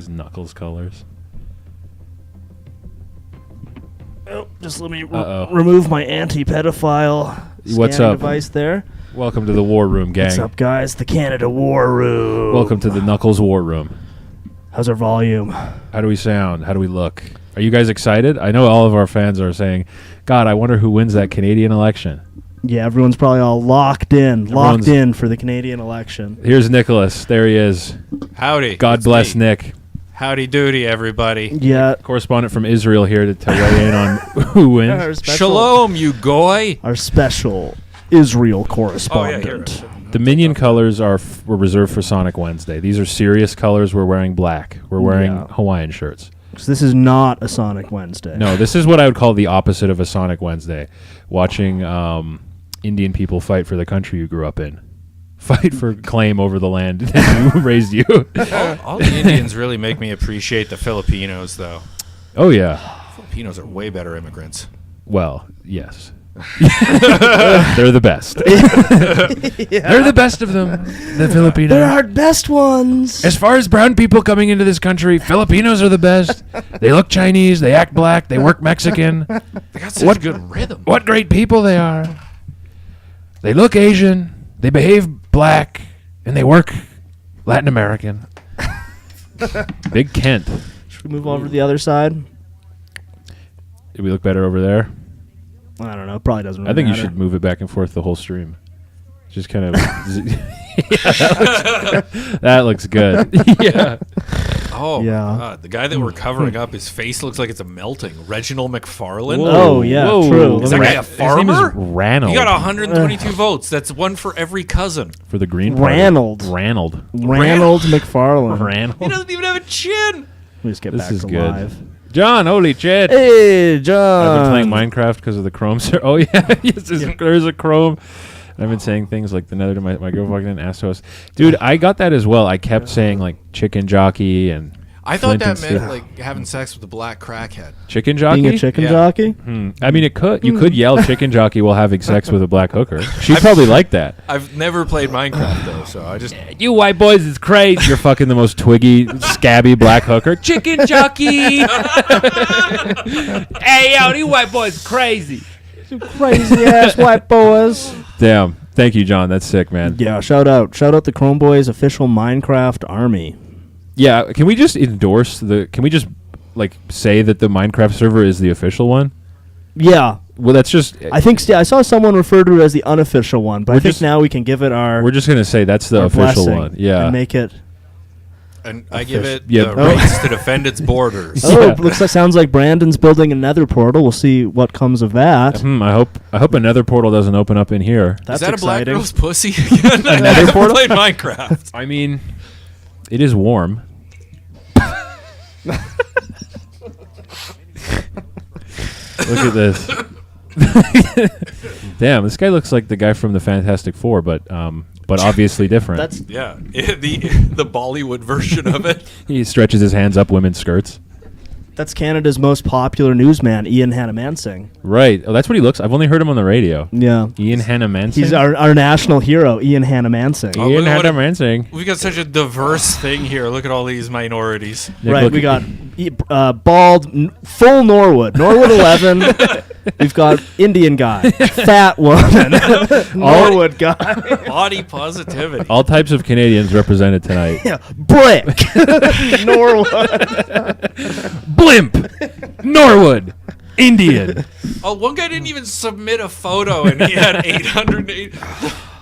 these Knuckles colors. Oh, just let me remove my anti-pedophile What's scanning up? device there. Welcome to the War Room, gang. What's up, guys? The Canada War Room. Welcome to the Knuckles War Room. How's our volume? How do we sound? How do we look? Are you guys excited? I know all of our fans are saying, God, I wonder who wins that Canadian election. Yeah, everyone's probably all locked in for the Canadian election. Here's Nicholas. There he is. Howdy. God bless Nick. Howdy doody, everybody. Yeah. Correspondent from Israel here to weigh in on who wins. Shalom, you goy. Our special Israel correspondent. The minion colors were reserved for Sonic Wednesday. These are serious colors. We're wearing black. We're wearing Hawaiian shirts. So this is not a Sonic Wednesday. No, this is what I would call the opposite of a Sonic Wednesday. Watching Indian people fight for the country you grew up in. Fight for claim over the land that raised you. All the Indians really make me appreciate the Filipinos, though. Oh, yeah. Filipinos are way better immigrants. Well, yes. They're the best. They're the best of them, the Filipinos. They're our best ones. As far as brown people coming into this country, Filipinos are the best. They look Chinese, they act black, they work Mexican. They got such a good rhythm. What great people they are. They look Asian, they behave black, and they work Latin American. Big Kent. Should we move over to the other side? Did we look better over there? I don't know. It probably doesn't really I think matter. you should move it back and forth the whole stream. Just kind of... that looks good. Yeah. Oh, Yeah. my God. The guy that we're covering up, his face looks like it's a melting. Reginald McFarlane. Whoa. Oh, yeah, true. Is that guy a His name is farmer? Ranald. He got 122 votes. That's one for every cousin. For the Green Party. Ranald McFarlane. Ranald. He doesn't even have a chin. Let me just get This back is to good. live. John, holy shit. Hey, John. I've been playing Minecraft because of the Chrome. Oh, yeah. Yes, there's a Chrome. I've been saying things like the nether to my girlfriend and Astos. Dude, I got that as well. I kept saying like chicken jockey and I thought Flint that and meant like having sex with a black crackhead. chicken jockey. Being a chicken Yeah. jockey? I mean, it could. You could yell chicken jockey while having sex with a black hooker. She'd probably like that. I've never played Minecraft though, so I just You white boys is crazy. You're fucking the most twiggy, scabby black hooker. Chicken jockey. Hey, yo, these white boys is crazy. Crazy ass white boys. Damn. Thank you, John. That's sick, man. Yeah, shout out the Chrome Boys official Minecraft army. Yeah, can we just endorse can we just like say that the Minecraft server is the official one? Yeah. Well, that's just I think I saw someone refer to it as the unofficial one, but I think now we can give it we're just going to say that's the our official blessing one. Yeah. and make it. and I give it Yeah. the rights to defend its borders. Oh, Yeah. sounds like Brandon's building another portal. We'll see what comes of that. I hope another portal doesn't open up in here. That's Is that exciting. a black girl's pussy again? I Another never portal? played Minecraft. I mean, it is warm. Look at this. Damn, this guy looks like the guy from the Fantastic Four, but obviously different. That's Yeah, the Bollywood version of it. He stretches his hands up women's skirts. That's Canada's most popular newsman, Ian Hannamansing. Right. Oh, that's what he looks. I've only heard him on the radio. Yeah. Ian Hannamansing. He's our national hero, Ian Hannamansing. Oh, Ian look at what Hannamansing. We've got such a diverse thing here. Look at all these minorities. Nick, Right, look- we got bald, full Norwood 11. We've got Indian guy, fat woman, Norwood guy, Body positivity. all types of Canadians represented tonight. yeah, brick, Norwood. Blimp, Norwood, Indian. Oh, one guy didn't even submit a photo, and he had 808.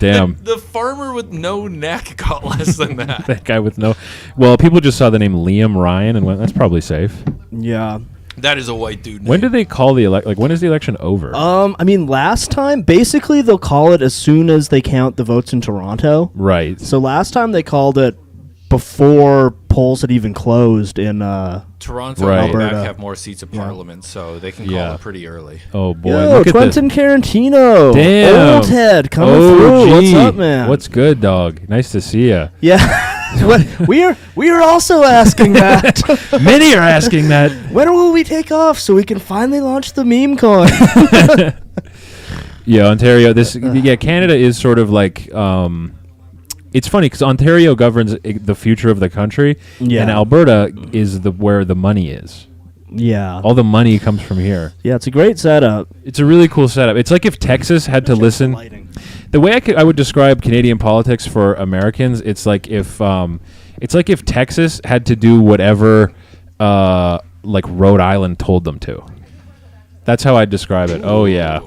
Damn. The farmer with no neck got less than that. That guy with no. Well, people just saw the name Liam Ryan and went, "That's probably safe." Yeah. That is a white dude. When do they call the election? Like, when is the election over? I mean, last time, basically, they'll call it as soon as they count the votes in Toronto. Right. So last time they called it before polls had even closed in. Toronto Right. and Quebec Alberta. have more seats of parliament, so they can call Yeah. it pretty early. Oh boy, Yo, look at this. Quentin Tarantino. Damn. Old head coming OG. through. What's up, man? What's good, dog? Nice to see you. Yeah. we are also asking that. Many are asking that. When will we take off so we can finally launch the meme coin? Yeah, Ontario. Canada is sort of like it's funny because Ontario governs the future of the country, Yeah. and Alberta is where the money is. Yeah. All the money comes from here. Yeah, it's a great setup. It's a really cool setup. It's like if Texas had to listen. The way I would describe Canadian politics for Americans, it's like if Texas had to do whatever like Rhode Island told them to. That's how I'd describe it. Oh yeah.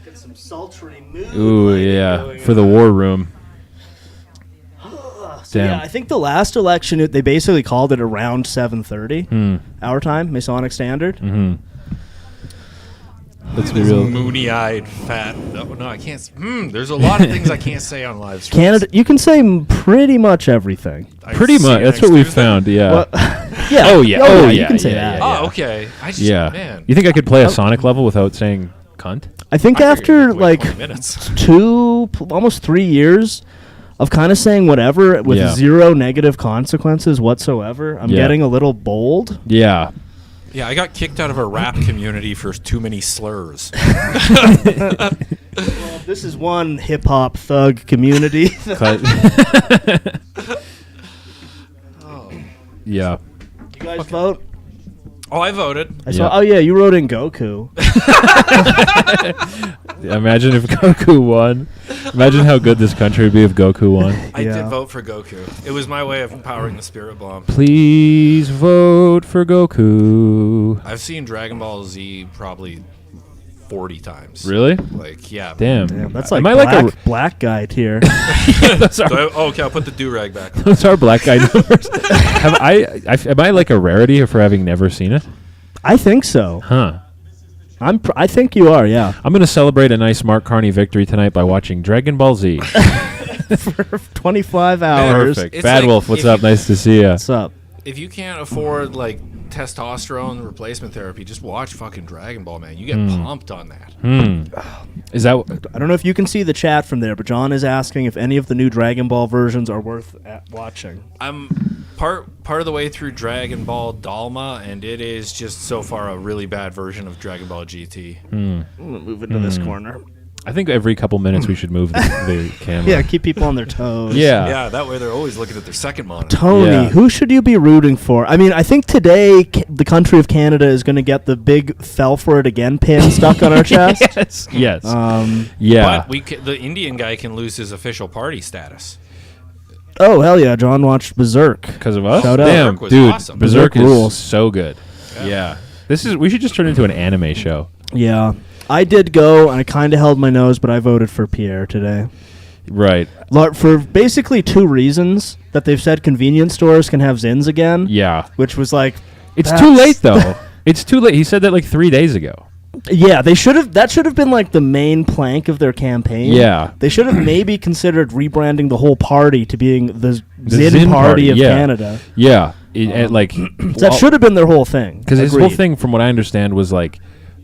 Get some sultry mood. Ooh yeah. For the war room. Damn. Yeah, I think the last election they basically called it around 7:30 our time, Masonic Standard. Mm-hmm. Let's be This real. moony-eyed, fat. No, I can't. There's a lot of things I can't say on live streams. Canada, you can say pretty much everything. Pretty much. That's what we've found. Yeah. Well, yeah. Oh yeah. Oh You yeah. can say yeah, that. yeah, Oh, okay. I just, Yeah. man. You think I could play a Sonic level without saying cunt? I think I figured after you'd wait like 20 minutes. almost 3 years of kind of saying whatever with Yeah. zero negative consequences whatsoever, I'm Yeah. getting a little bold. Yeah. Yeah, I got kicked out of a rap community for too many slurs. Well, this is one hip hop thug community. Yeah. You guys vote? Oh, I voted. I saw. Yeah. Oh yeah, you wrote in Goku. Imagine if Goku won. Imagine how good this country would be if Goku won. I Yeah. did vote for Goku. It was my way of empowering the spirit bomb. Please vote for Goku. I've seen Dragon Ball Z probably 40 times. Really? Like, yeah. Damn. Damn, that's like Am I black, like black guy tier. those, are, Okay, I'll put the do-rag back on. those are black guy numbers. Am I like a rarity for having never seen it? I think so. Huh. I think you are. Yeah. I'm going to celebrate a nice Mark Carney victory tonight by watching Dragon Ball Z. For 25 hours. Perfect. It's Bad like Wolf, what's if up? you- Nice to see you. What's up? If you can't afford, like, testosterone replacement therapy, just watch fucking Dragon Ball, man. You get pumped on that. Is that I don't know if you can see the chat from there, but John is asking if any of the new Dragon Ball versions are worth watching. I'm part of the way through Dragon Ball Dalma, and it is just so far a really bad version of Dragon Ball GT. I'm gonna move into this corner. I think every couple minutes we should move the camera. Yeah, keep people on their toes. Yeah. Yeah, that way they're always looking at their second monitor. Tony, Yeah. who should you be rooting for? I mean, I think today the country of Canada is going to get the big "fell for it again" pin stuck on our chest. Yes. Yes. But the Indian guy can lose his official party status. Oh hell yeah! John watched Berserk. Because of us? Shout out. Damn, Berserk was dude. awesome. Berserk Berserk rules. is so good. Yeah. We should just turn it into an anime show. Yeah, I did go, and I kind of held my nose, but I voted for Pierre today. Right. For basically two reasons: that they've said convenience stores can have Zins again, Yeah. which was like, It's that's- too late, though. It's too late. He said that like 3 days ago. yeah, they should have. That should have been like the main plank of their campaign. Yeah. They should have maybe considered rebranding the whole party to being the Zin, Zin party party, of yeah. Canada. Yeah. Like. That should have been their whole thing. Because his whole Agreed. thing, from what I understand, was like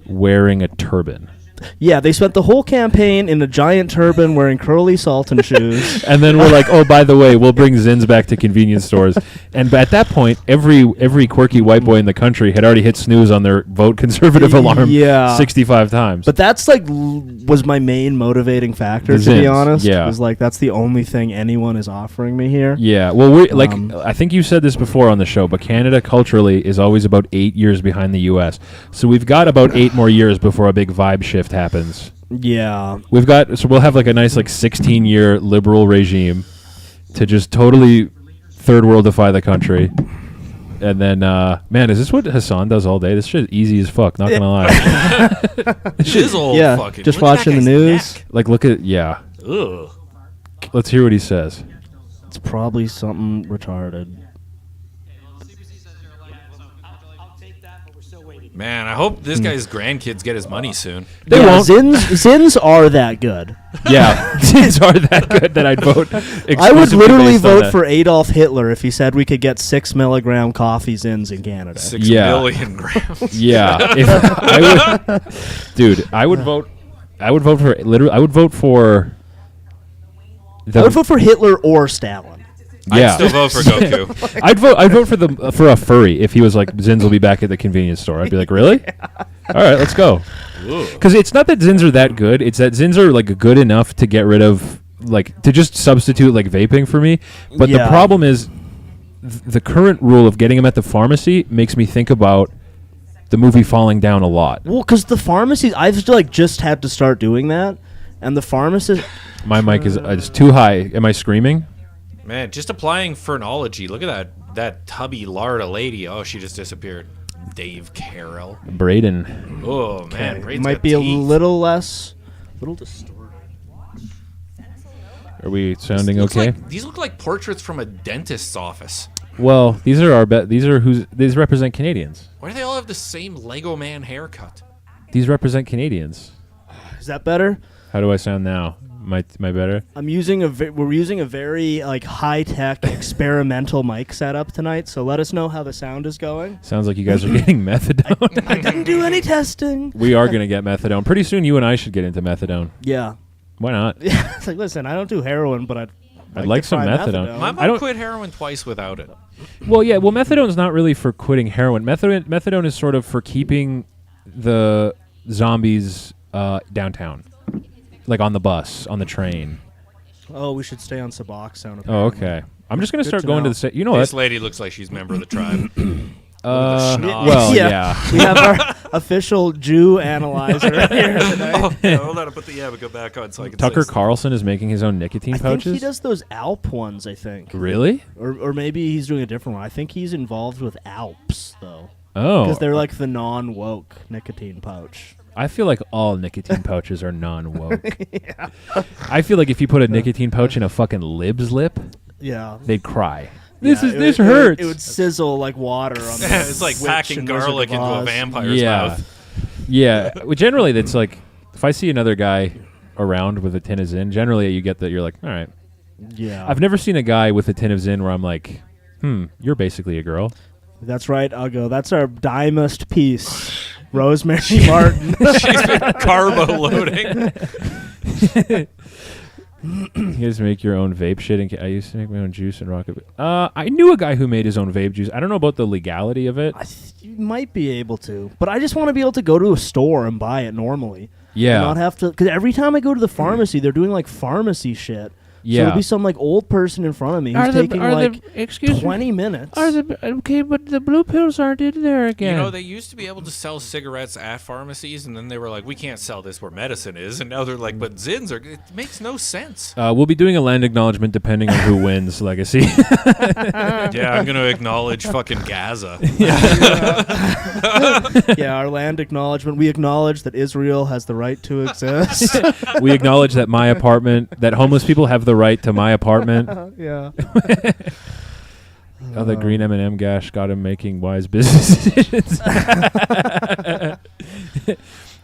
wearing a turban. Yeah, they spent the whole campaign in a giant turban wearing curly Sultan shoes. And then we're like, oh, by the way, we'll bring Zins back to convenience stores. And at that point, every quirky white boy in the country had already hit snooze on their vote conservative alarm Yeah. 65 times. But that's like was my main motivating factor, The to be Zins, honest. yeah. Was like that's the only thing anyone is offering me here. Yeah, well, we like Um, I think you said this before on the show, but Canada culturally is always about 8 years behind the U.S. So we've got about 8 more years before a big vibe shift happens. Yeah. We'll have like a nice like 16-year liberal regime to just totally third worldify the country. And then, man, is this what Hassan does all day? This shit is easy as fuck. Not gonna lie. Shizzle Yeah, fucking. just look at that watching the guy's news. Like, look at yeah. neck. Ugh. Let's hear what he says. It's probably something retarded. Man, I hope this guy's grandkids get his money soon. They yeah, won't. Zins are that good. Yeah, Zins are that good that I'd vote. I would exclusively literally based on vote that. for Adolf Hitler if he said we could get 6 milligram coffee Zins in Canada. 6 Yeah. million grams. Yeah, if I would, dude. I would vote. I would vote for literally. I would vote for. I would vote for Hitler or Stalin. Yeah, I'd still vote for Goku. I'd vote for a furry if he was like Zins will be back at the convenience store. I'd be like, really? All right, let's go. Because it's not that Zins are that good; it's that Zins are like good enough to get rid of like to just substitute like vaping for me. But the problem is the current rule of getting them at the pharmacy makes me think about the movie Falling Down a lot. Well, because the pharmacies, I've like just had to start doing that, and the pharmacist. My mic is too high. Am I screaming? Man, just applying phrenology. Look at that tubby Larda lady. Oh, she just disappeared. Dave Carroll. Braden. Oh man, Braden's Might got be teeth. a little distorted. Are we sounding okay? These look like portraits from a dentist's office. Well, these are these represent Canadians. Why do they all have the same Lego Man haircut? These represent Canadians. Is that better? How do I sound now? Am I better? I'm using we're using a very like high tech experimental mic setup tonight. So let us know how the sound is going. Sounds like you guys are getting methadone. I didn't do any testing. We are going to get methadone. Pretty soon you and I should get into methadone. Yeah. Why not? Yeah. It's like, listen, I don't do heroin, but I'd like to some try methadone. My I mom don't- quit heroin twice without it. Well, yeah. Well, methadone's not really for quitting heroin. Methadone is sort of for keeping the zombies downtown, like on the bus, on the train. Oh, we should stay on Suboxone. Oh, okay. I'm just gonna start to going know. to the. You know This what? lady looks like she's a member of the tribe. Well, yeah. We have our official Jew analyzer here today. Oh, yeah, hold on. But go back on so I can. Tucker Carlson is making his own nicotine I think pouches. he does those Alp ones, I think. Really? Or maybe he's doing a different one. I think he's involved with Alps, though. Oh. Because they're like the non-woke nicotine pouch. I feel like all nicotine pouches are non-woke. I feel like if you put a nicotine pouch in a fucking lib's lip, Yeah. they'd cry. Yeah, This hurts. It would sizzle like water on the It's like Witch packing and Wizard garlic of into a Oz. vampire's mouth. Yeah. Well, generally, that's like if I see another guy around with a tin of Zin, generally you get that you're like, all right. Yeah. I've never seen a guy with a tin of Zin where I'm like, you're basically a girl. That's right. I'll go. That's our dimest piece. Rosemary Martin. She's been carbo loading. You guys make your own vape shit. I used to make my own juice and rocket. I knew a guy who made his own vape juice. I don't know about the legality of it. You might be able to, but I just want to be able to go to a store and buy it normally. Yeah. And not have to, because every time I go to the pharmacy, they're doing like pharmacy shit. So Yeah. there'll be some like old person in front of me who's taking like excuse 20 minutes. okay, but the blue pills aren't in there again. You know, they used to be able to sell cigarettes at pharmacies, and then they were like, we can't sell this where medicine is. And now they're like, but Zins are. It makes no sense. We'll be doing a land acknowledgement depending on who wins Legacy. Yeah, I'm going to acknowledge fucking Gaza. Yeah, our land acknowledgement. We acknowledge that Israel has the right to exist. We acknowledge that that homeless people have the right to my apartment. Yeah. Oh, the green M&M gash got him making wise business decisions.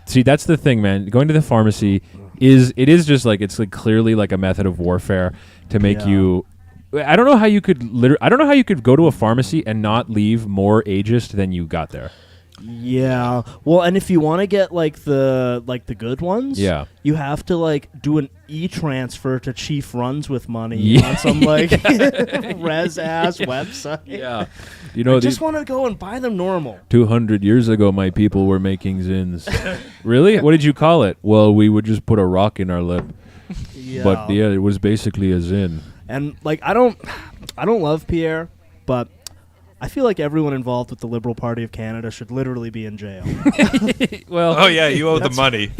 See, that's the thing, man. Going to the pharmacy is just like it's like clearly like a method of warfare to make Yeah. you. I don't know how you could go to a pharmacy and not leave more ageist than you got there. Yeah. Well, and if you want to get like the good ones, Yeah. you have to like do an e-transfer to Chief Runs with Money Yeah. on some like res ass website. Yeah. You know, I just want to go and buy them normal. 200 years ago, my people were making Zins. Really? What did you call it? Well, we would just put a rock in our lip. Yeah. But yeah, it was basically a Zin. And like I don't love Pierre, but I feel like everyone involved with the Liberal Party of Canada should literally be in jail. Well, Oh, yeah, you owe the money.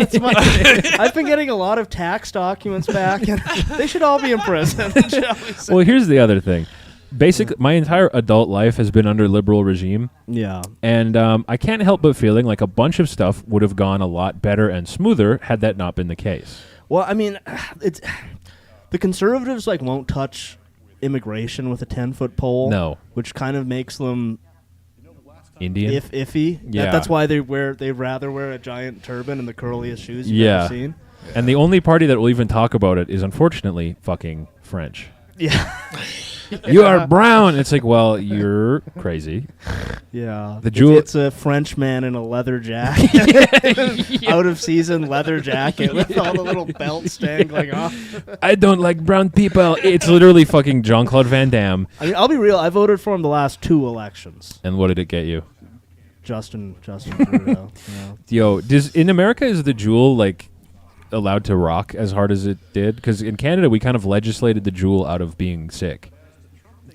I've been getting a lot of tax documents back, and they should all be in prison. Shall we say. well, here's the other thing. Basically, my entire adult life has been under liberal regime, Yeah. and I can't help but feeling like a bunch of stuff would have gone a lot better and smoother had that not been the case. Well, I mean, it's the Conservatives like won't touch immigration with a 10-foot pole. No. Which kind of makes them Indian? iffy. Yeah. That's why they rather wear a giant turban and the curliest shoes you've Yeah. ever seen. And the only party that will even talk about it is, unfortunately, fucking French. Yeah. You are brown. It's like, well, you're crazy. Yeah. The jewel- It's a French man in a leather jacket. Out of season leather jacket with all the little belts dangling off. I don't like brown people. It's literally fucking Jean-Claude Van Damme. I mean, I'll be real. I voted for him the last 2 elections. And what did it get you? Justin Trudeau. Yeah. Yo, in America is the jewel like allowed to rock as hard as it did, because in Canada we kind of legislated the Juul out of being sick.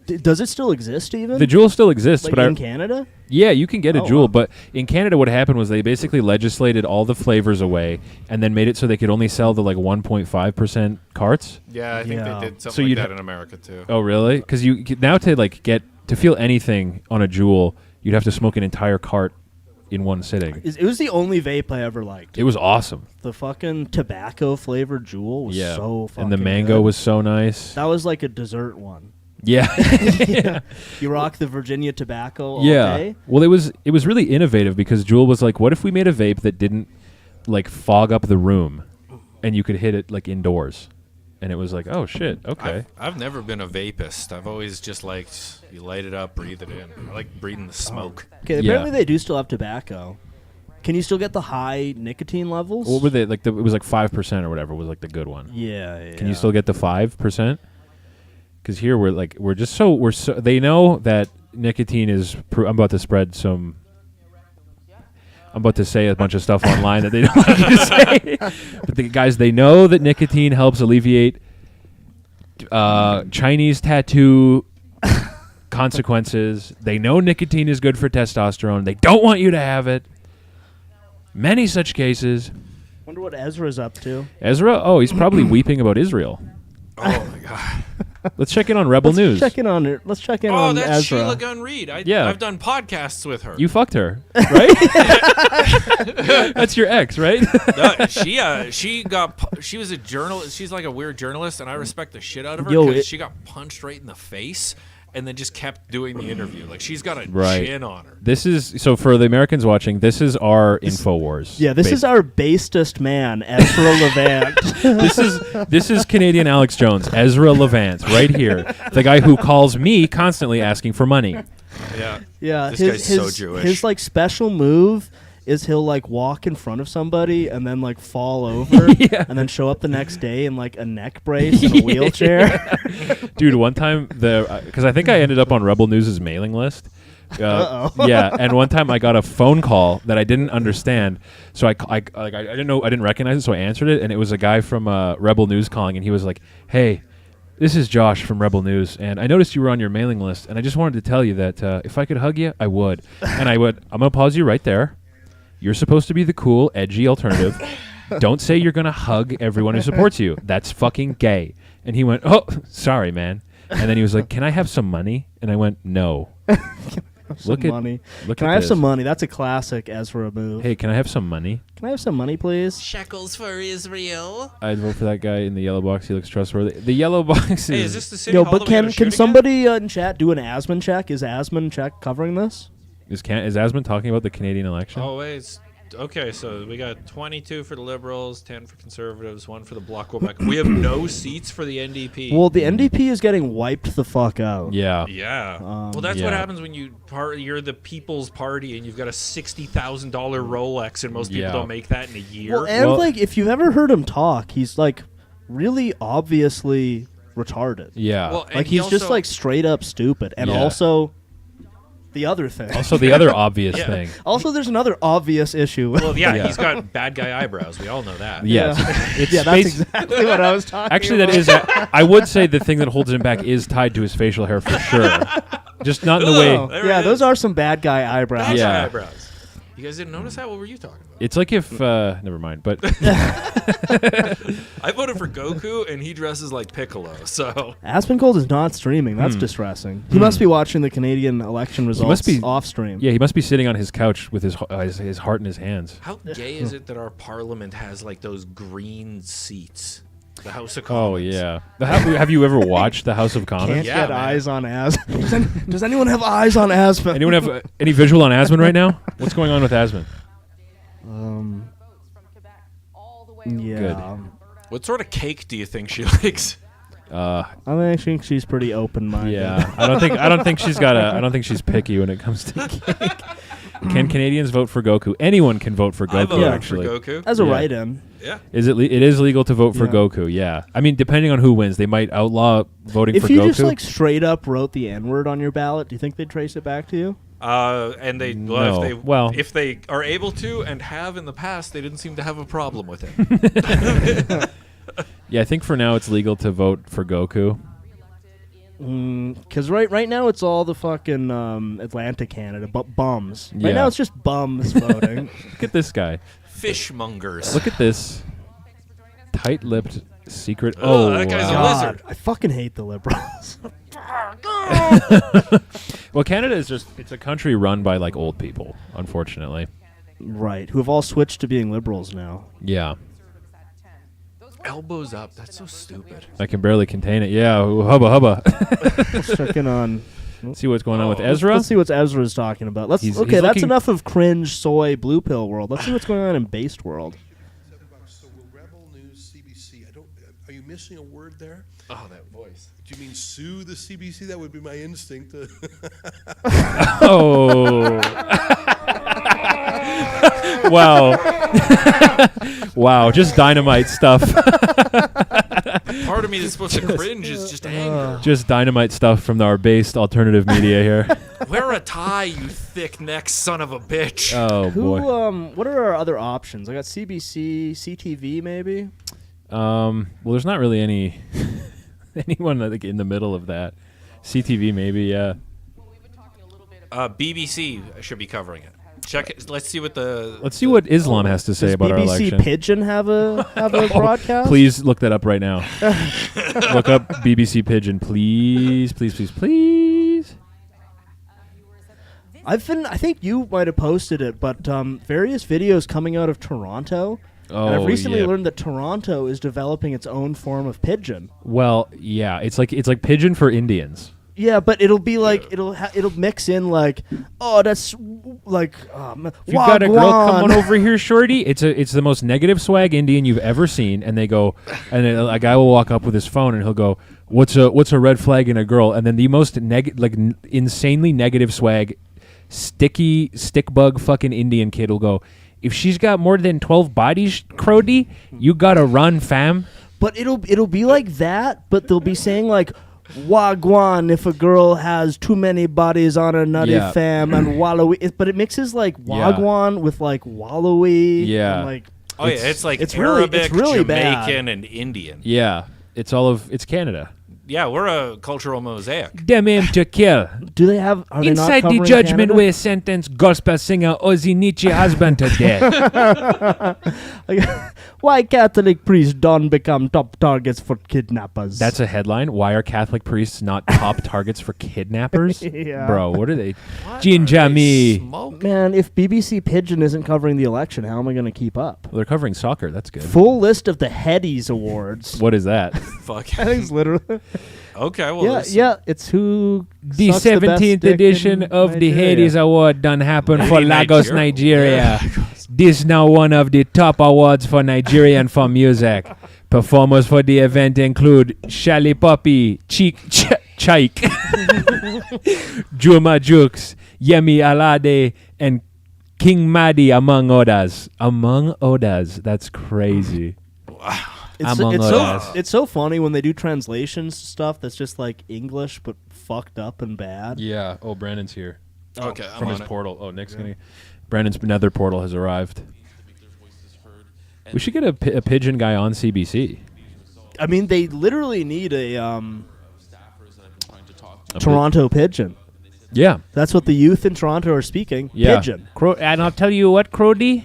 Does it still exist even? The Juul still exists, like but in Canada? Yeah, you can get a Oh, Juul, wow. but in Canada what happened was they basically legislated all the flavors away and then made it so they could only sell the like 1.5% carts. Yeah, I think Yeah. they did So something you'd like that ha- in America too. Oh, really? Because you now to like get to feel anything on a Juul, you'd have to smoke an entire cart in one sitting. It was the only vape I ever liked. It was awesome. The fucking tobacco flavored Juul was Yeah, so fucking and the mango good. was so nice. That was like a dessert one. Yeah. You rock the Virginia tobacco all Yeah. day. Well, it was really innovative because Juul was like, what if we made a vape that didn't like fog up the room, and you could hit it like indoors, and it was like, oh shit, okay. I've never been a vapist. I've always just liked you light it up, breathe it in. I like breathing the smoke. Okay, apparently they do still have tobacco. Can you still get the high nicotine levels? What were they like? It was like 5% or whatever was like the good one. Yeah. Can you still get the 5%? Because here we're just so they know that nicotine is. I'm about to spread some. I'm about to say a bunch of stuff online that they don't want me to say. But the guys, they know that nicotine helps alleviate Chinese tattoo consequences. They know nicotine is good for testosterone. They don't want you to have it. Many such cases. Wonder what Ezra's up to. Ezra? Oh, he's probably weeping about Israel. Oh my god. Let's check in on Rebel News. Let's check in on Oh, that's Ezra. Sheila Gunn Reid. Yeah. I've done podcasts with her. You fucked her, right? That's your ex, right? No, she was a journalist. She's like a weird journalist, and I respect the shit out of her Yo, because it- she got punched right in the face and then just kept doing the interview. Like she's got a Right. chin on her. This is so for the Americans watching. This is our Infowars. Yeah, this is our bastest man, Ezra Levant. this is Canadian Alex Jones, Ezra Levant, right here, the guy who calls me constantly asking for money. Yeah. Yeah, This his guy's so Jewish. His like special move is he'll like walk in front of somebody and then like fall over Yeah. and then show up the next day in like a neck brace and a wheelchair. Dude, one time because I think I ended up on Rebel News' mailing list. Uh-oh. Yeah, and one time I got a phone call that I didn't understand, so I didn't know, I didn't recognize it, so I answered it, and it was a guy from Rebel News calling, and he was like, "Hey, this is Josh from Rebel News, and I noticed you were on your mailing list, and I just wanted to tell you that if I could hug you, I would." And I'm gonna pause you right there. You're supposed to be the cool, edgy alternative. Don't say you're gonna hug everyone who supports you. That's fucking gay. And he went, "Oh, sorry, man." And then he was like, "Can I have some money?" And I went, "No." Some money. Look Can at I have this. some money? That's a classic Ezra move. Hey, can I have some money? Can I have some money, please? Shekels for Israel. I'd vote for that guy in the yellow box. He looks trustworthy. The yellow box Hey, is. is this the city Yo, hall but that we gotta can shoot again? somebody in chat do an Asman check? Is Asman check covering this? Is Asman talking about the Canadian election? Oh, wait. Okay, so we got 22 for the Liberals, 10 for Conservatives, 1 for the Bloc Quebec. We have no seats for the NDP. Well, the NDP is getting wiped the fuck out. Yeah. Yeah. Well, that's yeah. what happens when you're the People's Party and you've got a $60,000 Rolex, and most people Yeah. don't make that in a year. Well, and Well- like if you've ever heard him talk, he's like really obviously retarded. Yeah. Well, and Like he he's just also- like straight up stupid, and Yeah. also the other thing. Also, the other obvious Yeah. thing. Also, there's another obvious issue. Well, yeah, Yeah. he's got bad guy eyebrows. We all know that. Yes. It's yeah, that's space- exactly what I was talking. Actually, that about. is. I would say the thing that holds him back is tied to his facial hair for sure. Just not in the way. Oh, There yeah, it those is. are some bad guy eyebrows. Bad Yeah. guy eyebrows. You guys didn't notice that? What were you talking about? It's like if. Never mind. But I voted for Goku, and he dresses like Piccolo. So Aspengold is not streaming. That's distressing. He must be watching the Canadian election results must be- off stream. yeah, he must be sitting on his couch with his heart in his hands. how gay is it that our parliament has like those green seats? The House of Oh Commons. yeah. Have you ever watched the House of Can't Commons? Yeah, get man. eyes on Aspen. Does anyone have eyes on Aspen? Anyone have any visual on Asman right now? What's going on with Asman? Yeah. Good. What sort of cake do you think she likes? I think she's pretty open-minded. Yeah, I don't think she's picky when it comes to cake. Can Canadians vote for Goku? Anyone can vote for I Goku. voted Actually, for Goku. As a Yeah. write-in. Yeah. is it? It is legal to vote for Yeah. Goku. Yeah, I mean, depending on who wins, they might outlaw voting If for you Goku. just like straight up wrote the N-word on your ballot, do you think they'd trace it back to you? And they No. if they are able to and have in the past, they didn't seem to have a problem with it. Yeah, I think for now it's legal to vote for Goku. Because right now it's all the fucking Atlantic Canada, but bums. Right Yeah. now it's just bums voting. Look at this guy. Fishmongers. Look at this tight-lipped secret. That guy's a wow. lizard. I fucking hate the Liberals. Well, Canada is it's a country run by like old people, unfortunately. Right, who have all switched to being liberals now. Yeah. Elbows up. That's so stupid. I can barely contain it. Yeah, hubba hubba. Let's check in on. See what's going on with Ezra. Let's see what Ezra's talking about. He's That's looking- enough of cringe soy blue pill world. Let's see what's going on in based world. So will Rebel News CBC? Are you missing a word there? Oh, that voice. Do you mean sue the CBC? That would be my instinct. Oh. Wow. Wow, just dynamite stuff. Part of me that's supposed to cringe is just anger. Just dynamite stuff from our based alternative media here. Wear a tie, you thick-necked son of a bitch. Oh, boy. What are our other options? I got CBC, CTV, maybe. Well, there's not really anyone like in the middle of that. CTV, maybe, yeah. BBC should be covering it. Check it. Let's see what Islam has to say Does about our BBC election. Pigeon have a broadcast? Please look that up right now. Look up BBC Pigeon, please, please, please, please. I think you might have posted it, but various videos coming out of Toronto. Oh, and I've recently yeah. learned that Toronto is developing its own form of pigeon. Well, yeah, it's like pigeon for Indians. Yeah, but it'll be like it'll mix in like, oh, that's like If you've got a girl, come on over here, shorty. It's the most negative swag Indian you've ever seen, and they go, and a guy will walk up with his phone and he'll go, what's a red flag in a girl? And then the most insanely negative swag, stick bug fucking Indian kid will go, if she's got more than 12 bodies, Crody, you gotta run, fam. But it'll be like that, but they'll be saying like, Wagwan if a girl has too many bodies on her nutty Yeah. fam, and wallowy. But it mixes like Wagwan with like wallowy. Yeah. And, like, Oh yeah, it's like it's really- Arabic, it's really bad. Jamaican, and Indian. Yeah, it's Canada. Yeah, we're a cultural mosaic. Dem him to kill. do they have? Are they not Inside the covering judgment Canada? way sentence gospel singer Ozzy Nietzsche husband to death. Why Catholic priests don't become top targets for kidnappers? That's a headline. Why are Catholic priests not top targets for kidnappers? Yeah. Bro, what are they? What Jinja are they me. smoking? Man, if BBC Pigeon isn't covering the election, how am I going to keep up? Well, they're covering soccer. That's good. Full list of the Headies Awards. What is that? Fuck. I think it's literally. Okay, well, Yeah, listen. yeah. It's who. The sucks the best 17th dick edition in of the Nigeria. Hades Award done happen for Maybe Lagos, Nigeria. This now one of the top awards for Nigerian for music. Performers for the event include Shally Poppy, Chaik, Juma Jukes, Yemi Alade, and King Madi, among others. Among others. That's crazy. Among others. It's so funny when they do translations stuff that's just like English but fucked up and bad. Yeah. Oh, Brandon's here. Okay, I'm From on his it. portal. Oh, Nick's gonna. Brandon's nether portal has arrived. We should get a pigeon guy on CBC. I mean, they literally need a A Toronto pigeon. Yeah. That's what the youth in Toronto are speaking. Yeah. Pigeon. And I'll tell you what, Crody.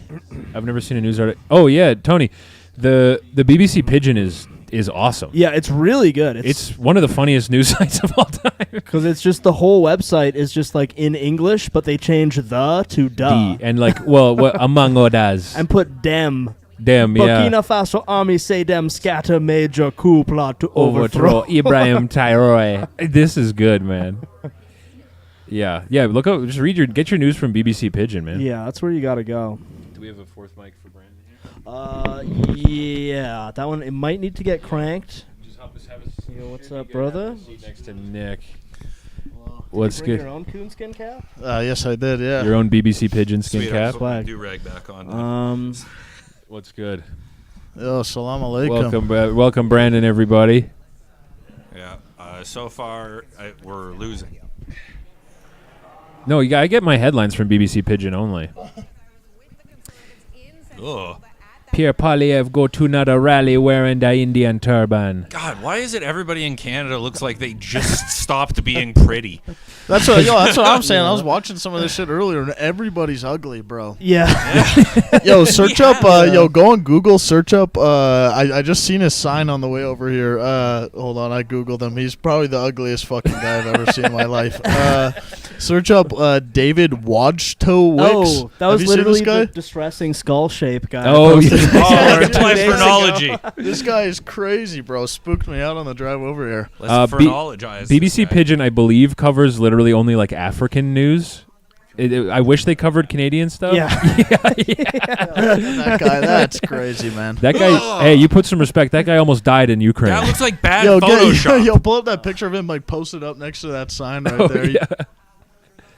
I've never seen a news article. Oh yeah, Tony. The BBC Pigeon is awesome. Yeah, it's really good. It's one of the funniest news sites of all time. because it's just the whole website is just like in English, but they change the to duh. D and like what among others. And put dem. Damn, yeah. Burkina Faso army say them scatter major coup plot to overthrow. Ibrahim Traoré. This is good, man. Yeah. Look up. Just get your news from BBC Pigeon, man. Yeah, that's where you gotta go. Do we have a fourth mic for Brandon here? Yeah, that one it might need to get cranked. Just help us have Yo, what's up, brother? next to Nick. Did What's you bring good? your own coonskin cap? Yes, I did. Yeah. Your own BBC Pigeon skin Sweet, cap. I'll put my do-rag back on. What's good? Yo, salam alaikum. Welcome, Brandon. Everybody. Yeah. So far, we're losing. No, I get my headlines from BBC Pigeon only. Ugh. Pierre Polyev go to another rally wearing the Indian turban. God, why is it everybody in Canada looks like they just stopped being pretty? That's what I'm saying. I was watching some of this shit earlier, and everybody's ugly, bro. Yeah. Yo, search up. Go on Google. Search up. I just seen his sign on the way over here. Hold on, I googled him. He's probably the ugliest fucking guy I've ever seen in my life. Search up David Wojtowicz. Oh, that was Have you seen literally this guy? the distressing skull shape guy. Oh, yeah. Oh, look at my phrenology. This guy is crazy, bro. Spooked me out on the drive over here. Let's phrenologize. BBC Pigeon, I believe, covers literally only like African news. I wish they covered Canadian stuff. Yeah. That guy, that's crazy, man. That guy, hey, you put some respect. That guy almost died in Ukraine. That looks like bad Yo, Photoshop. pull up that picture of him, like, posted up next to that sign right Oh, there. yeah.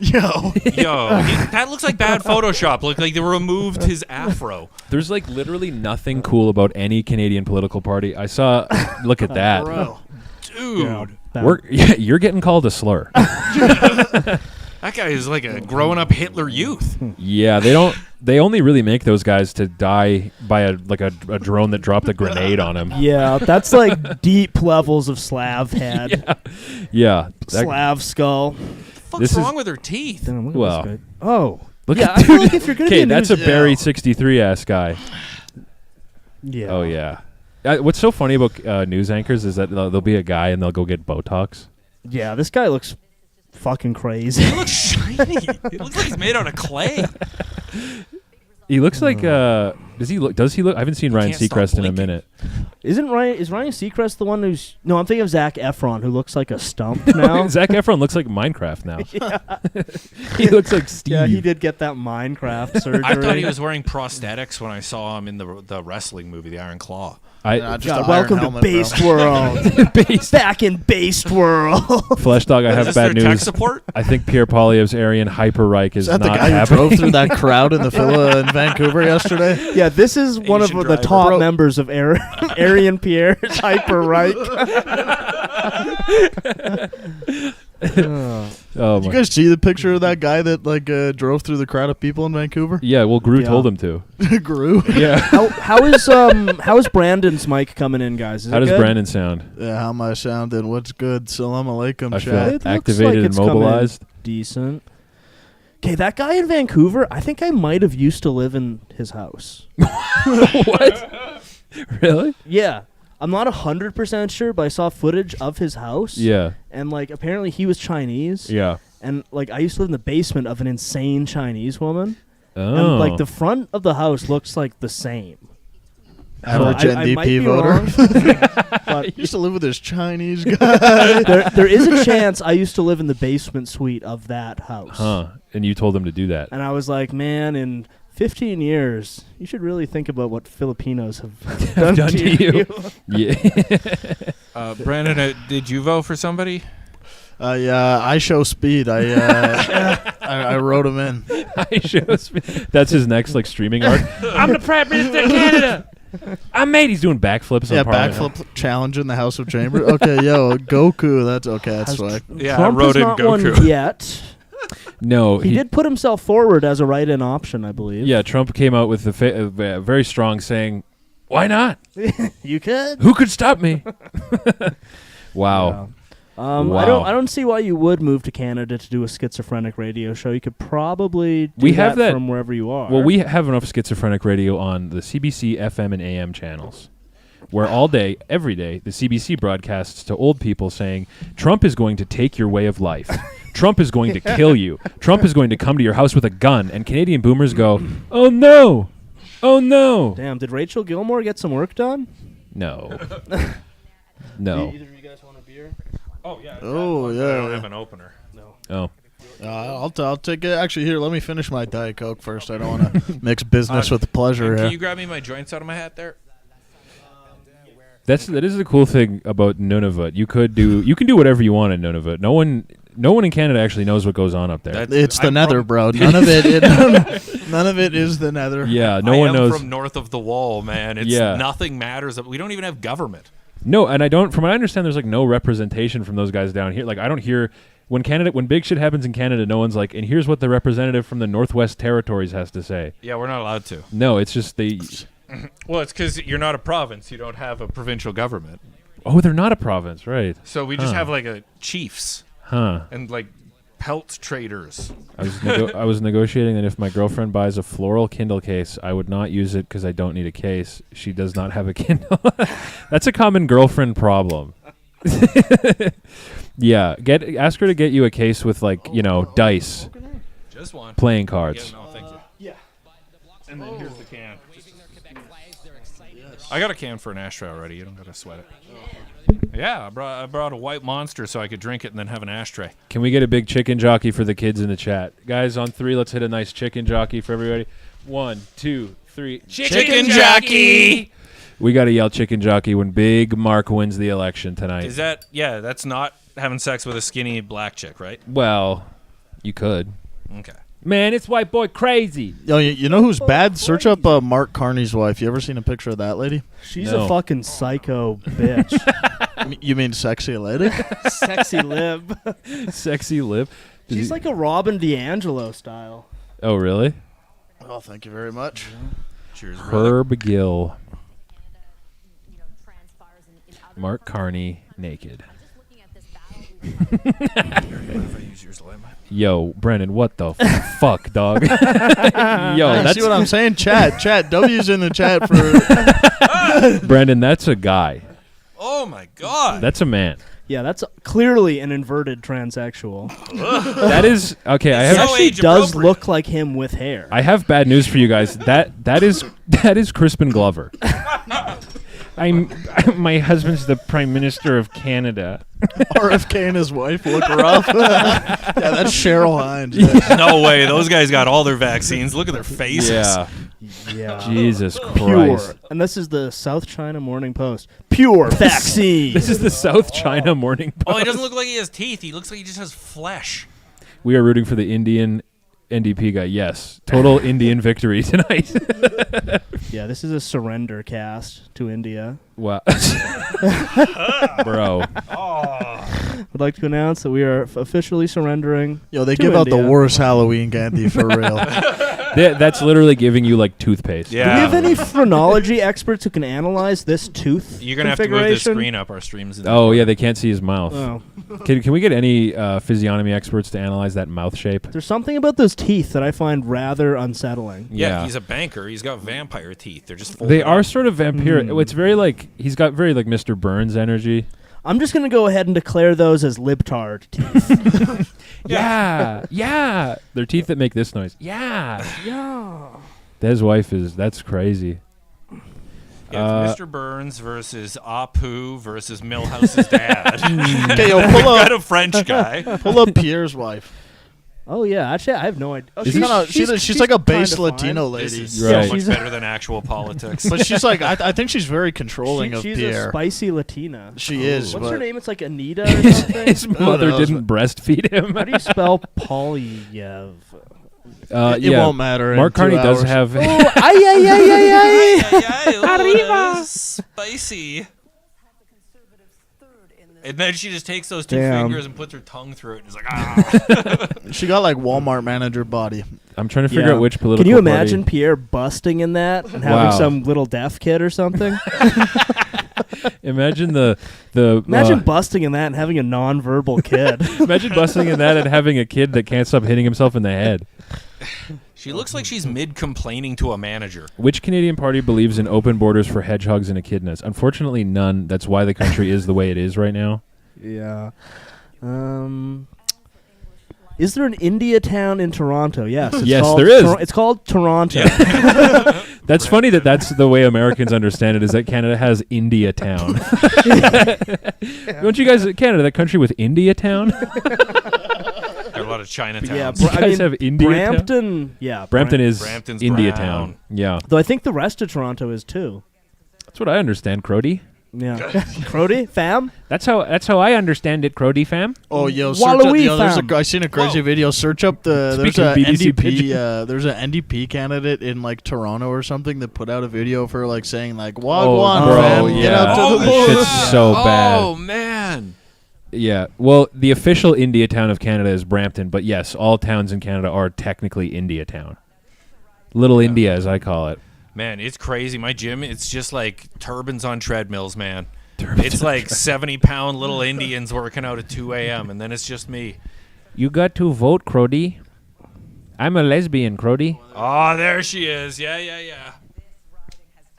Yo. That looks like bad Photoshop. Look like they removed his afro. There's like literally nothing cool about any Canadian political party. I saw, look at that. Bro. Dude. You're getting called a slur. That guy is like a growing up Hitler Youth. Yeah, they only really make those guys to die by a drone that dropped a grenade on him. Yeah, that's like deep levels of Slav head. Yeah. Slav skull. What's wrong with her teeth? Damn, look at Well, this guy. Oh. Look Yeah, at I feel like if you're gonna be okay, a that's a news- Barry 63 ass guy. Yeah. Oh yeah. What's so funny about news anchors is that there'll be a guy and they'll go get Botox. Yeah, this guy looks fucking crazy. He looks shiny. He looks like he's made out of clay. He looks like does he look I haven't seen Ryan can't stop Seacrest in a blinking. minute. Is Ryan Seacrest the one who's... No, I'm thinking of Zac Efron, who looks like a stump now. Zac Efron looks like Minecraft now. He looks like Steve. Yeah, he did get that Minecraft surgery. I thought he was wearing prosthetics when I saw him in the wrestling movie, The Iron Claw. Just God, an welcome iron to helmet, bro. Based World. Back in Based World. Flesh Dog, I Is have this bad their tech news. support? I think Pierre Poilievre's Aryan Hyperreich is Is that the not guy who happening. drove through that crowd in the villa in Vancouver yesterday? Yeah, this is one of Asian the driver. top Bro. members of Aryan Pierre's Hyper Reich. Oh Did you my. guys see the picture of that guy that drove through the crowd of people in Vancouver? Yeah, well, Gru Yeah. told him to. Gru. Yeah. How is Brandon's mic coming in, guys? Is How it does good? Brandon sound? Yeah, how am I sounding? What's good? Salam alaikum, I feel chat. It looks activated like and it's coming mobilized. decent. Okay, that guy in Vancouver, I think I might have used to live in his house. What? Really? Yeah. I'm not 100% sure, but I saw footage of his house. Yeah. And, like, apparently he was Chinese. Yeah. And, like, I used to live in the basement of an insane Chinese woman. Oh. And, like, the front of the house looks, like, the same. Average I might be NDP voter. wrong, but Used to live with this Chinese guy. there is a chance I used to live in the basement suite of that house. Huh. And you told him to do that. And I was like, man, in 15 years, you should really think about what Filipinos have done to you. Yeah. Brandon, did you vote for somebody? Yeah, I show speed. I wrote him in. That's his next like streaming arc. I'm the Prime Minister of Canada. I'm made. He's doing backflips. Yeah, on Parliament. backflip challenge in the House of Chambers. Okay, yo, Goku. That's okay. That's fine. Yeah, Trump I wrote has in not Goku. won yet. No, He did put himself forward as a write-in option, I believe. Yeah, Trump came out with a very strong saying, "Why not? You could. Who could stop me?" Wow. Wow. I don't see why you would move to Canada to do a schizophrenic radio show. You could probably do We have that from wherever you are. Well, we have enough schizophrenic radio on the CBC FM and AM channels, where all day, every day, the CBC broadcasts to old people saying, Trump is going to take your way of life. Trump is going to kill you. Trump is going to come to your house with a gun. And Canadian boomers go, oh, no. Oh, no. Damn, did Rachel Gilmore get some work done? No. No. Either of you guys want a beer? Oh, yeah. Oh, yeah. I don't have an opener. No. Oh. I'll take it. Actually, here, let me finish my Diet Coke first. I don't want to mix business with pleasure Can here. you grab me my joints out of my hat there? That is the cool thing about Nunavut. You can do whatever you want in Nunavut. No one in Canada actually knows what goes on up there. It's the I'm nether, from- bro. None of it. None of it is the nether. Yeah, no I one am knows. from north of the wall, man. It's Yeah. nothing matters. We don't even have government. No, and I don't. From what I understand, there's like no representation from those guys down here. Like I don't hear When big shit happens in Canada, no one's like, and here's what the representative from the Northwest Territories has to say. Yeah, we're not allowed to. No, it's just they. Well, it's because you're not a province. You don't have a provincial government. Oh, they're not a province, right? So we just have like a chiefs and like pelt traders. I was negotiating that if my girlfriend buys a floral Kindle case, I would not use it because I don't need a case. She does not have a Kindle. That's a common girlfriend problem. Yeah, ask her to get you a case with dice, Just one. playing cards. No, thank you. Yeah. And then here's the can. I got a can for an ashtray already. You don't gotta sweat it. Yeah, I brought a white monster so I could drink it and then have an ashtray. Can we get a big chicken jockey for the kids in the chat, guys? On 3, let's hit a nice chicken jockey for everybody. 1, 2, 3. Chicken jockey! We gotta yell chicken jockey when Big Mark wins the election tonight. Is that? Yeah, that's not having sex with a skinny black chick, right? Well, you could. Okay. Man, it's white boy crazy. Yo, you know who's bad? Search up Mark Carney's wife. You ever seen a picture of that lady? She's No. a fucking psycho bitch. You mean sexy lady? Sexy lib. Sexy lip. She's like a Robin DiAngelo style. Oh, really? Oh, thank you very much. Cheers, brother. Herb Gill. Mark Carney naked. If I use yours, Lim. Yo, Brennan, what the fuck, dog? Yo, That's see what I'm saying? Chat. W's in the chat for... Brendan, that's a guy. Oh my God. That's a man. Yeah, that's clearly an inverted transsexual. That is okay. He So actually age does appropriate. look like him with hair. I have bad news for you guys. That is Crispin Glover. My husband's the Prime Minister of Canada. RFK and his wife look rough. Yeah, that's Cheryl Hines. Yeah. No way. Those guys got all their vaccines. Look at their faces. Yeah. Yeah. Jesus Pure. Christ. And this is the South China Morning Post. Pure vaccine. This is the South China Morning Post. Oh, he doesn't look like he has teeth. He looks like he just has flesh. We are rooting for the Indian NDP guy. Yes. Total Indian victory tonight. Yeah, this is a surrender cast to India. Wow. Bro. I'd like to announce that we are officially surrendering. Yo, they to give out the India. worst Halloween candy for real. That's literally giving you like toothpaste. Yeah. Do we have any phrenology experts who can analyze this tooth You're gonna have to move the configuration? screen up. Our streams. Oh, yeah, they can't see his mouth. Oh. Can we get any physiognomy experts to analyze that mouth shape? There's something about those teeth that I find rather unsettling. Yeah, he's a banker. He's got vampire teeth. They're just. They folded are up. sort of vampiric. It's very like he's got very like Mr. Burns energy. I'm just going to go ahead and declare those as libtard teeth. Yeah. They're teeth that make this noise. Yeah. Yeah. His wife that's crazy. Yeah, it's Mr. Burns versus Apu versus Millhouse's dad. Okay, yo, Got a French guy. pull up Pierre's wife. Oh, yeah. Actually, I have no idea. Oh, She's like a base kinda Latino fine. This lady. is Right. so much She's better than actual politics. But she's like, I think she's very controlling of She's Pierre. a spicy Latina. She is. What's but her name? It's like Anita or something. His mother knows? didn't breastfeed him. How do you spell Polyev? It won't matter. Mark in 2 Carney does hours. have. Arriba. Spicy. And then she just takes those two Damn. fingers and puts her tongue through it and is like, ah. She got like Walmart manager body. I'm trying to figure out which political. Can you party- imagine Pierre busting in that and having Wow. some little deaf kid or something? Imagine the Imagine busting in that and having a nonverbal kid. imagine busting in that and having a kid that can't stop hitting himself in the head. She looks like she's mid-complaining to a manager. Which Canadian party believes in open borders for hedgehogs and echidnas? Unfortunately, none. That's why the country is the way it is right now. Yeah. Is there an India town in Toronto? Yes. It's Yes, called there is. It's called Toronto. That's funny that that's the way Americans understand it, is that Canada has India Town. Don't you guys, Canada, that country with India Town? There are a lot of Chinatowns. Yeah, You guys have India Town? Brampton. Yeah, Brampton is Brampton's India brown. Town. Yeah. Though I think the rest of Toronto is too. That's what I understand, Crody. Yeah. Crody, fam. That's how I understand it, Crody fam. Oh, yo, search up, Wallowee there's fam. I seen a crazy video. Search up there's Speaking a of BBC NDP Pigeon. there's an NDP candidate in like Toronto or something that put out a video for like saying like Wagwan bro, fam, yeah. get out to the This shit's so bad. Oh, man. Yeah. Well, the official India town of Canada is Brampton, but yes, all towns in Canada are technically India town. Little India, as I call it. Man, it's crazy. My gym, it's just like turbans on treadmills, man. It's like 70-pound little Indians working out at 2 a.m., and then it's just me. You got to vote, Crody. I'm a lesbian, Crody. Oh, there she is. Yeah.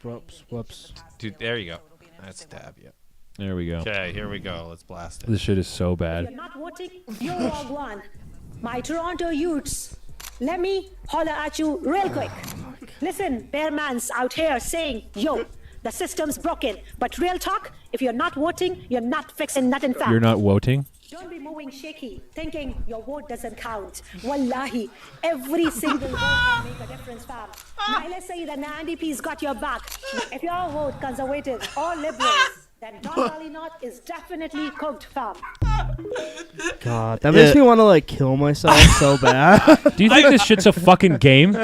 Whoops. Dude, there you go. That's a tab, yeah. There we go. Okay, here we go. Let's blast it. This shit is so bad. You're not voting, you're wrong one. My Toronto youths, let me holler at you real quick. Listen, bear man's out here saying, yo, the system's broken. But real talk, if you're not voting, you're not fixing nothing fast. You're not voting? Don't be moving shaky, thinking your vote doesn't count. Wallahi, every single vote will make a difference, fam. Now let's say that the NDP's got your back. If your vote conservative or liberals, then Don Not is definitely cooked, fam. God, that makes me want to like kill myself so bad. Do you think this shit's a fucking game?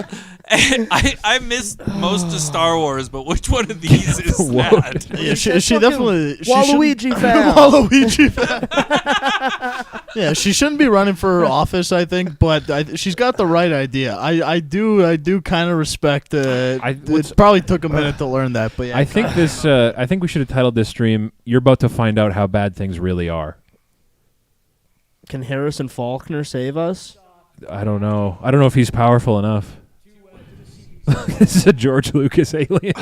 I missed most of Star Wars, but which one of these is that? Yeah, she definitely. Waluigi fan. Waluigi fan. Yeah, she shouldn't be running for office, I think, but she's got the right idea. I do kind of respect. It probably took a minute to learn that, but yeah. I think I think we should have titled this stream, "You're about to find out how bad things really are." Can Harrison Faulkner save us? I don't know. I don't know if he's powerful enough. This is a George Lucas alien.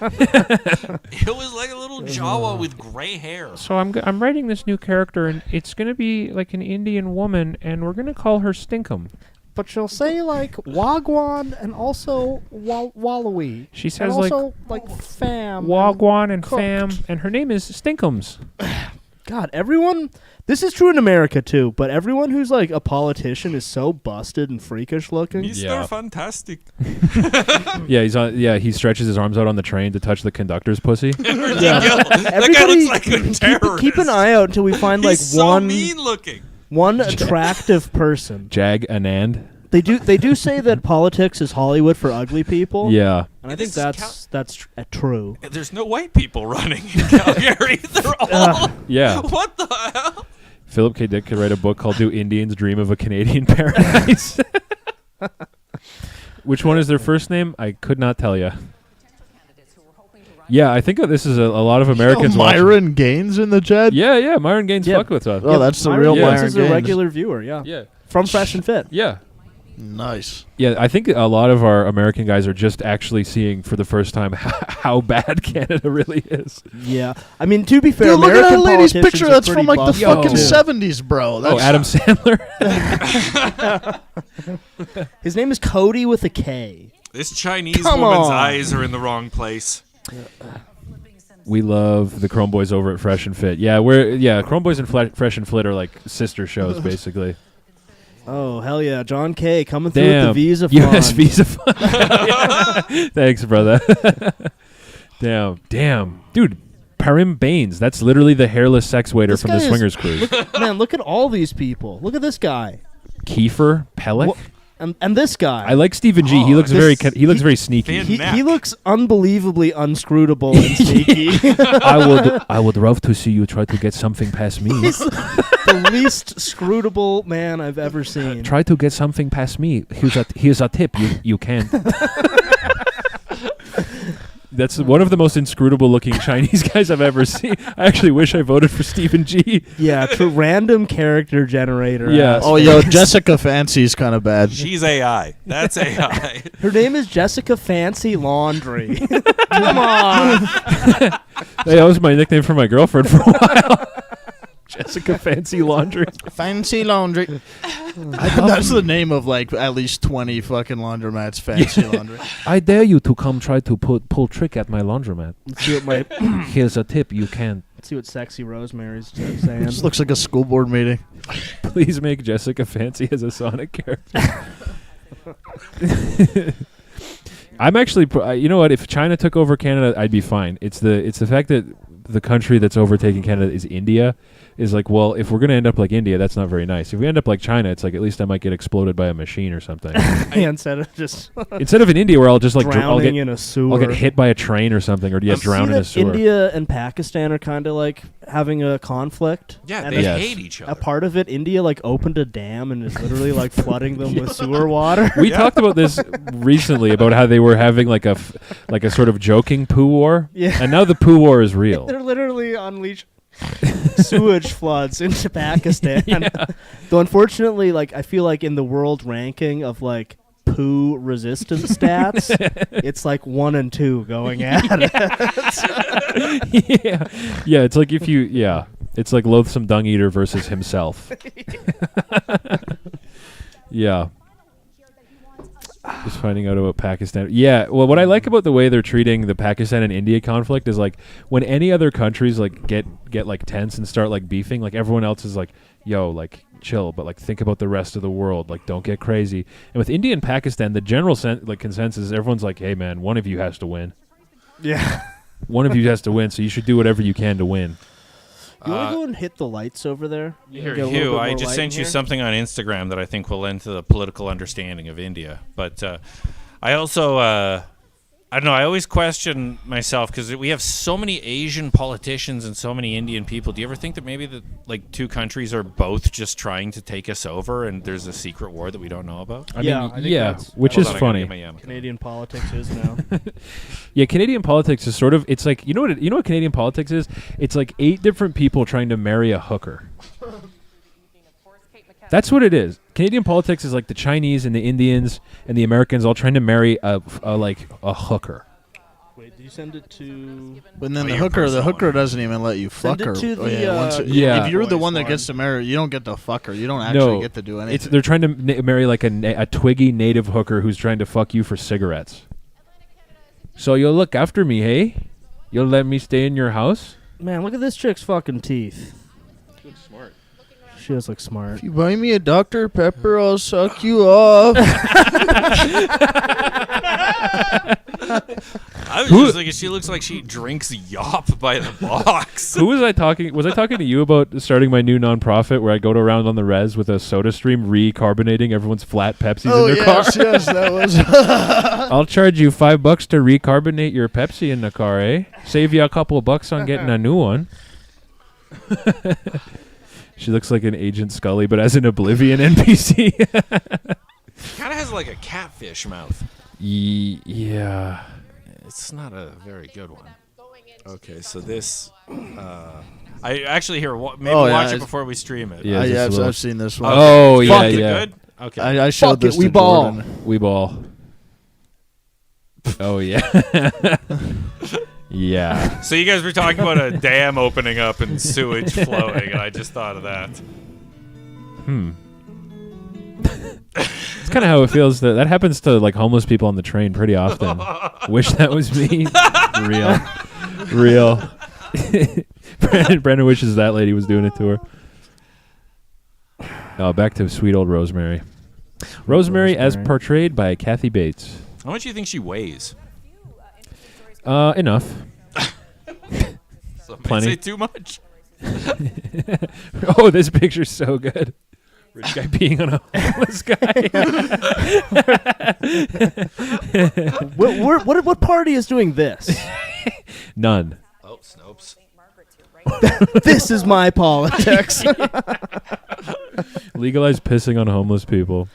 It was like a little Jawa with gray hair. So I'm writing this new character, and it's going to be like an Indian woman, and we're going to call her Stinkum. But she'll say like Wagwan and also Wallawi. She says and also like fam. Wagwan and cooked. fam, and her name is Stinkums. God, everyone. This is true in America too, but everyone who's like a politician is so busted and freakish looking. Mr. Fantastic. Yeah, he's on. Yeah, he stretches his arms out on the train to touch the conductor's pussy. That guy looks like a terrorist. Keep an eye out until we find like He's so one mean looking. one attractive person. Jag Anand. They do say that politics is Hollywood for ugly people. Yeah. And I think This that's true. There's no white people running in Calgary. They're all. Yeah. What the hell? Philip K. Dick could write a book called "Do Indians Dream of a Canadian Paradise?" Which one is their first name? I could not tell you. Yeah, I think this is a lot of Americans watching. Myron Gaines in the chat. Yeah, Myron Gaines Yeah. fucked with us. Oh, that's the Myron real Gaines Myron is Gaines. a regular viewer. Yeah. Yeah. From Fresh and Fit. Yeah. Nice. Yeah, I think a lot of our American guys are just actually seeing for the first time how bad Canada really is. Yeah. I mean, to be fair, Dude, look at American that lady's politicians picture. are That's pretty from like the busted, fucking too. 70s, bro. That's Adam Sandler. His name is Cody with a K. This Chinese Come woman's on. eyes are in the wrong place. We love the Chrome Boys over at Fresh and Fit. Yeah, Chrome Boys and Fresh and Fit are like sister shows, basically. Oh, hell yeah. John K. coming through Damn. with the Visa Fund. U.S. Visa Fund. Yeah. Thanks, brother. Damn. Dude, Parim Baines. That's literally the hairless sex waiter This from guy the is- Swingers Cruise. Man, look at all these people. Look at this guy. Kiefer Pellick. Wha- And this guy. I like Stephen G. Oh, he looks this- very sneaky. Fan- He neck. looks unbelievably unscrutable and sneaky. I would love to see you try to get something past me. He's the least scrutable man I've ever seen. Try to get something past me. Here's a tip. You can't. That's one of the most inscrutable looking Chinese guys I've ever seen. I actually wish I voted for Stephen G. Yeah, random character generator. Yeah. ass. Oh, yo, Jessica Fancy's kind of bad. She's AI. That's AI. Her name is Jessica Fancy Laundry. Come on. Hey, that was my nickname for my girlfriend for a while. Jessica Fancy Laundry. Fancy Laundry. That's the name of like at least 20 fucking laundromats. Fancy Laundry. I dare you to come try to pull trick at my laundromat. Let's see what Here's a tip. You can't. let's see what Sexy Rosemary's saying. This looks like a school board meeting. Please make Jessica Fancy as a Sonic character. I'm actually, you know what? If China took over Canada, I'd be fine. It's the fact that the country that's overtaking Canada is India is like, well, if we're gonna end up like India, that's not very nice. If we end up like China, it's like at least I might get exploded by a machine or something. Instead of just Instead of in India where I'll just like drowning in a sewer. I'll get hit by a train or something, or drown in a sewer. India and Pakistan are kind of like having a conflict. Yeah, and they Yes. hate each other. a part of it, India like opened a dam and is literally like flooding them with sewer water. We talked about this recently about how they were having like a sort of joking poo war. Yeah. And now the poo war is real. They're literally unleashing sewage floods into Pakistan. Though unfortunately, like I feel like in the world ranking of like poo resistance stats, it's like 1 and 2 going at it. Yeah, it's like it's like Loathsome Dung Eater versus himself. Yeah. Just finding out about Pakistan. Yeah, well, what I like about the way they're treating the Pakistan and India conflict is like when any other countries like get like tense and start like beefing, like everyone else is like, yo, like chill, but like think about the rest of the world, like don't get crazy. And with India and Pakistan, the general consensus is everyone's like, hey man, one of you has to win. Yeah. One of you has to win, so you should do whatever you can to win. You want to go and hit the lights over there? Here, Get a little Hugh, bit I more just light sent in you here? something on Instagram that I think will lend to the political understanding of India. But I also, I don't know, I always question myself because we have so many Asian politicians and so many Indian people. Do you ever think that maybe the like two countries are both just trying to take us over and there's a secret war that we don't know about? I Yeah, mean, I think yeah, that's- which Hold is on, I gotta funny. get my yam. Canadian politics is now. Yeah, Canadian politics is sort of, it's like, you know what Canadian politics is? It's like 8 different people trying to marry a hooker. That's what it is. Canadian politics is like the Chinese and the Indians and the Americans all trying to marry a hooker. Wait, did you send it to? But then Oh, the your hooker personal one. doesn't even let you fuck Send it her. to the, yeah, Yeah. if you're the boys one that one. gets to marry, you don't get to fuck her. You don't actually get to do anything. They're trying to marry like a twiggy native hooker who's trying to fuck you for cigarettes. So you'll look after me, hey? You'll let me stay in your house? Man, look at this chick's fucking teeth. She looks smart. She does look smart. If you buy me a Dr. Pepper, I'll suck you off. I was just thinking she looks like she drinks yop by the box. Who was I talking? Was I talking to you about starting my new nonprofit where I go around on the res with a soda stream recarbonating everyone's flat Pepsis Oh, in their car? yes, that was. I'll charge you $5 to recarbonate your Pepsi in the car, eh? Save you a couple of bucks on getting a new one. She looks like an Agent Scully, but as an Oblivion NPC. Kind of has like a catfish mouth. Yeah. It's not a very good one. Okay, so this, I actually maybe Oh, yeah, watch it it's- before we stream it. Yeah. yeah, just a little- I've seen this one. Oh, Fuck yeah, it, yeah. Good? Okay. I showed Fuck this it, we to ball. Jordan. We ball. Oh, yeah. Yeah. So you guys were talking about a dam opening up and sewage flowing, and I just thought of that. It's kind of how it feels. That happens to like homeless people on the train pretty often. Wish that was me. Real. Brandon wishes that lady was doing it to her. Oh, back to sweet old Rosemary. Rosemary as portrayed by Kathy Bates. How much do you think she weighs? Enough. Some Plenty. Say too much. Oh, this picture's so good. Rich guy peeing on a homeless guy. What party is doing this? None. Oh, Snopes. This is my politics. Legalize pissing on homeless people.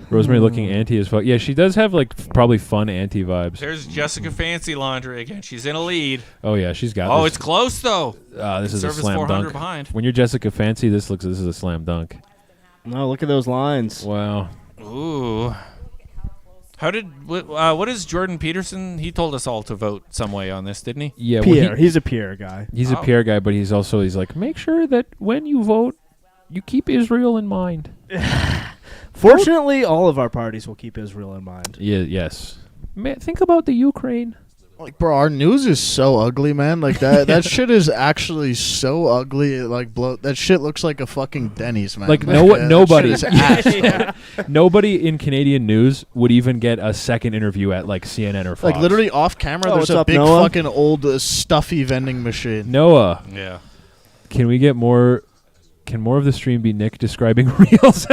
Rosemary looking anti as fuck. Yeah, she does have like probably fun anti vibes. There's Jessica Fancy Laundry again. She's in a lead. Oh yeah, she's got. Oh, this. it's close though. This is a Service slam 400 dunk. behind. When you're Jessica Fancy, this is a slam dunk. No, look at those lines. Wow. Ooh. What is Jordan Peterson? He told us all to vote some way on this, didn't he? Yeah, Pierre, he's a Pierre guy. he's a Oh. PR guy, but he's like, make sure that when you vote, you keep Israel in mind. Fortunately, all of our parties will keep Israel in mind. Yeah. Yes. Think about the Ukraine. Like, bro, our news is so ugly, man. Like that shit is actually so ugly. Like, that shit looks like a fucking Denny's, man. Like, that nobody, shit is ass, bro. nobody in Canadian news would even get a second interview at like CNN or Fox. Like, literally off camera, Oh, there's what's a up, big Noah? fucking old stuffy vending machine. Noah. Yeah. Can we get more? Can more of the stream be Nick describing reels?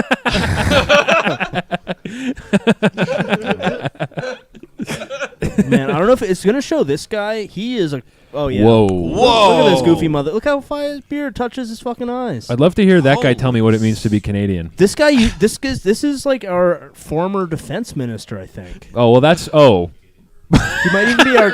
Man, I don't know if it's gonna show this guy. He is a. Oh yeah. Whoa. Look at this goofy mother. Look how far his beard touches his fucking eyes. I'd love to hear that guy tell me what it means to be Canadian. This guy, this is like our former defense minister, I think. Oh well, that's He might even be our.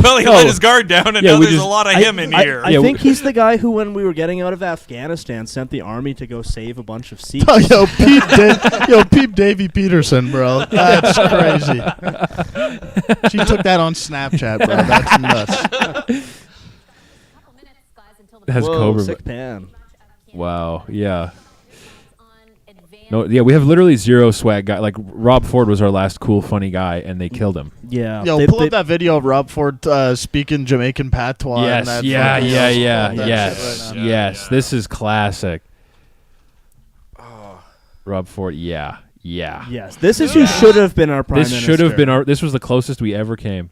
Well, he let his guard down, and now we there's just- a lot of him in here. I think he's the guy who, when we were getting out of Afghanistan, sent the army to go save a bunch of Sikhs. Oh, Pete Davy Peterson, bro. That's crazy. She took that on Snapchat, bro. That's nuts. has Whoa, Cobra. sick pan. Wow. Yeah. No. Yeah. We have literally zero swag guy. Like Rob Ford was our last cool, funny guy, and they killed him. Yeah. Yo, pull up that video of Rob Ford speaking Jamaican patois. Yes. And that Yeah. fucking- Yeah. Pull Yeah. that Yes. shit right now. Yes. This is classic. Rob Ford. Yeah. Yeah. Yes, this is who should have been our prime This minister. should have been our. This was the closest we ever came.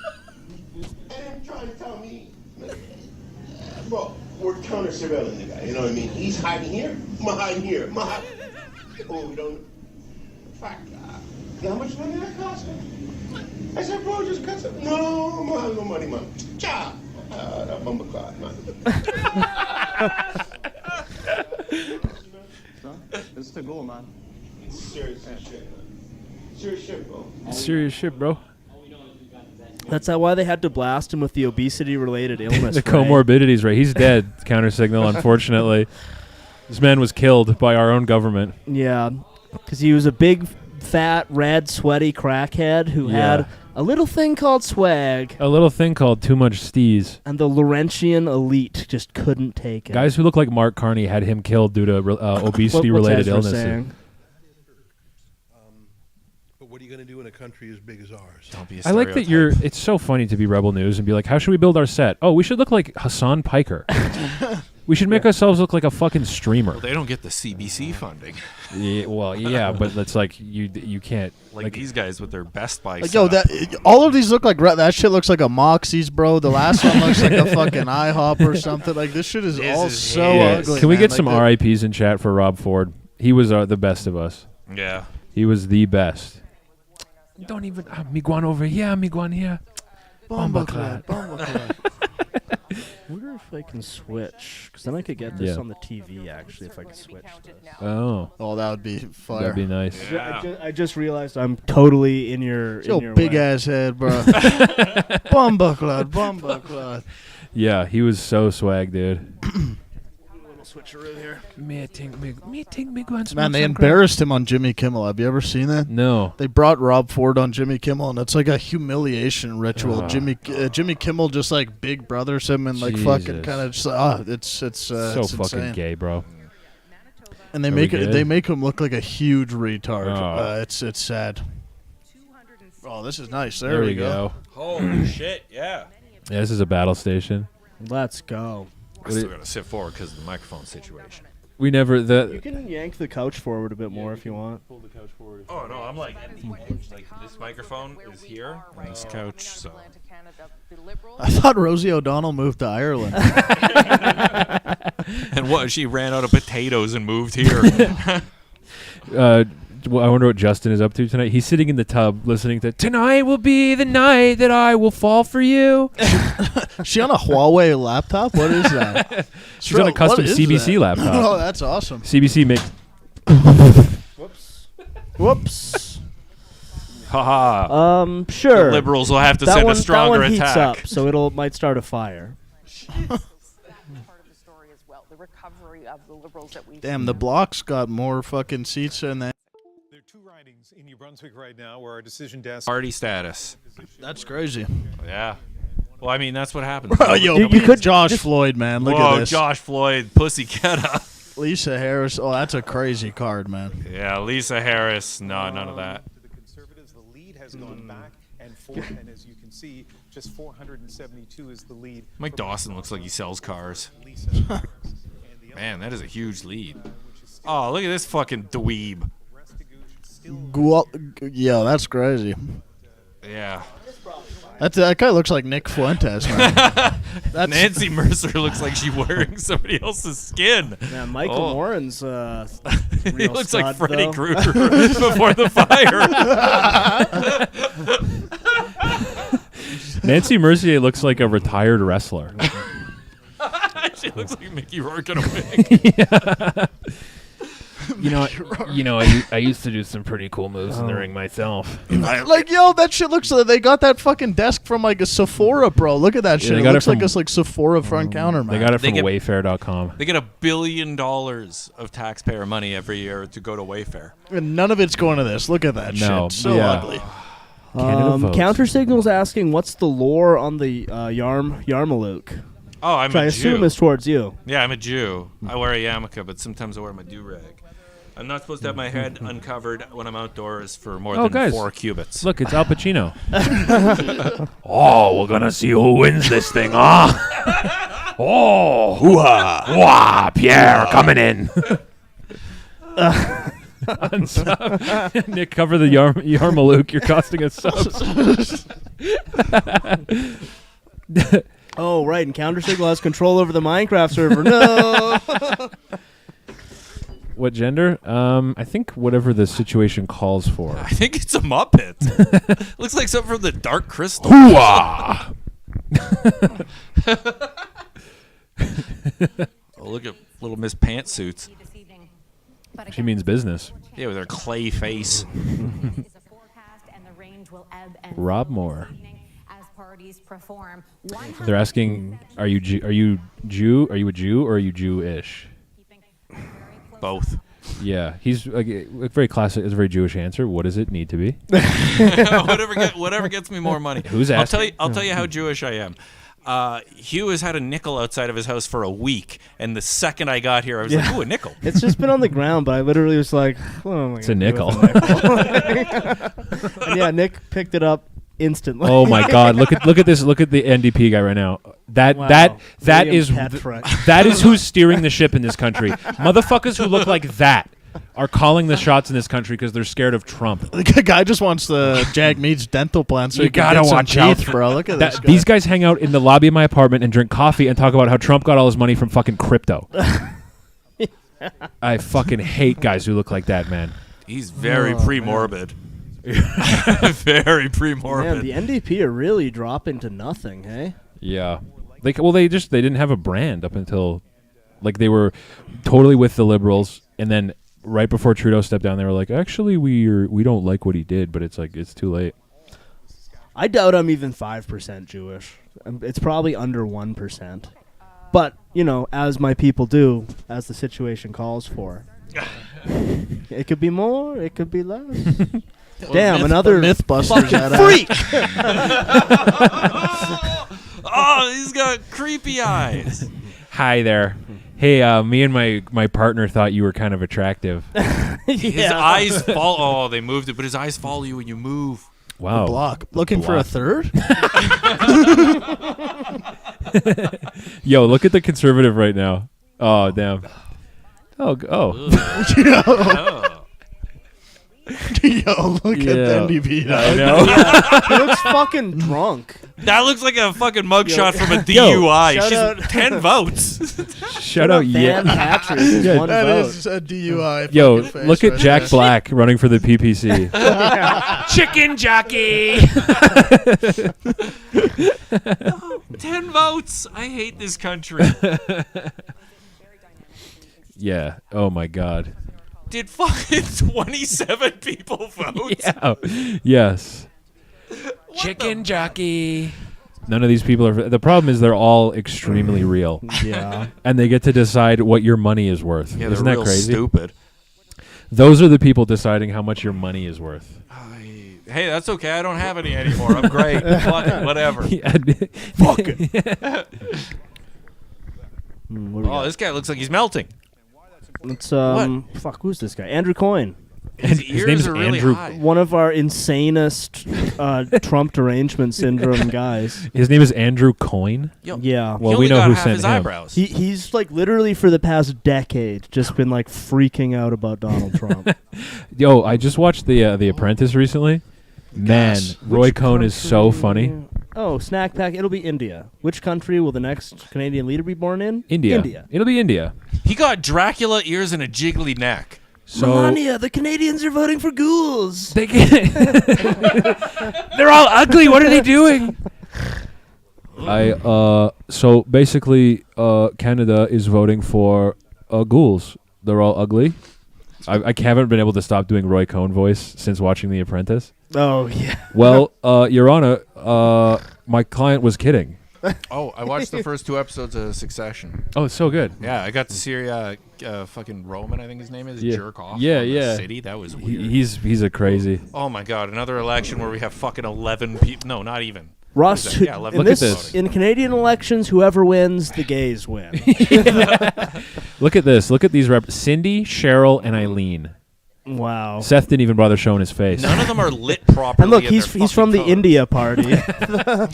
And trying to tell me, bro, we're counter surveilling the guy. You know what I mean? He's hiding here. I'm hiding here. I'm hiding. Oh, we don't. Fuck. How much money that cost me? I said, bro, just cut some. No, man, no money, man. Cha. That bumper card, man. This is the goal, man. Serious shit, man. Serious shit, bro. Serious shit, bro. That's why they had to blast him with the obesity-related illness. The right? comorbidities, right? He's dead. Counter signal, unfortunately. This man was killed by our own government. Yeah, because he was a big, fat, red, sweaty crackhead who had a little thing called swag, A little thing called too much steez. and the Laurentian elite just couldn't take it. Guys who look like Mark Carney had him killed due to obesity-related Ezra illnesses. saying? But what are you going to do in a country as big as ours? Don't be a I like that stereotype. it's so funny to be Rebel News and be like, how should we build our set? Oh, we should look like Hassan Piker. We should make ourselves look like a fucking streamer. Well, they don't get the CBC funding. Yeah, well, yeah, but it's like you can't Like these guys with their Best Buy Like, yo, all of these look like that shit looks like a Moxie's, bro. The last one looks like a fucking IHOP or something. Like this shit is This all is so hideous. ugly. Can we man. get Like, some the- RIPs in chat for Rob Ford? He was the best of us. Yeah. He was the best. Don't even Miguan over here, Miguan here. Bombaclad. I wonder if I can switch, because then I could get this Yeah. on the TV, actually, if I could switch this. Oh, Oh, that would be fire. that'd be nice. I just realized I'm totally in your big way. ass head, bro. Bombaclad. Yeah, he was so swag, dude. Switcheroo here. Man, they embarrassed him on Jimmy Kimmel. Have you ever seen that? No. They brought Rob Ford on Jimmy Kimmel, and it's like a humiliation ritual. Jimmy Kimmel just like big brothers him and like fucking Jesus. kind of just it's So it's fucking insane. gay, bro. And they Are make we it good? they make him look like a huge retard. Oh. It's sad. Oh, this is nice. There we go. Holy shit, yeah. Yeah, this is a battle station. Let's go. I still got to sit forward because of the microphone situation. We never You can yank the couch forward a bit more if you want. Oh, no, I'm like this microphone is here on this couch, so. I thought Rosie O'Donnell moved to Ireland. And what? She ran out of potatoes and moved here. Well, I wonder what Justin is up to tonight. He's sitting in the tub listening to "Tonight will be the night that I will fall for you." She on a Huawei laptop? What is that? She's on a custom What is CBC that? laptop. Oh, that's awesome. CBC makes. Whoops. Haha. Sure. The liberals will have to that send one, a stronger that one heats attack. up, so it might start a fire. Damn, the block's got more fucking seats than that. There are two ridings in New Brunswick right now where our decision desk. Party status. That's crazy. Yeah. Well, I mean, that's what happens. Oh, yo, You could Josh Floyd, man. Look Whoa, at this. Josh Floyd, Pussycat. Lisa Harris. Oh, that's a crazy card, man. Yeah, Lisa Harris. No, none of that. To the Conservatives, the lead has gone back and forth, and as you can see, just 472 is the lead. Mike Dawson looks like he sells cars. Lisa Harris. And the Man, that is a huge lead. Oh, look at this fucking dweeb. Yo, that's crazy. Yeah. That guy looks like Nick Fuentes, man. Nancy Mercer looks like she's wearing somebody else's skin. Yeah, Michael Moran's He real looks stud, like Freddy though. Krueger before the fire. Nancy Mercier looks like a retired wrestler. She looks like Mickey Rourke in a wig. I used to do some pretty cool moves in the ring myself. Like, yo, that shit looks like they got that fucking desk from like a Sephora, bro. Look at that shit. they It got it looks like from- this like Sephora front counter, man. They got it They from get- Wayfair.com. They get $1 billion of taxpayer money every year to go to Wayfair. And none of it's going to this. Look at that No, shit. So yeah. ugly. Canada votes. Counter Signal's asking, what's the lore on the Yarmulke? Oh, I'm Which I a assume Jew. is towards you. Yeah, I'm a Jew. I wear a yarmulke, but sometimes I wear my do-rag. I'm not supposed to have my head uncovered when I'm outdoors for more than guys. 4 cubits. Look, it's Al Pacino. Oh, we're gonna see who wins this thing, huh? Oh, hoo-ha, Pierre coming in. Nick, cover the Yarmulke. You're costing us subs. Oh, right, and Counter Signal has control over the Minecraft server. No! What gender? I think whatever the situation calls for. I think it's a Muppet. Looks like something from the Dark Crystal. Hoo-ah! Oh, look at little Miss Pantsuits. She means business. Yeah, with her clay face. Rob Moore. They're asking, are you Jew? Are you a Jew or are you Jewish? Both. Yeah, he's like very classic. It's a very Jewish answer. What does it need to be? whatever gets me more money. Who's asking? I'll tell you how Jewish I am. Hugh has had a nickel outside of his house for a week, and the second I got here, I was like, "Ooh, a nickel." It's just been on the ground, but I literally was like, what am I It's a gonna do nickel. with a nickel? And yeah, Nick picked it up instantly. Oh my God! Look at this! Look at the NDP guy right now. That Wow. that William is Petra. that is who's steering the ship in this country. Motherfuckers who look like that are calling the shots in this country because they're scared of Trump. The guy just wants the Jag Meats dental plan, so You he can gotta get some watch out teeth, for- bro. Look at That- this guy. these guys hang out in the lobby of my apartment and drink coffee and talk about how Trump got all his money from fucking crypto. I fucking hate guys who look like that, man. He's very pre-morbid. Very pre-morbid. Man, the NDP are really dropping to nothing, hey? Yeah. They didn't have a brand up until like they were totally with the liberals, and then right before Trudeau stepped down, they were like, actually, we don't like what he did, but it's like it's too late. I doubt I'm even 5% Jewish. It's probably under 1%. But, you know, as my people do, as the situation calls for. It could be more, it could be less. Damn, another Mythbusters at freak! Oh, he's got creepy eyes. Hi there. Hey, me and my partner thought you were kind of attractive. His eyes follow. Oh, they moved it, but his eyes follow you when you move. Wow. Block. Looking for a third? Yo, look at the conservative right now. Oh, damn. Oh. Oh. Yo, look at the NDP. I know. He looks fucking drunk. That looks like a fucking mugshot from a Yo, DUI. shout She's out- 10 votes. Shout out, Van yeah. Patrick is Yeah, one That vote. is a DUI. Yo, fucking face look at right Jack there. Black running for the PPC. Chicken jockey. 10 votes. I hate this country. Yeah. Oh my God. Did fucking 27 people vote? Yeah. Yes. Chicken jockey. None of these people are. The problem is they're all extremely real, Yeah. and they get to decide what your money is worth. Yeah, Isn't they're that real crazy? stupid. Those are the people deciding how much your money is worth. Hey, that's okay. I don't have any anymore. I'm great. Fuck it, whatever. Fuck it. What do we Oh, got? this guy looks like he's melting. Let's fuck, who's this guy? Andrew Coyne. His His name's ears are really Andrew. high. One of our insanest Trump derangement syndrome guys. His name is Andrew Coyne. Yo, Yeah. Well, he we only know got who half sent his him. eyebrows. He's like literally for the past decade just been like freaking out about Donald Trump. Yo, I just watched the Apprentice recently. Man, Yes. Roy Cohn is so funny. Oh, snack pack. It'll be India. Which country will the next Canadian leader be born in? India. India. It'll be India. He got Dracula ears and a jiggly neck. So Melania, the Canadians are voting for ghouls. they get they're all ugly. What are they doing? So basically, Canada is voting for ghouls. They're all ugly. I haven't been able to stop doing Roy Cohn voice since watching The Apprentice. Oh, yeah. Well, Your Honor, my client was kidding. Oh, I watched the first 2 episodes of Succession. Oh, it's so good. Yeah, I got to see fucking Roman, I think his name is, Yeah. jerk off. Yeah, on the yeah. city. That was weird. He's a crazy. Oh my god, another election where we have fucking 11 people. No, not even. Ross, What is that? Yeah, 11 in, Look at this, this. in Canadian elections, whoever wins, the gays win. Look at this. Look at these Cindy, Cheryl, and Eileen. Wow. Seth didn't even bother showing his face. None of them are lit properly. And look, in he's their from fucking the photos. India party.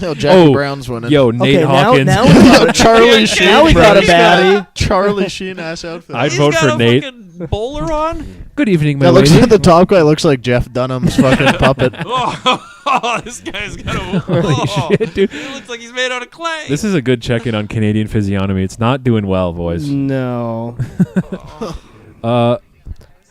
No, Jackie Brown's winning. Yo, Nate Okay, Hawkins. now we got a, Charlie Sheen. now we got a He's got baddie. Charlie Sheen ass outfit. I'd He's vote got for a Nate. fucking bowler on. Good evening, my That looks lady. like the top guy looks like Jeff Dunham's fucking puppet. Oh, this guy's got a. Holy Oh, shit, dude. he looks like he's made out of clay. This is a good check-in on Canadian physiognomy. It's not doing well, boys. No. Uh,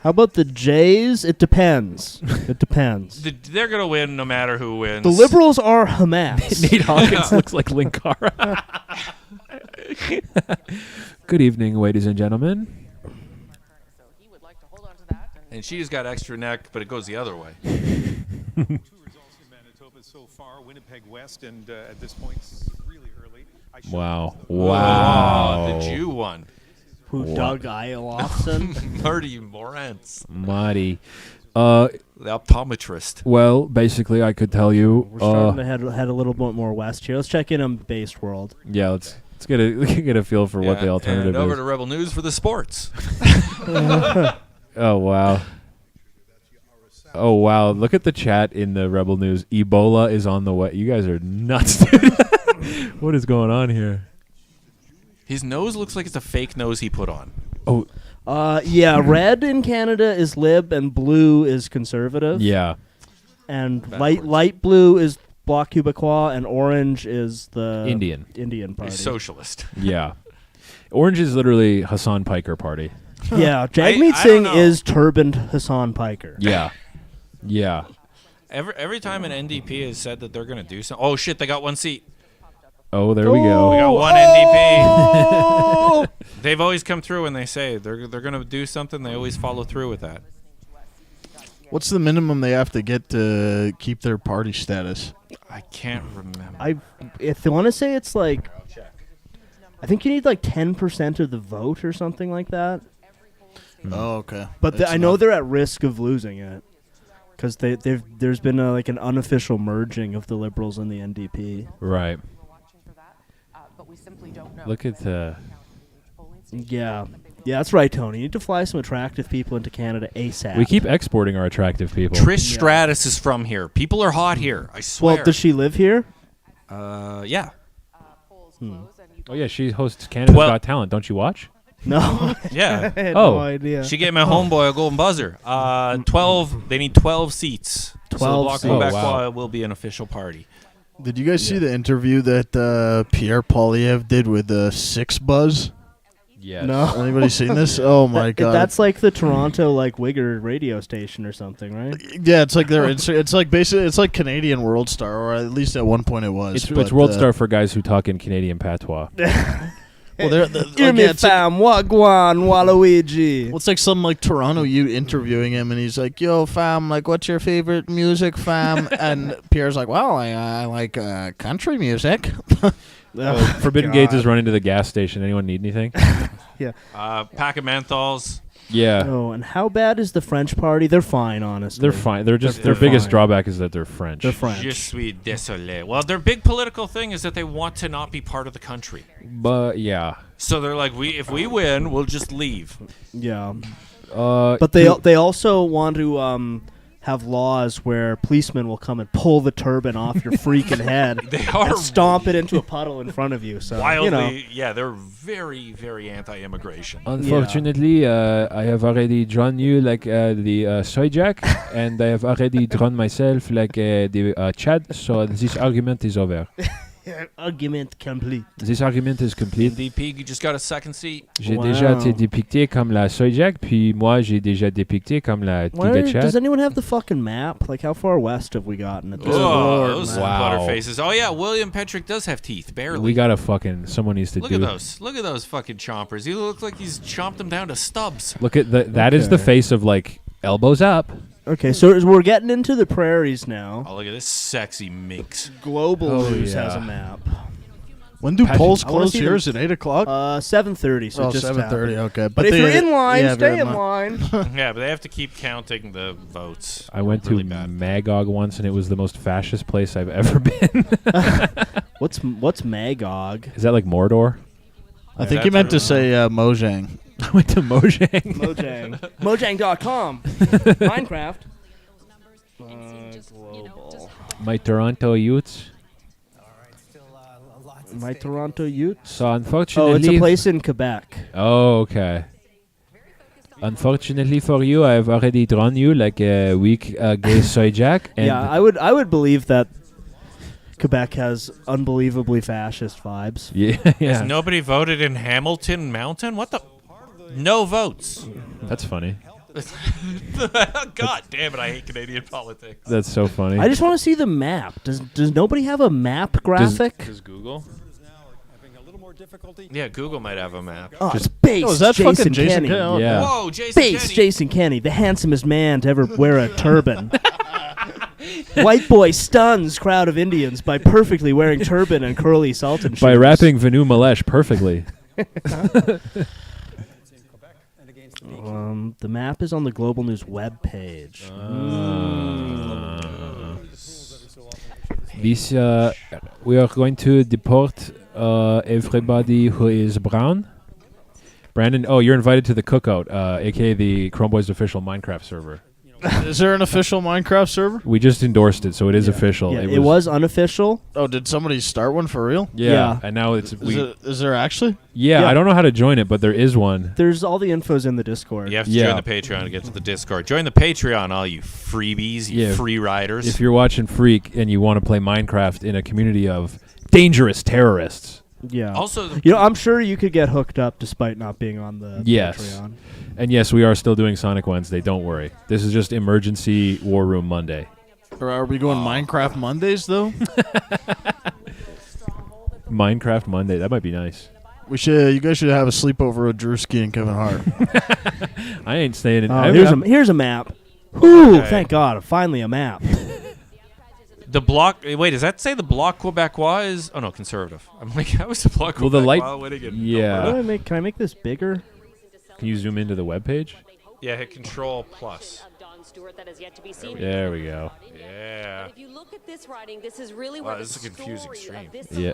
How about the Jays? It depends. It depends. They're gonna win no matter who wins. The Liberals are Hamas. Nate Hawkins looks like Linkara. Good evening, ladies and gentlemen. And she's got extra neck, but it goes the other way. 2 results in Manitoba so far. Winnipeg West, and at this point, really early. I showed Wow. you the- Wow. Oh, the Jew one. Who Doug Iolofson? Marty Morantz, Marty. the optometrist. Well, basically, I could tell you. We're starting to head a little bit more west here. Let's check in on Based World. Yeah, let's get a feel for what the alternative and over is. to Rebel News for the sports. Oh wow. Oh wow! Look at the chat in the Rebel News. Ebola is on the way. You guys are nuts, dude. What is going on here? His nose looks like it's a fake nose he put on. Oh Yeah, red in Canada is Lib and blue is Conservative. yeah. And light blue is Bloc Québécois and orange is the Indian party. He's socialist. Yeah. Orange is literally Hassan Piker party. Yeah, Jagmeet I don't Singh know. is turbaned Hassan Piker. Yeah. Yeah. Every time an NDP has said that they're going to do something. Oh shit! They got one seat. Oh, there we We go. got one NDP. They've always come through when they say they're going to do something. They always follow through with that. What's the minimum they have to get to keep their party status? I can't remember. If you want to say it's like, I think you need like 10% of the vote or something like that. Oh, okay. But That's I know enough. they're at risk of losing it because there's been like an unofficial merging of the Liberals and the NDP. Right. Look at Yeah, that's right, Tony. You need to fly some attractive people into Canada ASAP. we keep exporting our attractive people. Trish Stratus is from here. People are hot here. I swear. Well, does she live here? Yeah. Oh yeah, she hosts Canada's Well- Got Talent. Don't you watch? No. Yeah. I had Oh. no idea. She gave my homeboy a golden buzzer. 12. They need 12 seats. 12 So the Bloc seats. Oh, Québécois wow. will be an official party. Did you guys see the interview that Pierre Poilievre did with Six Buzz? Yes. No. Anybody seen this? Oh my god! That's like the Toronto like Wigger radio station or something, right? Yeah, it's like it's like basically it's like Canadian World Star, or at least at one point it was. It's but, World Star for guys who talk in Canadian patois. Well, Hear me, it's like, fam, Wagwan, Waluigi. well, it's like some like Toronto you interviewing him, and he's like, "Yo, fam, like, what's your favorite music, fam?" And Pierre's like, "Well, I like country music." Forbidden Gates is running to the gas station. Anyone need anything? Pack of menthols. Yeah. Oh, and how bad is the French party? They're fine, honestly. They're fine. They're just They're their biggest fine. drawback is that they're French. They're French. Je suis désolé. Well, their big political thing is that they want to not be part of the country. But yeah. So they're like, if we win, we'll just leave. Yeah. But they also want to have laws where policemen will come and pull the turban off your freaking head. They are and stomp it into a puddle in front of you. So wildly, they're very, very anti-immigration. Unfortunately, I have already drawn you like the soy jack, and I have already drawn myself like the Chad. So this argument is over. Argument complete. This argument is complete. DP, you just got a second seat. J'ai déjà été dépicté comme la soy jack, puis moi j'ai déjà dépicté comme la Tiga Chad. Does anyone have the fucking map? Like, how far west have we gotten at this point? Those butterfaces. Oh yeah, William Petrick does have teeth, barely. We gotta someone needs to Look do. Look at those fucking chompers. He looks like he's chomped them down to stubs. Look at that is the face of like elbows up. Okay, so we're getting into the prairies now. Oh, look at this sexy minx. Global News has a map. When do polls close here? Is it 8 o'clock? 7:30. So just 7:30. Okay, but if you're in line, stay in line. Yeah, but they have to keep counting the votes. I went to Magog once, and it was the most fascist place I've ever been. What's Magog? Is that like Mordor? I think you meant to say Mojang. I went to Mojang. Mojang.com. Minecraft. Global. My Toronto Utes. My Toronto Utes. So unfortunately, it's a place in Quebec. Oh, okay. Unfortunately for you, I have already drawn you like a weak gay soy jack. And yeah, I would believe that Quebec has unbelievably fascist vibes. Yeah. Has nobody voted in Hamilton Mountain? What the? No votes. That's funny. God damn it! I hate Canadian politics. That's so funny. I just want to see the map. Does nobody have a map graphic? Does Google? Yeah, Google might have a map. Oh, it's base. Is that Jason fucking Jason Kenney. Kenney? Yeah. Whoa, Jason Base Kenney. Jason Kenney, the handsomest man to ever wear a turban. White boy stuns crowd of Indians by perfectly wearing turban and curly sultan shoes. By rapping Vanu Malesh perfectly. The map is on the Global News webpage. This we are going to deport everybody who is brown. Brandon, you're invited to the cookout, aka the Chrome Boys official Minecraft server. Is there an official Minecraft server? We just endorsed it, so it is official. Yeah, it was unofficial. Oh, did somebody start one for real? Yeah. And now it's Is there actually? Yeah, I don't know how to join it, but there is one. There's all the infos in the Discord. You have to join the Patreon to get to the Discord. Join the Patreon, all you freebies, you free riders. If you're watching Freak and you want to play Minecraft in a community of dangerous terrorists. Yeah. Also, I'm sure you could get hooked up despite not being on the Patreon. And yes, we are still doing Sonic Wednesday. Don't worry. This is just emergency War Room Monday. Or are we going Minecraft Mondays though? Minecraft Monday. That might be nice. You guys should have a sleepover with Drewski and Kevin Hart. I ain't staying in. Here's a map. Ooh, thank God! Finally a map. The bloc. Wait, does that say the Bloc Québécois is? Oh no, conservative. I'm like, how is the Bloc Well, the light. Québécois winning it? Yeah. Can I make this bigger? Can you zoom into the webpage? Yeah, hit Control Plus. There we go. Yeah. If you look at this writing, this is really Wow, where this is a confusing stream. Yeah.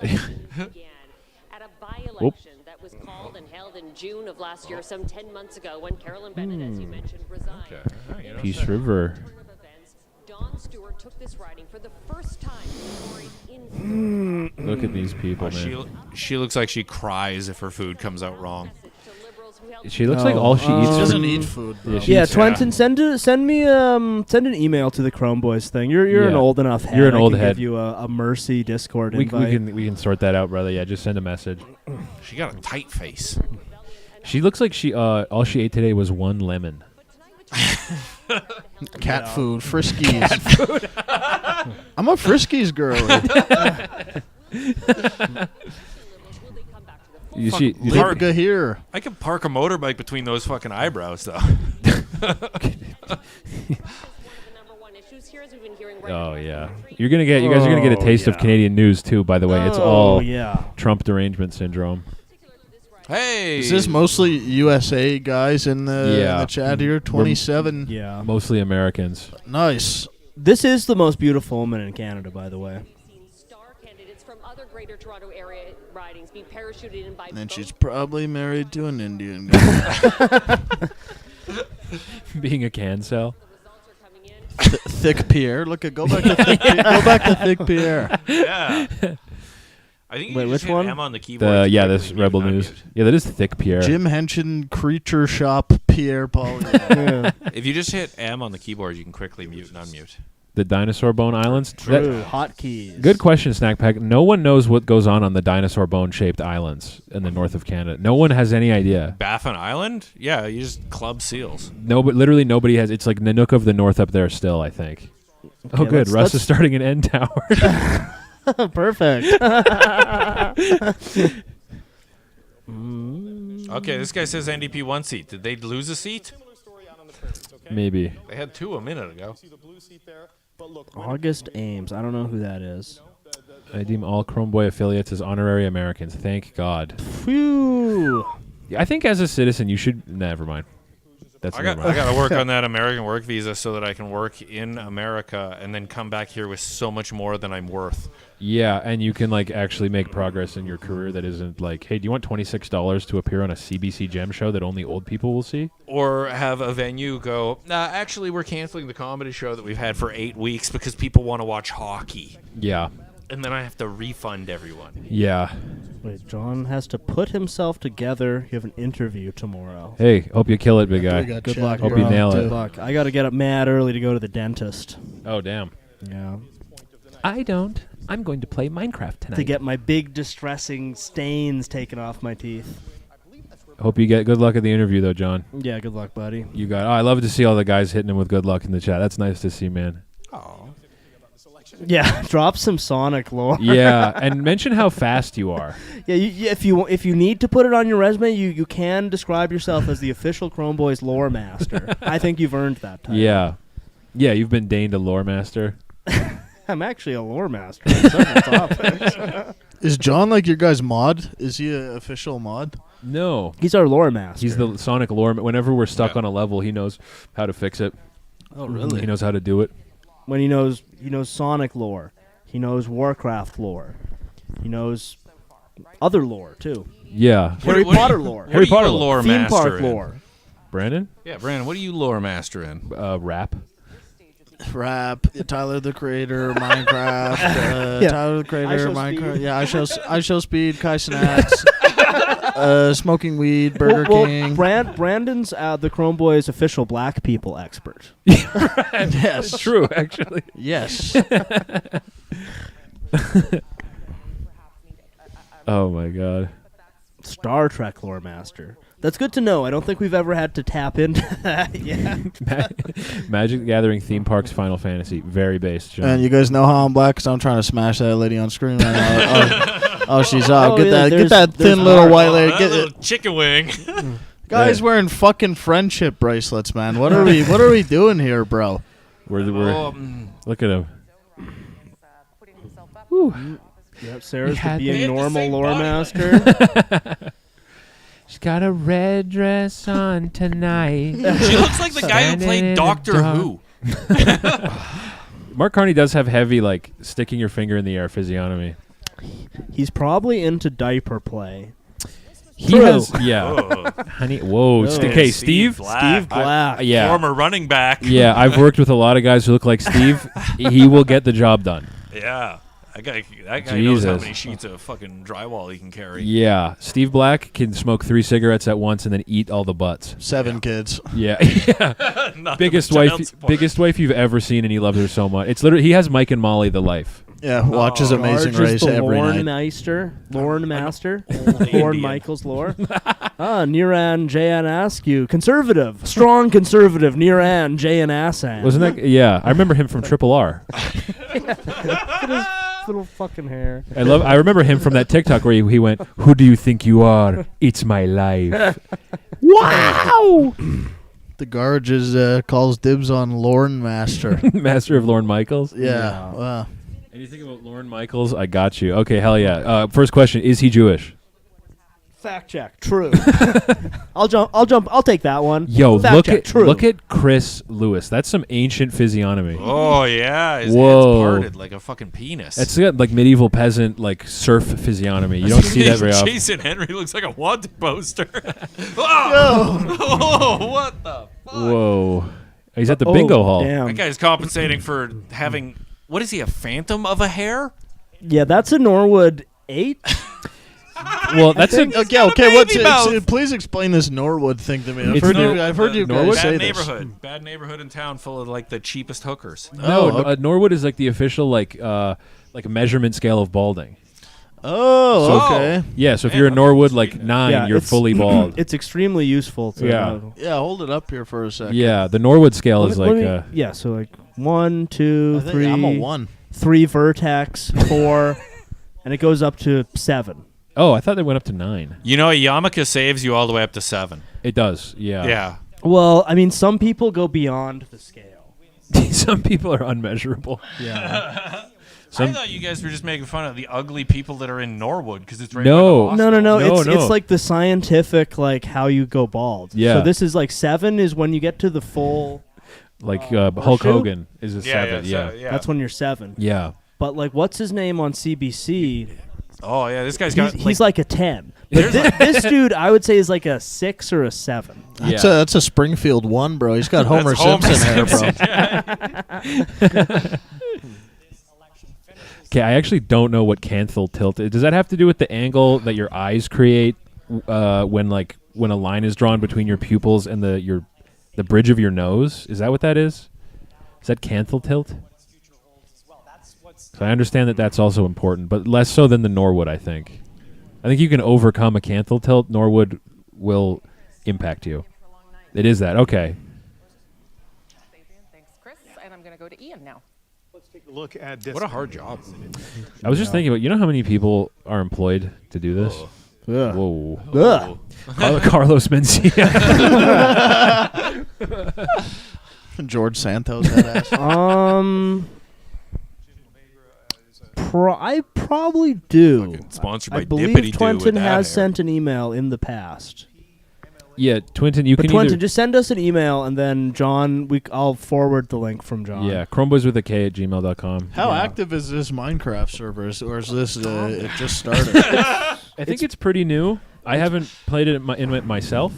At a by-election that was called and held in June of last year, some 10 months ago, when Carolyn Bennett, as you mentioned, resigned. Okay. Peace River. Dawn Stewart took this writing for the first time in Look at these people, man. She looks like she cries if her food comes out wrong. She looks like all she eats. She doesn't eat food, bro. Yeah, Twenton, send me send an email to the Chrome Boys thing. You're an old enough head. You're an old I can head. Give you a Mercy Discord we invite. can sort that out, brother. Yeah, just send a message. She got a tight face. She looks like she all she ate today was one lemon. Cat food, Friskies. Cat food. I'm a Friskies girl. You see, here. I could park a motorbike between those fucking eyebrows, though. Oh yeah, you guys are gonna get a taste of Canadian news too. By the way, it's all Trump derangement syndrome. Hey, is this mostly USA guys in the chat here? 27. Yeah, mostly Americans. Nice. This is the most beautiful woman in Canada, by the way. Greater Toronto area ridings being parachuted in by and she's probably married to an Indian guy. Being a can cell. Thick Pierre. Look at go back to Thick Pierre. Go back to Thick Pierre. Yeah. I think you Wait, can which just hit one? M on the keyboard. Yeah, quickly, this mute, Rebel unmute. News. Yeah, that is Thick Pierre. Jim Henson Creature Shop Pierre Paul. If you just hit M on the keyboard, you can quickly mute and unmute. The Dinosaur Bone Islands. True. Hotkeys. Good question, Snack Pack. No one knows what goes on the dinosaur bone-shaped islands in the north of Canada. No one has any idea. Baffin Island? Yeah, you just club seals. No, but literally nobody has. It's like Nanook of the North up there still, I think. Oh, good. let's- Russ let's- is starting an end tower. Perfect. Okay, this guy says NDP 1 seat. Did they lose a seat? Maybe. They had 2 a minute ago. August Ames. I don't know who that is. I deem all Chrome Boy affiliates as honorary Americans. Thank God. Phew. I think as a citizen, you should. Never mind. That's I never got mind. to work on that American work visa so that I can work in America and then come back here with so much more than I'm worth. Yeah, and you can like actually make progress in your career that isn't like, hey, do you want $26 to appear on a CBC Gem show that only old people will see? Or have a venue go, nah, actually, we're canceling the comedy show that we've had for 8 weeks because people want to watch hockey. Yeah. And then I have to refund everyone. Yeah. Wait, John has to put himself together. You have an interview tomorrow. Hey, hope you kill it, big guy. Good luck. Hope bro. you nail Good it. luck. I got to get up mad early to go to the dentist. Oh, damn. Yeah. I don't. I'm going to play Minecraft tonight. To get my big distressing stains taken off my teeth. Hope you get good luck at the interview, though, John. Yeah, good luck, buddy. You got. Oh, I love to see all the guys hitting him with good luck in the chat. That's nice to see, man. Yeah, drop some Sonic lore. Yeah, and mention how fast you are. Yeah, if you need to put it on your resume, you can describe yourself as the official Chrome Boys lore master. I think you've earned that title. Yeah. Yeah, you've been deigned a lore master. I'm actually a lore master on several topics. Is John like your guy's mod? Is he an official mod? No. He's our lore master. He's the Sonic lore. Whenever we're stuck on a level, he knows how to fix it. Oh, really? He knows how to do it. When he knows Sonic lore, he knows Warcraft lore, he knows other lore too. Yeah. Harry Potter lore. Harry Potter lore Theme master park in? lore. Brandon? Yeah, Brandon, what are you lore master in? Rap. Rap, Tyler the Creator, Minecraft, Yeah. Tyler the I Creator, Show Minecraft. Speed. Yeah, I show speed, Kai Snacks, smoking weed, Burger King. Brandon's the Chrome Boys official black people expert. Yes, True, actually. yes. Oh, my God. Star Trek lore master. That's good to know. I don't think we've ever had to tap into that yet. Magic the Gathering theme parks Final Fantasy. Very based, John. And you guys know how I'm black because I'm trying to smash that lady on screen right now. Oh, she's out. Oh, Get yeah, that there's thin little heart. white lady. That Get little chicken wing. guys wearing fucking friendship bracelets, man. What are we doing here, bro? We're look at him. Yep, Sarah's had the being the normal same lore body. master. She's got a red dress on tonight. She looks like the guy who Standing in played the Doctor dark. Who. Mark Carney does have heavy, like, sticking your finger in the air physiognomy. He's probably into diaper play. He True. has, yeah. Oh. Honey, whoa. Oh. Okay, Steve? Steve Black. Yeah. Former running back. Yeah, I've worked with a lot of guys who look like Steve. He will get the job done. Yeah. That guy knows how Jesus. many sheets of fucking drywall he can carry. Yeah. Steve Black can smoke 3 cigarettes at once and then eat all the butts. 7 kids. Yeah. Yeah. Not biggest the child support. wife you've ever seen, and he loves her so much. It's literally, he has Mike and Molly the life. Yeah, watches Amazing George is Race the every Lorne night. Lorne Master. Old Lorne Indian. Michaels lore. Niran Jayan Askew. Conservative. Strong conservative. Niran Jayan Asan. Wasn't that? Yeah. I remember him from Triple R. Look at his little fucking hair. I remember him from that TikTok where he went, "Who do you think you are? It's my life." Wow! The Garge calls dibs on Lorne Master. Master of Lorne Michaels. Yeah. Wow. Anything about Lorne Michaels? I got you. Okay, hell yeah. First question: is he Jewish? Fact check. True. I'll jump. I'll take that one. Yo, Fact check. True. look at Chris Lewis. That's some ancient physiognomy. Oh, yeah. His Whoa. head's parted like a fucking penis. That's got like medieval peasant, like surf physiognomy. You don't see that very often. Jason Henry looks like a wanted poster. Oh, what the Whoa. He's at the bingo hall. Damn. That guy's compensating for having, what is he, a phantom of a hair? Yeah, that's a Norwood 8. Well, that's a Okay. Please explain this Norwood thing to me. I've heard you guys say Bad this. neighborhood. Bad neighborhood in town full of like the cheapest hookers. Norwood is like the official like measurement scale of balding. Oh, okay. Yeah, so if you're in Norwood like 9, you're fully bald. It's extremely useful to know. Yeah, hold it up here for a second. Yeah, the Norwood scale is like yeah, so like 1, 2, 3. I'm a 1. 3 vertex, 4, and it goes up to 7. Oh, I thought they went up to 9. You know, a yarmulke saves you all the way up to 7. It does, yeah. Yeah. Well, I mean, some people go beyond the scale. Some people are unmeasurable. Yeah. I thought you guys were just making fun of the ugly people that are in Norwood because it's right No. by the hospital. No. It's like the scientific, like how you go bald. Yeah. So this is like 7 is when you get to the full. Like Hulk Hogan is a 7. Yeah. That's when you're 7. Yeah. But like, what's his name on CBC? Oh yeah, this guy's got. He's like a 10. But this dude, I would say, is like a 6 or a 7. That's a Springfield 1, bro. He's got Homer Simpson hair, bro. Okay, I actually don't know what canthal tilt is. Does that have to do with the angle that your eyes create when a line is drawn between your pupils and the bridge of your nose? Is that what that is? Is that canthal tilt? So I understand that that's also important, but less so than the Norwood, I think. I think you can overcome a canthal tilt. Norwood will impact you. It is that. Okay. Thanks, Chris. And I'm going to go to Ian now. Let's take a look at this. What a hard job. I was just thinking about, you know how many people are employed to do this? Ugh. Whoa. Ugh. Carlos Mencia. George Santos, that ass. I probably do. Sponsored by I believe Dippity Doo with Twenton that has hair. sent an email in the past. Yeah, Twinton, you But can Twenton, either... just send us an email, and then John, I'll forward the link from John. Yeah, chromeboys@gmail.com. How active is this Minecraft server, or is this it just started? I think it's pretty new. I haven't played it in it myself,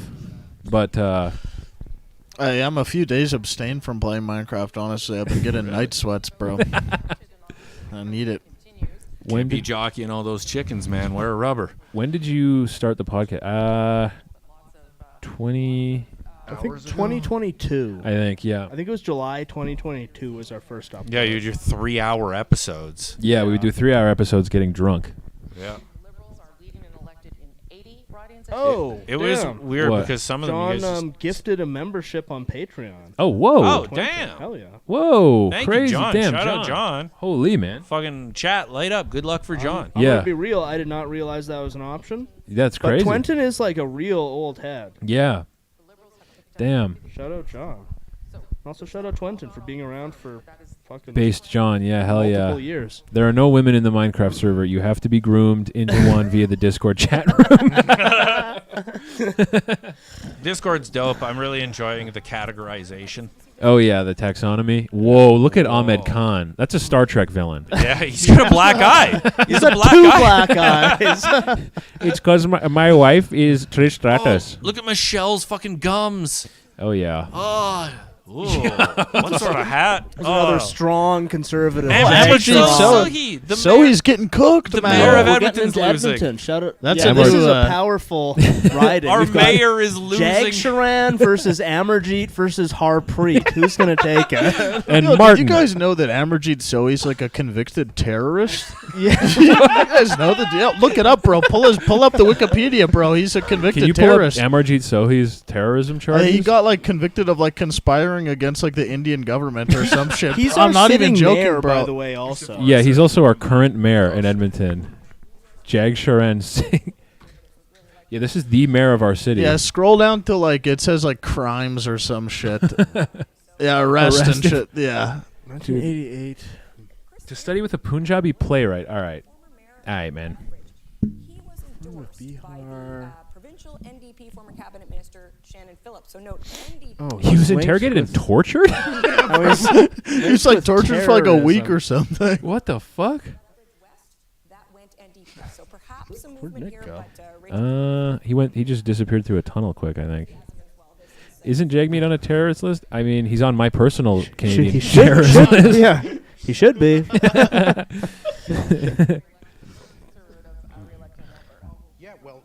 but I'm a few days abstained from playing Minecraft, honestly. I've been getting night sweats, bro. I need it. When be jockeying all those chickens, man. Wear a rubber. When did you start the podcast? 20... I think 2022. I think, yeah. I think it was July 2022 was our first update. Yeah, you do 3-hour episodes. Yeah, we would do 3-hour episodes getting drunk. Yeah. Oh, it was weird What? because some of them John you guys just, gifted a membership on Patreon. Oh, whoa. Oh, Twenton. damn. Hell yeah. Whoa, Thank crazy. you, John. Damn, Shout out, John. Holy, man. Fucking chat, light up. Good luck for John. I'm Yeah. gonna be real. I did not realize that was an option. That's crazy. But Twenton is like a real old head. Yeah. Damn. Shout out John. Also shout out Twenton for being around for fucking Based John, yeah, hell yeah. multiple years. There are no women in the Minecraft server. You have to be groomed into one via the Discord chat room. Discord's dope. I'm really enjoying the categorization. Oh, yeah, the taxonomy. Whoa, look at Ahmed Khan. That's a Star Trek villain. Yeah, he's got a black eye. He's got black two eye. black eyes. It's because my wife is Trish Stratus. Look at Michelle's fucking gums. Oh, yeah. Oh, ooh. What sort of hat? That's another strong conservative. So he's getting cooked, the man. mayor of We're getting Edmonton's into losing. Edmonton. Shout out. That's yeah, a this new, is a powerful riding. Our We've got mayor is losing. Jag Sharan versus Amarjeet versus Harpreet. Who's gonna take it? And Yo, Martin. did you guys know that Amarjeet Sohi's like a convicted terrorist? Yeah. You guys know the deal? Look it up, bro. Pull up the Wikipedia, bro. He's a convicted Can you pull terrorist. up Amarjeet Sohi's terrorism charges? He got like convicted of like conspiring against like the Indian government or some shit. He's I'm our not even sitting joking, mayor, bro. by the way. Also, Yeah, he's also our current mayor in Edmonton. Jag Sharan Singh. Yeah, this is the mayor of our city. Yeah, scroll down to like it says like crimes or some shit. Yeah, arrest and shit. Yeah. 1988. To study with a Punjabi playwright. All right, man. Bihar. Provincial NDP former cabinet minister Shannon Phillips. So note NDP. Oh, He was linked interrogated and with- tortured? He was like with tortured for like a week terrorism. or something. What the fuck? That went NDP. So perhaps some Where'd movement Nick here, go? but Rachel He just disappeared through a tunnel quick, I think. Isn't Jagmeet on a terrorist list? I mean, he's on my personal Canadian He should, terrorist should- list. yeah, he should be. Yeah, well,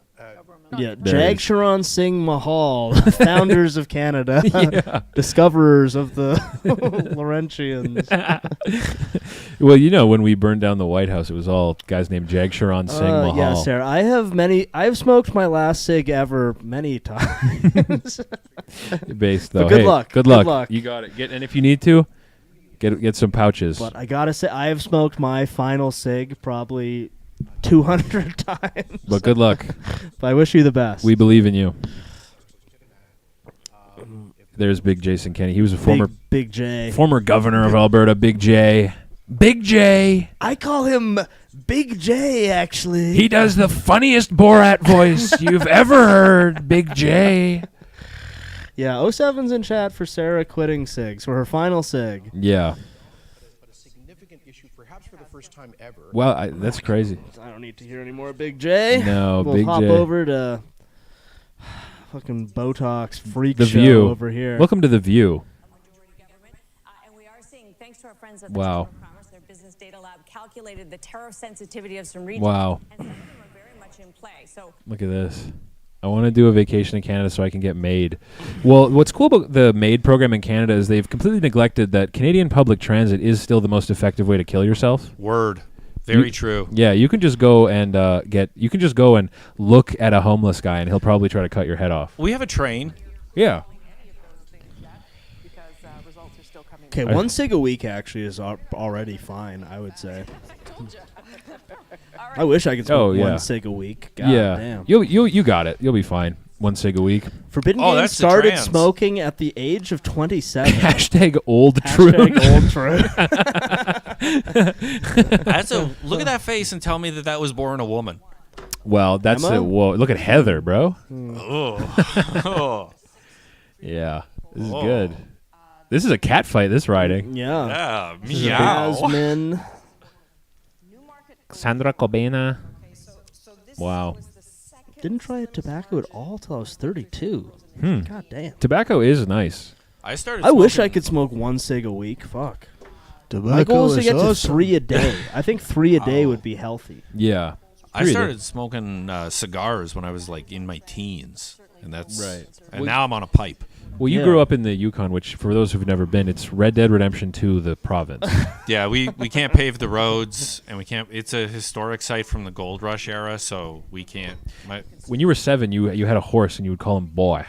Yeah, There Jag is. Sharon Singh Mahal, founders of Canada, Yeah. discoverers of the Laurentians. Well, you know, when we burned down the White House, it was all guys named Jag Sharon Singh Mahal. Yeah, Sarah. I've smoked my last cig ever many times. Based though. But good Hey, luck. Good luck. You got it. And if you need to, get some pouches. But I gotta say, I have smoked my final cig probably 200 times. But good luck. But I wish you the best. We believe in you. There's Big Jason Kenney. He was a former Big J. former governor of Alberta. Big J. Big J. I call him Big J, actually. He does the funniest Borat voice you've ever heard. Big J. Yeah, 07's in chat for Sarah quitting cigs for her final cig. Yeah. but a significant issue, perhaps for the first time ever. Well, that's crazy. I don't need to hear any more Big J. No, we'll Big hop J. over to fucking Botox freak The show View. over here. Welcome to The View. And we are seeing, thanks to our friends at Wow. the Chamber of Commerce, their business data lab calculated the tariff sensitivity of some regions. Wow. And some of them are very much in play. So Look at this. I want to do a vacation in Canada so I can get MAID. Well, what's cool about the MAID program in Canada is they've completely neglected that Canadian public transit is still the most effective way to kill yourself. Word. Very You- true. Yeah, you can just go and look at a homeless guy and he'll probably try to cut your head off. We have a train. Yeah. Okay, one cig a week actually is already fine, I would say. I wish I could smoke one cig a week. God damn. You got it. You'll be fine. One cig a week. Forbidden Oh, Games that's the started trans. smoking at the age of 27. Hashtag old truth. Hashtag old truth. That's a look at that face and tell me that was born a woman. Well, that's Emma? it. Whoa, look at Heather, bro. Oh. Yeah, this is Oh. good. This is a cat fight. This riding. Yeah. Yeah. This is Meow. Jasmine. Sandra Cobena. Wow. Didn't try tobacco at all till I was 32. Hmm. God damn. Tobacco is nice. I wish I could smoke one cig a week. Fuck. My goal is to get to 3 a day. I think 3 a day would be healthy. Yeah. I started smoking cigars when I was like in my teens, and that's Right. And Well, now I'm on a pipe. Well, you grew up in the Yukon, which, for those who've never been, it's Red Dead Redemption 2, the province. Yeah, we can't pave the roads, and we can't. It's a historic site from the gold rush era, so we can't. When you were 7, you had a horse, and you would call him Boy.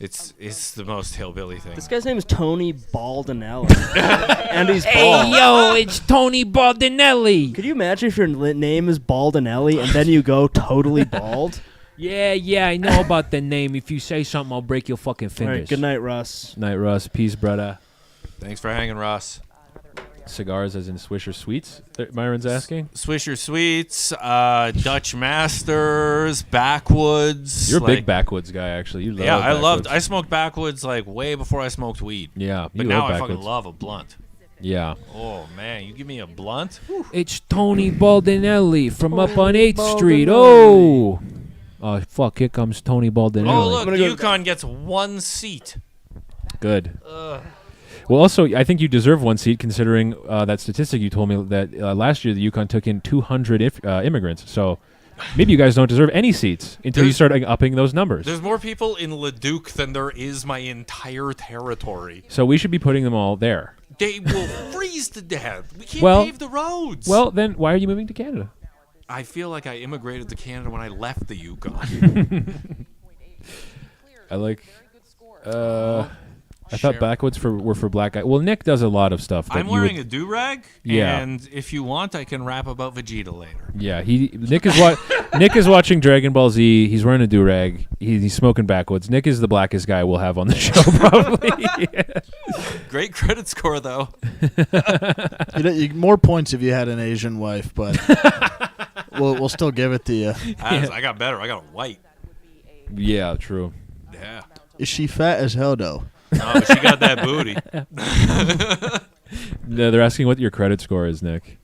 It's the most hillbilly thing. This guy's name is Tony Baldinelli. And he's bald. Hey, yo, it's Tony Baldinelli. Could you imagine if your name is Baldinelli and then you go totally bald? Yeah, I know about the name. If you say something, I'll break your fucking All fingers. right, good night, Russ. Night, Russ. Peace, brother. Thanks for hanging, Ross. Cigars as in Swisher Sweets, Myron's asking? Swisher Sweets, Dutch Masters, Backwoods. You're a big Backwoods guy, actually. You love Backwoods. I smoked Backwoods like way before I smoked weed. Yeah, But you now love I fucking Backwoods. love a blunt. Yeah. Oh, man, you give me a blunt? It's Tony Baldinelli from up on Tony 8th Street. Baldinelli. Oh, fuck, here comes Tony Baldinelli. Oh, look, Yukon gets one seat. Good. Well, also, I think you deserve one seat considering that statistic you told me that last year the Yukon took in 200 immigrants. So maybe you guys don't deserve any seats until you start upping those numbers. There's more people in Leduc than there is my entire territory. So we should be putting them all there. They will freeze to death. We can't Well- pave the roads. Well, then why are you moving to Canada? I feel like I immigrated to Canada when I left the Yukon. I like. I thought Backwoods were for black guys. Well, Nick does a lot of stuff. That I'm you wearing would, a do-rag, Yeah. and if you want, I can rap about Vegeta later. Yeah, Nick is watching Dragon Ball Z. He's wearing a do-rag. He's smoking Backwoods. Nick is the blackest guy we'll have on the show, probably. Great credit score, though. More points if you had an Asian wife, but we'll still give it to you. I got better. I got a white. Yeah, true. Yeah. Is she fat as hell, though? No, but she got that booty. No, they're asking what your credit score is, Nick.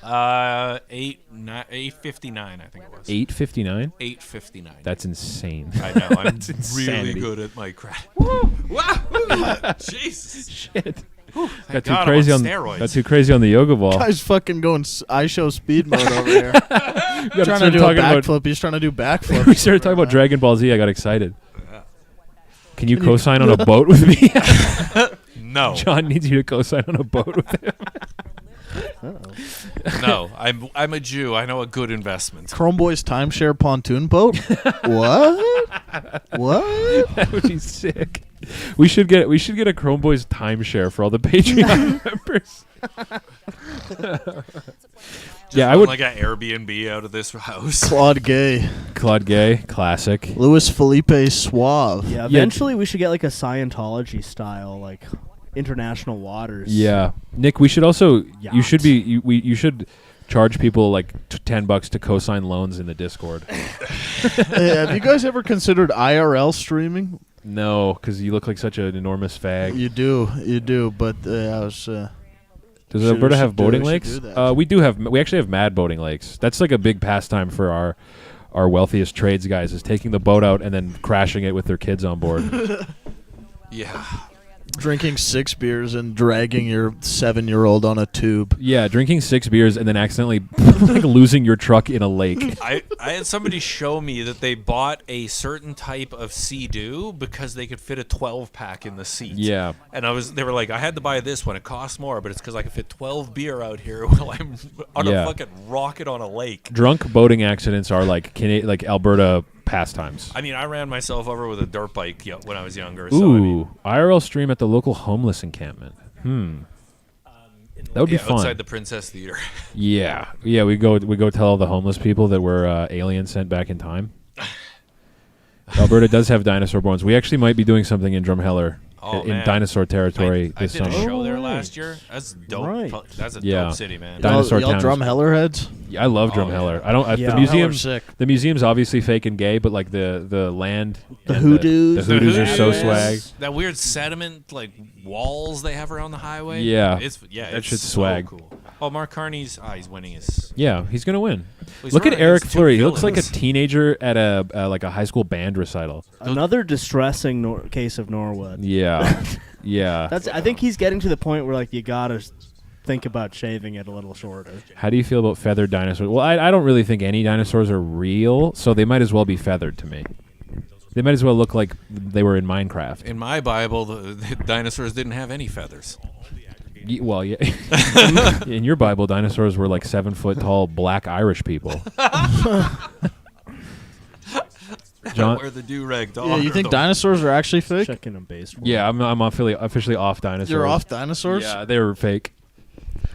8:59, I think it was. 8:59. 8:59. That's insane. I know. I'm That's really insanity. good at my craft. Wow! Jesus! Shit. Thank Got too God crazy I'm on steroids. got too crazy on the yoga ball. Guy's fucking going I show speed mode over here. Trying Trying to do a backflip. He's trying to do backflips. We started talking about Dragon Ball Z. I got excited. Can you co-sign on a boat with me? No. John needs you to co-sign on a boat with him. No, I'm a Jew. I know a good investment. Chrome Boys timeshare pontoon boat. What? What? That would be sick. We should get a Chrome Boys timeshare for all the Patreon members. Yeah, I would like an Airbnb out of this house. Claude Gay, classic. Louis Felipe Suave. Yeah, eventually we should get like a Scientology style, like international waters. Yeah, Nick, we should also Yacht. you should charge people like $10 to co-sign loans in the Discord. Hey, have you guys ever considered IRL streaming? No, because you look like such an enormous fag. You do. But I was. Does Alberta have boating we should lakes? do that. We actually have mad boating lakes. That's like a big pastime for our wealthiest trades guys, is taking the boat out and then crashing it with their kids on board. Yeah. Drinking 6 beers and dragging your 7-year-old on a tube. Yeah, drinking 6 beers and then accidentally like losing your truck in a lake. I had somebody show me that they bought a certain type of Sea-Doo because they could fit a 12-pack in the seat. Yeah. And they were like, I had to buy this one. It costs more, but it's because I can fit 12 beer out here while I'm on a fucking rocket on a lake. Drunk boating accidents are like Alberta pastimes. I mean, I ran myself over with a dirt bike when I was younger. Ooh, So, I mean, IRL stream at the local homeless encampment. That would be fun. Outside the Princess Theater. Yeah, we go tell all the homeless people that we're aliens sent back in time. Alberta does have dinosaur bones. We actually might be doing something in Drumheller in dinosaur territory I this did a summer. show there last year. That's dope. Right. That's a Yeah. dope city, man. Dinosaur y'all town. Drumheller heads? Yeah, I love Drumheller. I don't. Yeah. The museum. Drumheller's sick. The museum's obviously fake and gay, but like the land, The and hoodoos. the hoodoos are so Yes. swag. That weird sediment like walls they have around the highway. Yeah. It's That it's shit's so swag. cool. Oh, Mark Carney's he's winning his. Yeah, he's gonna win. he's Look at running Eric against two Fleury. He looks like a villains. teenager at a like a high school band recital. Another distressing case of Norwood. Yeah, yeah. I think he's getting to the point where like you gotta think about shaving it a little shorter. How do you feel about feathered dinosaurs? Well, I don't really think any dinosaurs are real, so they might as well be feathered to me. They might as well look like they were in Minecraft. In my Bible, the dinosaurs didn't have any feathers. Well, yeah. In your Bible, dinosaurs were like 7 foot tall black Irish people. John, Where the do-rag dog. Yeah, you think dinosaurs are actually fake? Chicken and based. yeah, I'm officially off dinosaurs. You're off dinosaurs? Yeah, they were fake.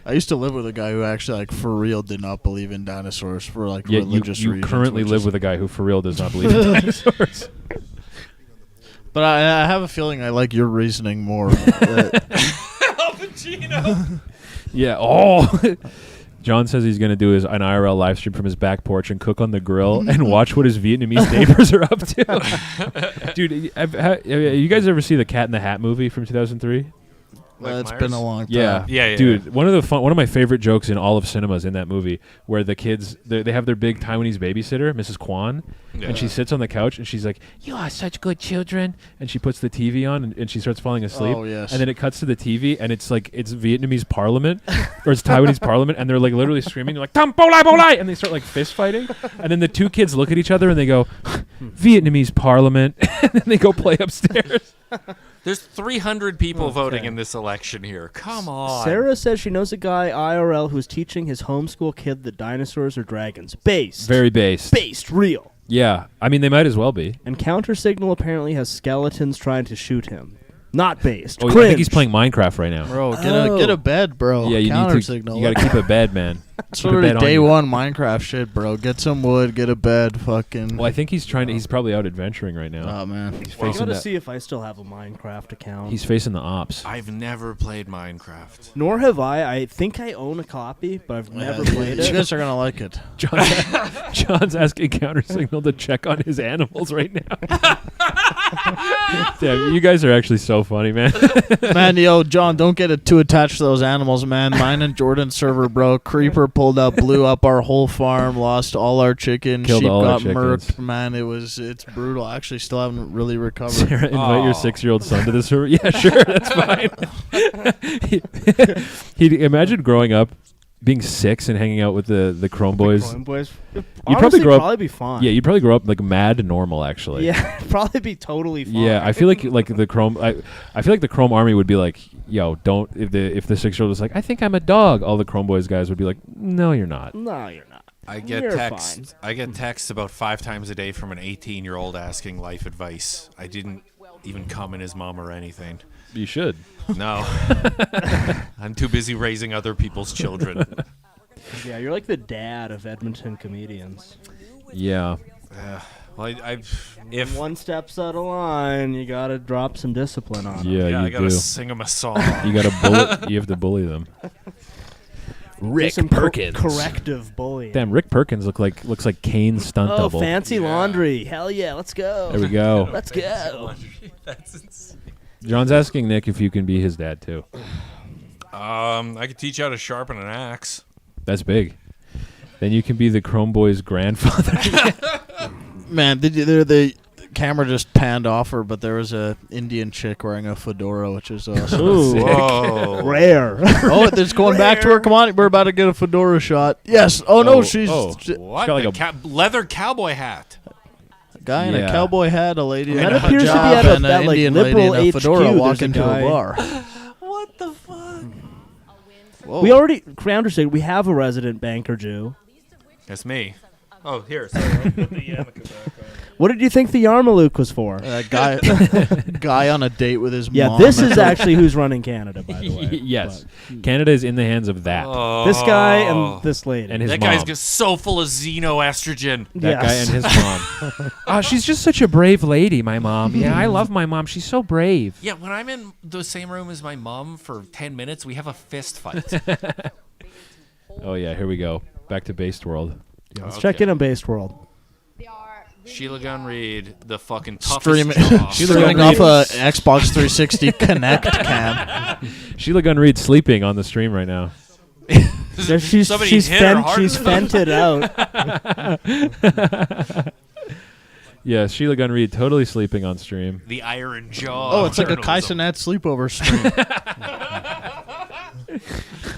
I used to live with a guy who actually, like, for real did not believe in dinosaurs for, like, Yeah, religious you reasons. currently which live is- with a guy who for real does not believe in dinosaurs. But I have a feeling I like your reasoning more. That- Al Pacino. Yeah. Oh. John says he's going to do an IRL live stream from his back porch and cook on the grill and watch what his Vietnamese neighbors are up to. Dude, have you guys ever see the Cat in the Hat movie from 2003? It's been a long time. Yeah, Yeah. dude. One of my favorite jokes in all of cinemas in that movie, where the kids they have their big Taiwanese babysitter, Mrs. Kwan, and she sits on the couch and she's like, "You are such good children," and she puts the TV on and she starts falling asleep. Oh, yes. And then it cuts to the TV and it's like it's Vietnamese Parliament or it's Taiwanese Parliament, and they're like literally screaming, they're like "Tam bo lai bo lai," and they start like fist fighting, and then the two kids look at each other and they go, "Vietnamese Parliament," and then they go play upstairs. There's 300 people voting in this election here. Come on. Sarah says she knows a guy IRL who's teaching his homeschool kid that dinosaurs are dragons. Based. Very based. Based. Real. Yeah, I mean they might as well be. And Counter Signal apparently has skeletons trying to shoot him. Not based. Oh, I Cringe. think he's playing Minecraft right now. Bro, get a bed, bro. Yeah, you Counter need to. signal. You got to keep a bed, man. It's Keep a already bed on day you. one Minecraft shit, bro. Get some wood, get a bed, fucking. Well, I think he's trying to. He's probably out adventuring right now. Oh man, He's I facing gotta that. see if I still have a Minecraft account. He's facing the ops. I've never played Minecraft. Nor have I. I think I own a copy, but I've never played You it. guys are gonna like it. John's asking Counter Signal to check on his animals right now. Damn, you guys are actually so funny, man. Man, yo, John, don't get it too attached to those animals, man. Mine and Jordan's server broke. Creeper pulled up, blew up our whole farm, lost all our chickens. Killed Sheep all our got chickens. murked. Man, it's brutal. I actually still haven't really recovered. Sarah, invite your 6-year-old son to the server. Yeah, sure, that's fine. He'd imagine growing up, being 6 and hanging out with the Chrome boys. Chrome boys. You'd Honestly, probably probably be fine. Yeah, you'd probably grow up like mad normal, actually. Yeah, probably be totally fine. Yeah, I feel like the Chrome. I feel like the Chrome army would be like, "Yo, don't." If the 6-year-old was like, "I think I'm a dog," all the Chrome boys guys would be like, "No, you're not." No, you're not. I get You're texts. fine. I get texts about 5 times a day from an 18-year-old asking life advice. I didn't even come in his mom or anything. You should. No, I'm too busy raising other people's children. Yeah, you're like the dad of Edmonton comedians. Yeah. Well, if one steps out of line, you gotta drop some discipline on them. Yeah, you I gotta do. sing them a song. You gotta bully. You have to bully them. Rick Some Perkins. corrective bullying. Damn, Rick Perkins looks like Kane's stunt Oh, double. fancy laundry. Hell yeah, let's go. There we go. Let's go. That's insane. John's asking Nick if you can be his dad too. I could teach you how to sharpen an axe. That's big. Then you can be the Chrome Boys' grandfather. Man, the camera just panned off her, but there was a Indian chick wearing a fedora, which is awesome. Ooh, whoa. rare. Oh, it's going back to her. Come on, we're about to get a fedora shot. Yes. Oh, no, she's What? got like A leather cowboy hat. a guy in Yeah. a cowboy hat, a lady in That a appears to be hijab, at a- and that, an like, Indian lady liberal in a fedora HQ, walk there's a into guy- a bar. What the fuck? Whoa. We already, Crowder said, we have a resident banker Jew. That's me. Oh, here. Sorry. I'll put the yarmulke back on. What did you think the Yarmulke was for? Guy on a date with his Yeah, mom. this is actually who's running Canada, by the way. Yes, Canada is in the hands of that. Oh. This guy and this lady. And his that mom. guy's just so full of xenoestrogen. That guy and his mom. Oh, she's just such a brave lady, my mom. Yeah, I love my mom. She's so brave. Yeah, when I'm in the same room as my mom for 10 minutes, we have a fist fight. Oh yeah, here we go. Back to Based World. Let's check in on Based World. Sheila Gunn Reid, the fucking toughest streaming, jaw. streaming off a Xbox 360 Connect cam. Sheila Gunn Reid sleeping on the stream right now. She's fented out. Yeah, Sheila Gunn Reid totally sleeping on stream. The iron jaw. Oh, it's like a journalism. Kaisenet sleepover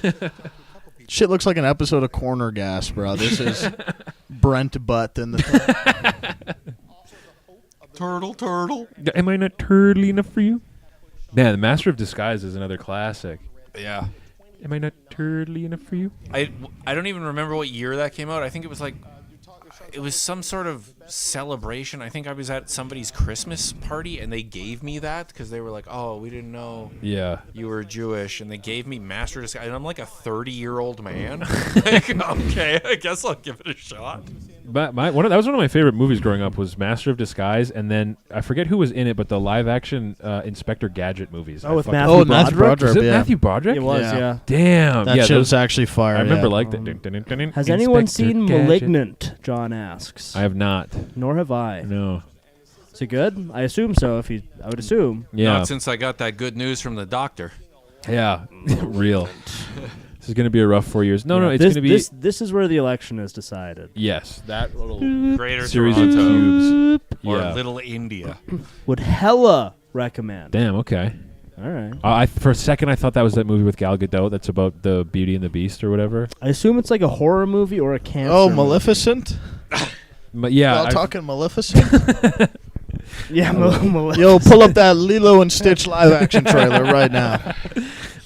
stream. Shit looks like an episode of Corner Gas, bro. This is Brent Butt in the Turtle. Am I not turtly enough for you? Man, The Master of Disguise is another classic. Yeah. Am I not turtly enough for you? I don't even remember what year that came out. I think it was like it was some sort of celebration. I think I was at somebody's Christmas party and they gave me that because they were like, "Oh, we didn't know you were Jewish," and they gave me Master of Disguise. And I'm like a 30-year-old man. Like, okay, I guess I'll give it a shot. But that was one of my favorite movies growing up was Master of Disguise, and then I forget who was in it, but the live-action Inspector Gadget movies. Oh, with Matthew Broderick? Was it Yeah. Matthew Broderick? It was, yeah. Damn. That yeah, shit was actually fire. I remember yeah. like that. Has anyone Inspector seen Gadget. Malignant? John asks. I have not. Nor have I. No. Is it good? I assume so. I would assume. Yeah. Not since I got that good news from the doctor. Yeah. Real. This is going to be a rough 4 years. No, it's this, going to be... This is where the election is decided. Yes. That little Greater series Toronto of cubes. or Yeah. Little India. Would hella recommend. Damn, okay. All right. For a second, I thought that was that movie with Gal Gadot that's about the Beauty and the Beast or whatever. I assume it's like a horror movie or a cancer Oh, movie. Maleficent? Yeah. Y'all talking Maleficent? Yeah, Maleficent. Yo, pull up that Lilo and Stitch live-action trailer right now.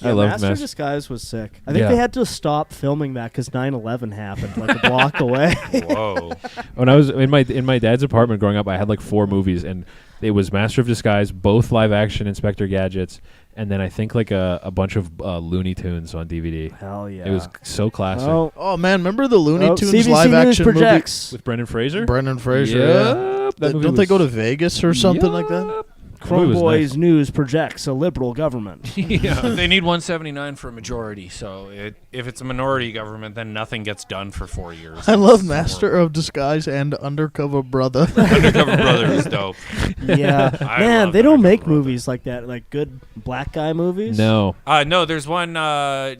I love Master of Disguise was sick. I think Yeah. they had to stop filming that because 9/11 happened like a block away. Whoa. When I was in my dad's apartment growing up, I had like 4 movies, and it was Master of Disguise, both live action Inspector Gadgets, and then I think like a bunch of Looney Tunes on DVD. Hell yeah! It was so classic. Oh man, remember the Looney Tunes CBC live-action News movie projects with Brendan Fraser? Brendan Fraser. Yep. Yeah. That movie Don't they was- go to Vegas or something like that? Chrome was Boys nice. News projects a liberal government. They need 179 for a majority, so if it's a minority government, then nothing gets done for 4 years. I love Master of Disguise and Undercover Brother. Undercover Brother is dope. Yeah, I man, love they don't make Undercover movies like that, like good black guy movies. No. No, there's one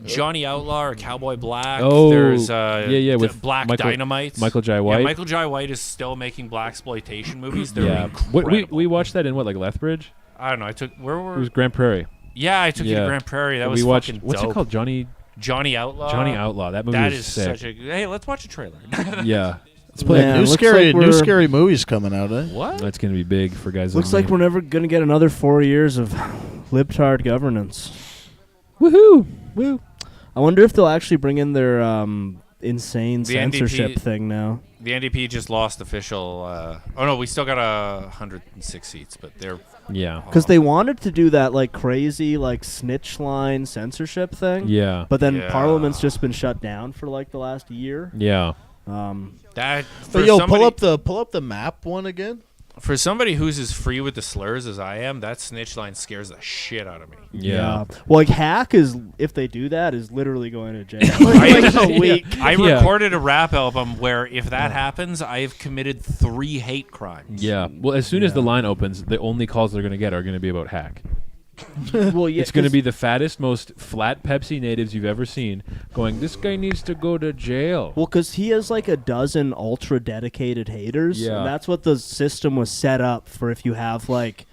Johnny Outlaw or Cowboy Black. Oh, there's with Black Michael- Dynamite. Michael Jai White. Yeah, Michael Jai White is still making blaxploitation movies. They're Yeah. incredible. We watched that in what, like Lethbridge? I don't know. I took It was Grand Prairie. Yeah, I took you to Grand Prairie. That And was we watched fucking what's dope. it called? Johnny Outlaw. Johnny Outlaw. That movie That was is sick. such a. Hey, let's watch a trailer. Yeah. Let's play Man, new looks scary like new we're- scary movies coming out, eh? What? That's gonna be big for guys. Looks like like we're never gonna get another 4 years of libtard governance. Woohoo! Woo! I wonder if they'll actually bring in their insane The censorship NDP thing now. The NDP just lost official. Oh no, we still got 106 seats, but they're Yeah. Because they wanted to do that like crazy like snitch line censorship thing. Yeah. But then Yeah. Parliament's just been shut down for like the last year. Yeah. that. But yo, pull up the map one again. For somebody who's as free with the slurs as I am, that snitch line scares the shit out of me. Yeah. Well, like Hack is, if they do that, is literally going to jail. like a week. I recorded a rap album where if that happens, I have committed 3 hate crimes. Yeah. Well, as soon as the line opens, the only calls they're going to get are going to be about Hack. Well, yeah, It's going to be the fattest, most flat Pepsi natives you've ever seen going, this guy needs to go to jail. Well, because he has like a dozen ultra dedicated haters. Yeah. And that's what the system was set up for if you have like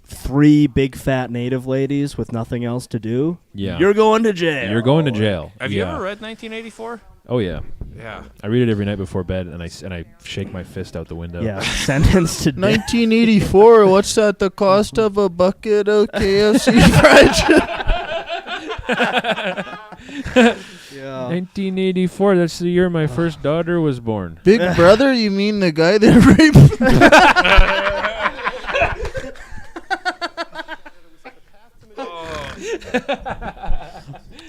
3 big fat native ladies with nothing else to do. Yeah. You're going to jail. You're going to jail. Have you ever read 1984? Oh, yeah. Yeah. I read it every night before bed, and I shake my fist out the window. Yeah, sentenced to death. 1984. What's that? The cost of a bucket of KFC fried chicken? Yeah. 1984. That's the year my first daughter was born. Big Brother? You mean the guy that raped?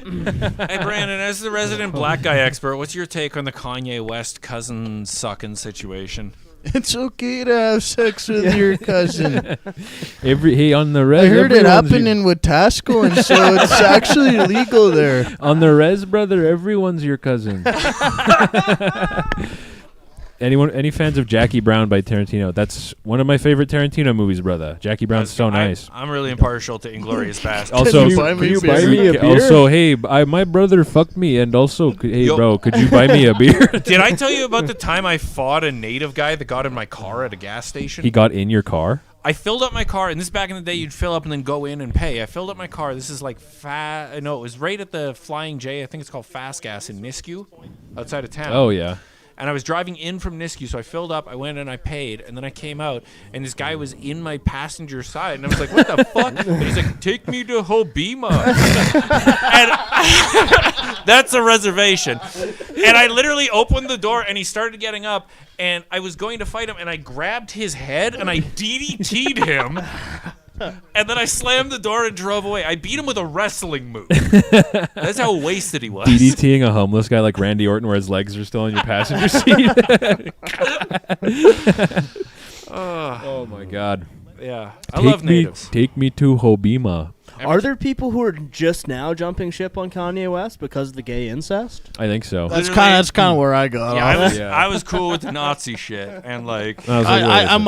Hey, Brandon, as the resident black guy expert, what's your take on the Kanye West cousin sucking situation? It's okay to have sex with your cousin. On the res. I heard it everyone's happening with Tasco, and so it's actually legal there. On the res, brother, everyone's your cousin. Any fans of Jackie Brown by Tarantino? That's one of my favorite Tarantino movies, brother. Jackie Brown's so nice. I'm really impartial to Inglourious Basterds. Also, Can you buy me a beer? Also, hey, my brother fucked me, and also, hey, bro, could you buy me a beer? Did I tell you about the time I fought a native guy that got in my car at a gas station? He got in your car? I filled up my car, and this is back in the day. You'd fill up and then go in and pay. I filled up my car. This is like no, it was right at the Flying J. I think it's called Fast Gas in Nisku, outside of town. Oh, yeah. And I was driving in from Nisku, so I filled up, I went and I paid, and then I came out, and this guy was in my passenger side, and I was like, what the fuck? And he's like, take me to Hobima. And that's a reservation. And I literally opened the door, and he started getting up, and I was going to fight him, and I grabbed his head, and I DDT'd him. And then I slammed the door and drove away. I beat him with a wrestling move. That's how wasted he was. DDTing a homeless guy like Randy Orton where his legs are still in your passenger seat. Oh, my God. Yeah. I love natives. Take me to Hobima. Are there people who are just now jumping ship on Kanye West because of the gay incest? I think so. That's kind of where I got off. I was cool with the Nazi shit, and like I'm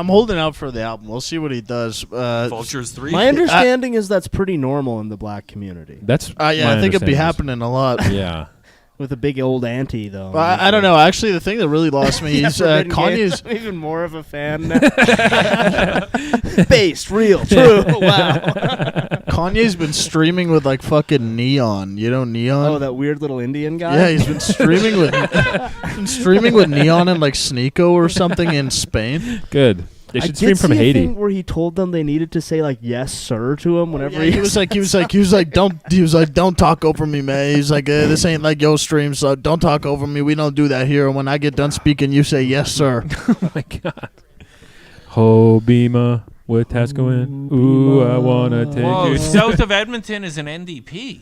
holding out for the album. We'll see what he does. Vultures 3. My understanding is that's pretty normal in the black community. That's I think it'd be happening a lot. Yeah. With a big old auntie, though. I don't know. Actually, the thing that really lost me is Kanye's. I'm even more of a fan now. Based, real, true. Wow. Kanye's been streaming with like fucking Neon. You know Neon? Oh, that weird little Indian guy. Yeah, he's been streaming with Neon and like Sneeko or something in Spain. Good. They should stream from see a Haiti. thing where he told them they needed to say like "yes, sir" to him whenever He was like, don't talk over me, man. He's like, this ain't like your stream, so don't talk over me. We don't do that here. When I get done speaking, you say yes, sir. Oh my God. Hobima with Tasco in. Ooh, I wanna take Whoa, you. south of Edmonton is an NDP.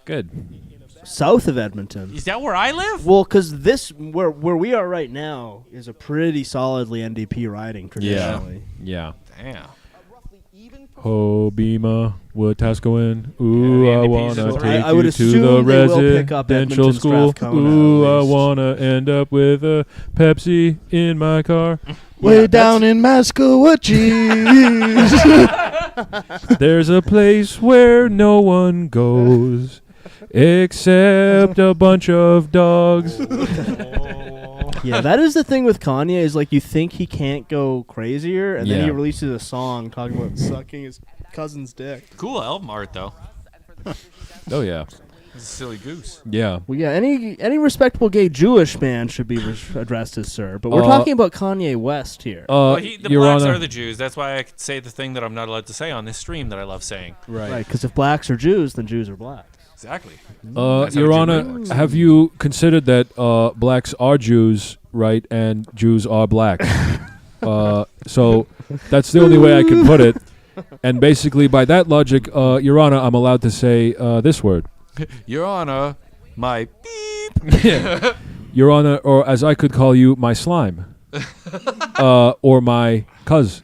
Good. south of Edmonton. Is that where I live? Well, because where we are right now is a pretty solidly NDP riding traditionally. Yeah. Damn. Hobima, Wetaskiwin. Ooh, Yeah, the I NDPs wanna is take right. I would you to assume the they will pick up residential Edmonton, school. Strathcona, Ooh, at I least. wanna end up with a Pepsi in my car. Way down in Mascowatchee. There's a place where no one goes except a bunch of dogs. Yeah, that is the thing with Kanye is like you think he can't go crazier, and then Yeah. he releases a song talking about sucking his cousin's dick. Cool album art, though. Oh yeah, It's a silly goose. yeah. Well, yeah, any respectable gay Jewish man should be addressed as sir, but we're talking about Kanye West here. Well, the Your blacks Honor. are the Jews. That's why I could say the thing that I'm not allowed to say on this stream that I love saying. Right, because if blacks are Jews, then Jews are blacks. Exactly. That's how Your Jew Honor, works. have you considered that blacks are Jews, right, and Jews are black? So that's the only way I can put it. And basically, by that logic, Your Honor, I'm allowed to say this word. Your Honor, my Your Honor, or as I could call you, my slime. Or my cuz.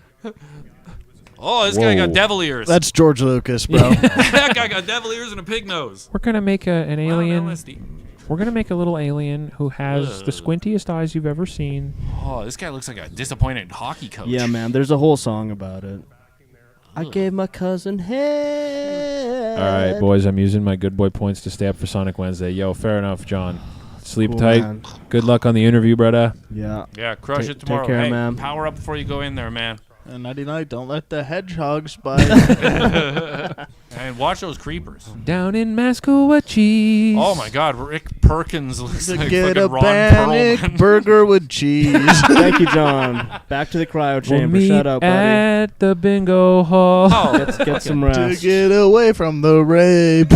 Oh, this guy got Whoa. devil ears. That's George Lucas, bro. That guy got devil ears and a pig nose. We're gonna make an alien. LSD. We're gonna make a little alien who has the squintiest eyes you've ever seen. Oh, this guy looks like a disappointed hockey coach. Yeah, man, there's a whole song about it. I gave my cousin head. All right, boys, I'm using my good boy points to stay up for Sonic Wednesday. Yo, fair enough, John. Sleep Cool, tight. man. Good luck on the interview, brother. Yeah. Yeah, crush Take- it tomorrow. take care, hey, man. Power up before you go in there, man. And 99, don't let the hedgehogs bite. And watch those creepers. Down in Mascowatchee. Oh my God, Rick Perkins looks To like get fucking a Ron panic Perlman. burger with cheese. Thank you, John. Back to the cryo We'll chamber. meet Shut up, buddy. at the bingo hall. Oh, Get some to rest. get away from the rape.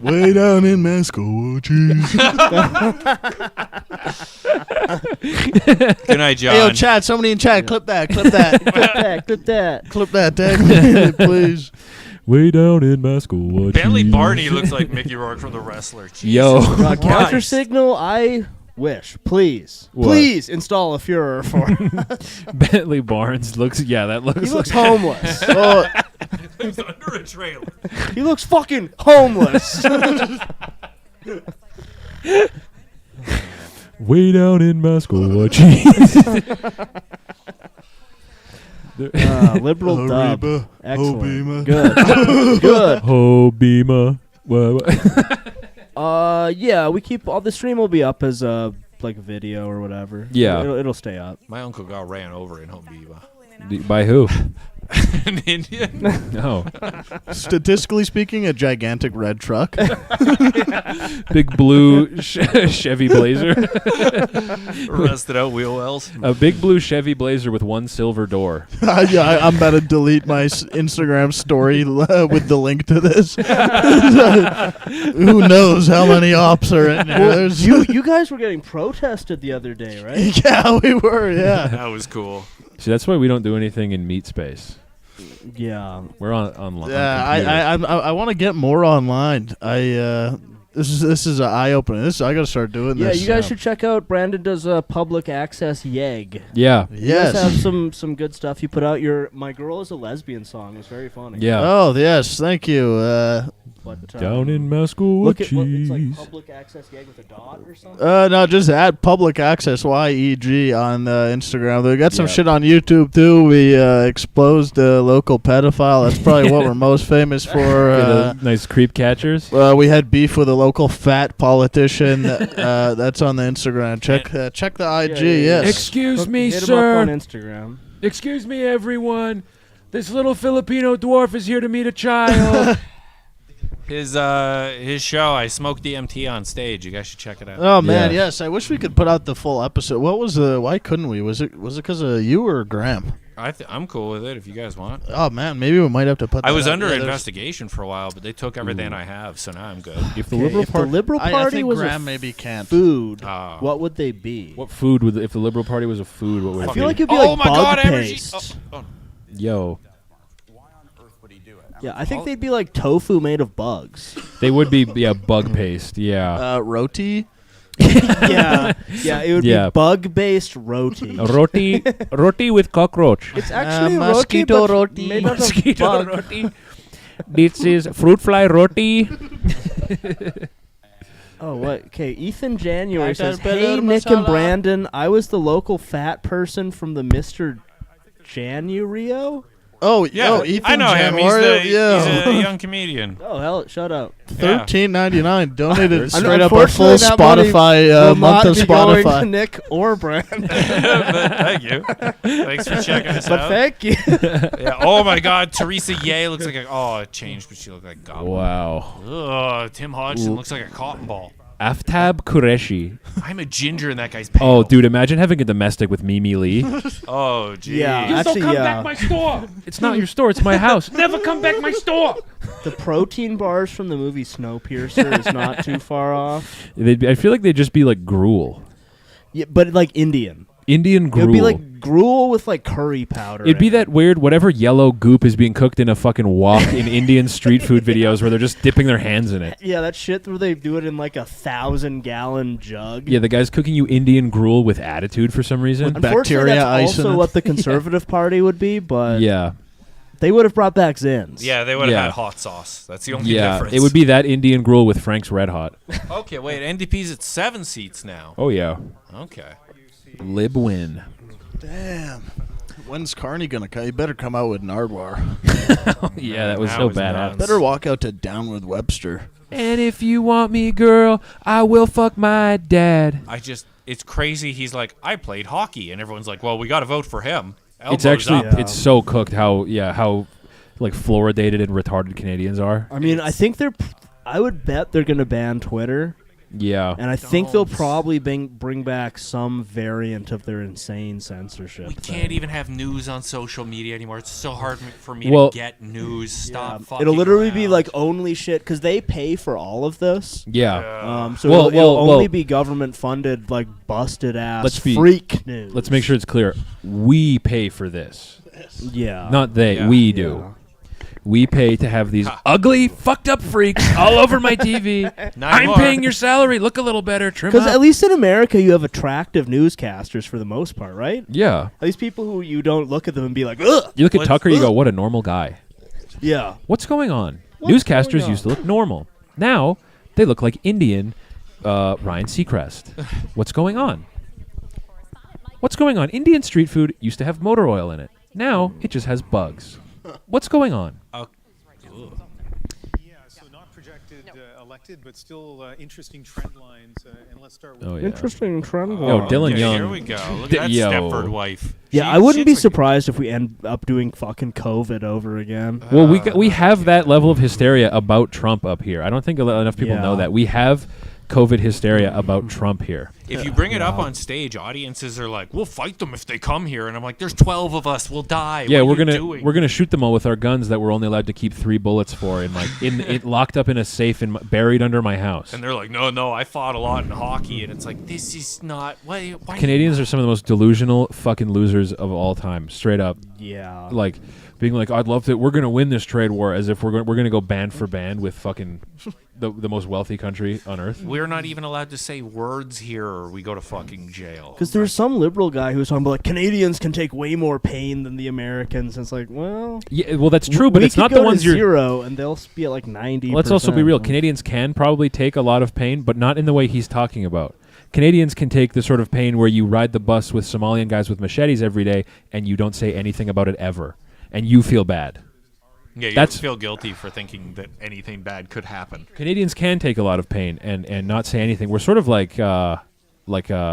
Way down in Mascowatchee. good night, John. Hey, yo, chat. Somebody in chat. Clip that. Clip that. Clip that. Clip that. Clip that. Tag me, please. Way down in Mascowatchee. Bentley Barney looks like Mickey Rourke from The Wrestler. Yo. Jesus Christ. Counter signal. I wish, please, What? please install a Führer for. Bentley Barnes looks. Yeah, that looks. He looks like homeless. Oh, Lives under a trailer. He looks fucking homeless. way down in Mascowatchee. Liberal dub. Ariba, Excellent. Obima. Good. Good. Oh, Bima. Yeah, we keep all the stream will be up as a like video or whatever. Yeah. It'll stay up. My uncle got ran over in Home Depot. By who? An Indian. No. Statistically speaking, a gigantic red truck. Big blue Chevy Blazer. Rusted out wheel wells. A big blue Chevy Blazer with one silver door. Yeah, I'm about to delete my Instagram story with the link to this. Who knows how many ops are in there? There's- You guys were getting protested the other day, right? yeah, we were. Yeah. That was cool. See, that's why we don't do anything in meat space. Yeah. We're on Yeah, computer. I want to get more online. This is an eye opener. I got to start doing Yeah, this. you guys should check out. Brandon does a public access YEG. Yeah. You Yes. guys have some good stuff. You put out your "My Girl Is a Lesbian" song. It was very funny. Yeah. Oh yes, thank you. But, Down in look at what it's like Mascowatchee. public access YEG with a dot or something. No, just at public access YEG on Instagram. They got some Yeah. shit on YouTube too. We exposed a local pedophile. That's probably what we're most famous for. Get a nice creep catchers. We had beef with a local fat politician. That's on the Instagram. Check the IG. yeah. Yes. Excuse me, Hit him up on sir. Instagram. Excuse me, everyone. This little Filipino dwarf is here to meet a child. His show, I smoked DMT on stage. You guys should check it out. Oh man, Yeah. yes. I wish we could put out the full episode. What was the? Why couldn't we? Was it because of you or Graham? I'm cool with it if you guys want. Oh man, maybe we might have to put. I that was out. under Yeah, there's- investigation for a while, but they took everything I have, so now I'm good. If the Okay, Liberal if the Party, Liberal I Party think was Graham a maybe can't. food, Oh. what would they be? what food would if the Liberal Party was a food? What would it I feel be? like it'd be Oh like my bug God, energy! paste. Yo. Yeah, I think they'd be like tofu made of bugs. They would be, bug paste. Yeah. Roti. yeah, it would Yeah. be bug-based roti. Roti with cockroach. It's actually mosquito roti, roti. made out of Mosquito bug. roti. This is fruit fly roti. Oh, what? Okay, Ethan January Tartar says, "Hey, peller Nick and masala." Brandon, I was the local fat person from the Mr. Januario." Oh, Yeah, Ethan I know him. He's Januario, he's a young comedian. Oh, hell, shut up. $13.99 donated straight up a Unfortunately, full that money Spotify will month not of be going to Spotify. Nick or Brandon. But thank you. Thanks for checking us But out. thank you. Yeah. Oh my God, Teresa Ye looks like it changed, but she looked like a goblin. Wow. Ugh, Tim Hodgson looks like a cotton ball. Aftab Qureshi. I'm a ginger and that guy's pale. Oh, dude, imagine having a domestic with Mimi Lee. Oh, geez. Yeah, Just actually, don't come yeah. back my store. It's not your store, it's my house. Never come back my store. The protein bars from the movie Snowpiercer is not too far off. I feel like they'd just be like gruel. Yeah, but like Indian. Indian gruel. It would be like gruel with like curry powder. It'd be in that weird, whatever yellow goop is being cooked in a fucking wok in Indian street food videos where they're just dipping their hands in it. Yeah, that shit where they do it in like a 1,000-gallon jug. Yeah, the guy's cooking you Indian gruel with attitude for some reason. Unfortunately, bacteria that's ice in also it. what the Conservative Party would be, but Yeah. they would have brought back Zins. Yeah, they would have Yeah. had hot sauce. That's the only Yeah, difference. it would be that Indian gruel with Frank's Red Hot. Okay, wait. NDP's at 7 seats now. Oh, yeah. Okay. Lib win. Damn. When's Carney gonna come? You better come out with Nardwar. Yeah, that was That so was bad. nuts. Better walk out to Down with Webster. And if you want me, girl, I will fuck my dad. It's crazy. He's like, I played hockey. And everyone's like, well, we got to vote for him. It's Elbows actually, up. it's so cooked how like fluoridated and retarded Canadians are. I mean, I would bet they're going to ban Twitter. Yeah. And I think they'll probably bring back some variant of their insane censorship. We can't even have news on social media anymore. It's so hard for me Well- to get news. Stop fucking It'll literally be around. like only shit because they pay for all of this. Yeah. So Well, it'll well, only well. be government funded, like busted ass Let's be- freak news. Let's make sure it's clear. We pay for this. Yeah. Not they. Yeah. We do. We pay to have these ugly, fucked up freaks all over my TV. I'm more. paying your salary. Look a little better. Trim Because up. at least in America, you have attractive newscasters for the most part, right? Yeah. At least people who you don't look at them and be like, ugh. You look at What's- Tucker, you go, what a normal guy. Yeah. What's going on? What's Newscasters going used to on? look normal. Now, they look like Indian Ryan Seacrest. What's going on? What's going on? Indian street food used to have motor oil in it. Now, it just has bugs. What's going on? Yeah, so not projected elected, but still interesting trend lines. And let's start with Oh, yeah. Interesting trend. Yo, line. Dylan Okay, Young. Here we go. Look at that Yo. Stepford wife. Yeah, She- I wouldn't be she's like- surprised if we end up doing fucking COVID over again. Well, we have that level of hysteria about Trump up here. I don't think enough people know Yeah. that. We have COVID hysteria about Trump here. If you bring it up on stage, audiences are like, "We'll fight them if they come here," and I'm like, "There's 12 of us. We'll die." Yeah, what we're are you gonna doing? shoot them all with our guns that we're only allowed to keep 3 bullets for, and like locked up in a safe and buried under my house. And they're like, "No, I fought a lot in hockey," and it's like, "This is not why." Canadians are some of the most delusional fucking losers of all time. Straight up, Yeah. like being like, "I'd love to. We're gonna win this trade war," as if we're gonna go band for band with fucking the most wealthy country on earth. We're not even allowed to say words here, or we go to fucking jail. Because there's some liberal guy who was talking about like Canadians can take way more pain than the Americans. And it's like, well, Yeah, well, that's true, but we it's could not go the to ones you're. 0 and they'll be at like 90. Let's also be real. Canadians can probably take a lot of pain, but not in the way he's talking about. Canadians can take the sort of pain where you ride the bus with Somalian guys with machetes every day and you don't say anything about it ever, and you feel bad. Yeah, you That's- feel guilty for thinking that anything bad could happen. Canadians can take a lot of pain and not say anything. We're sort of like a a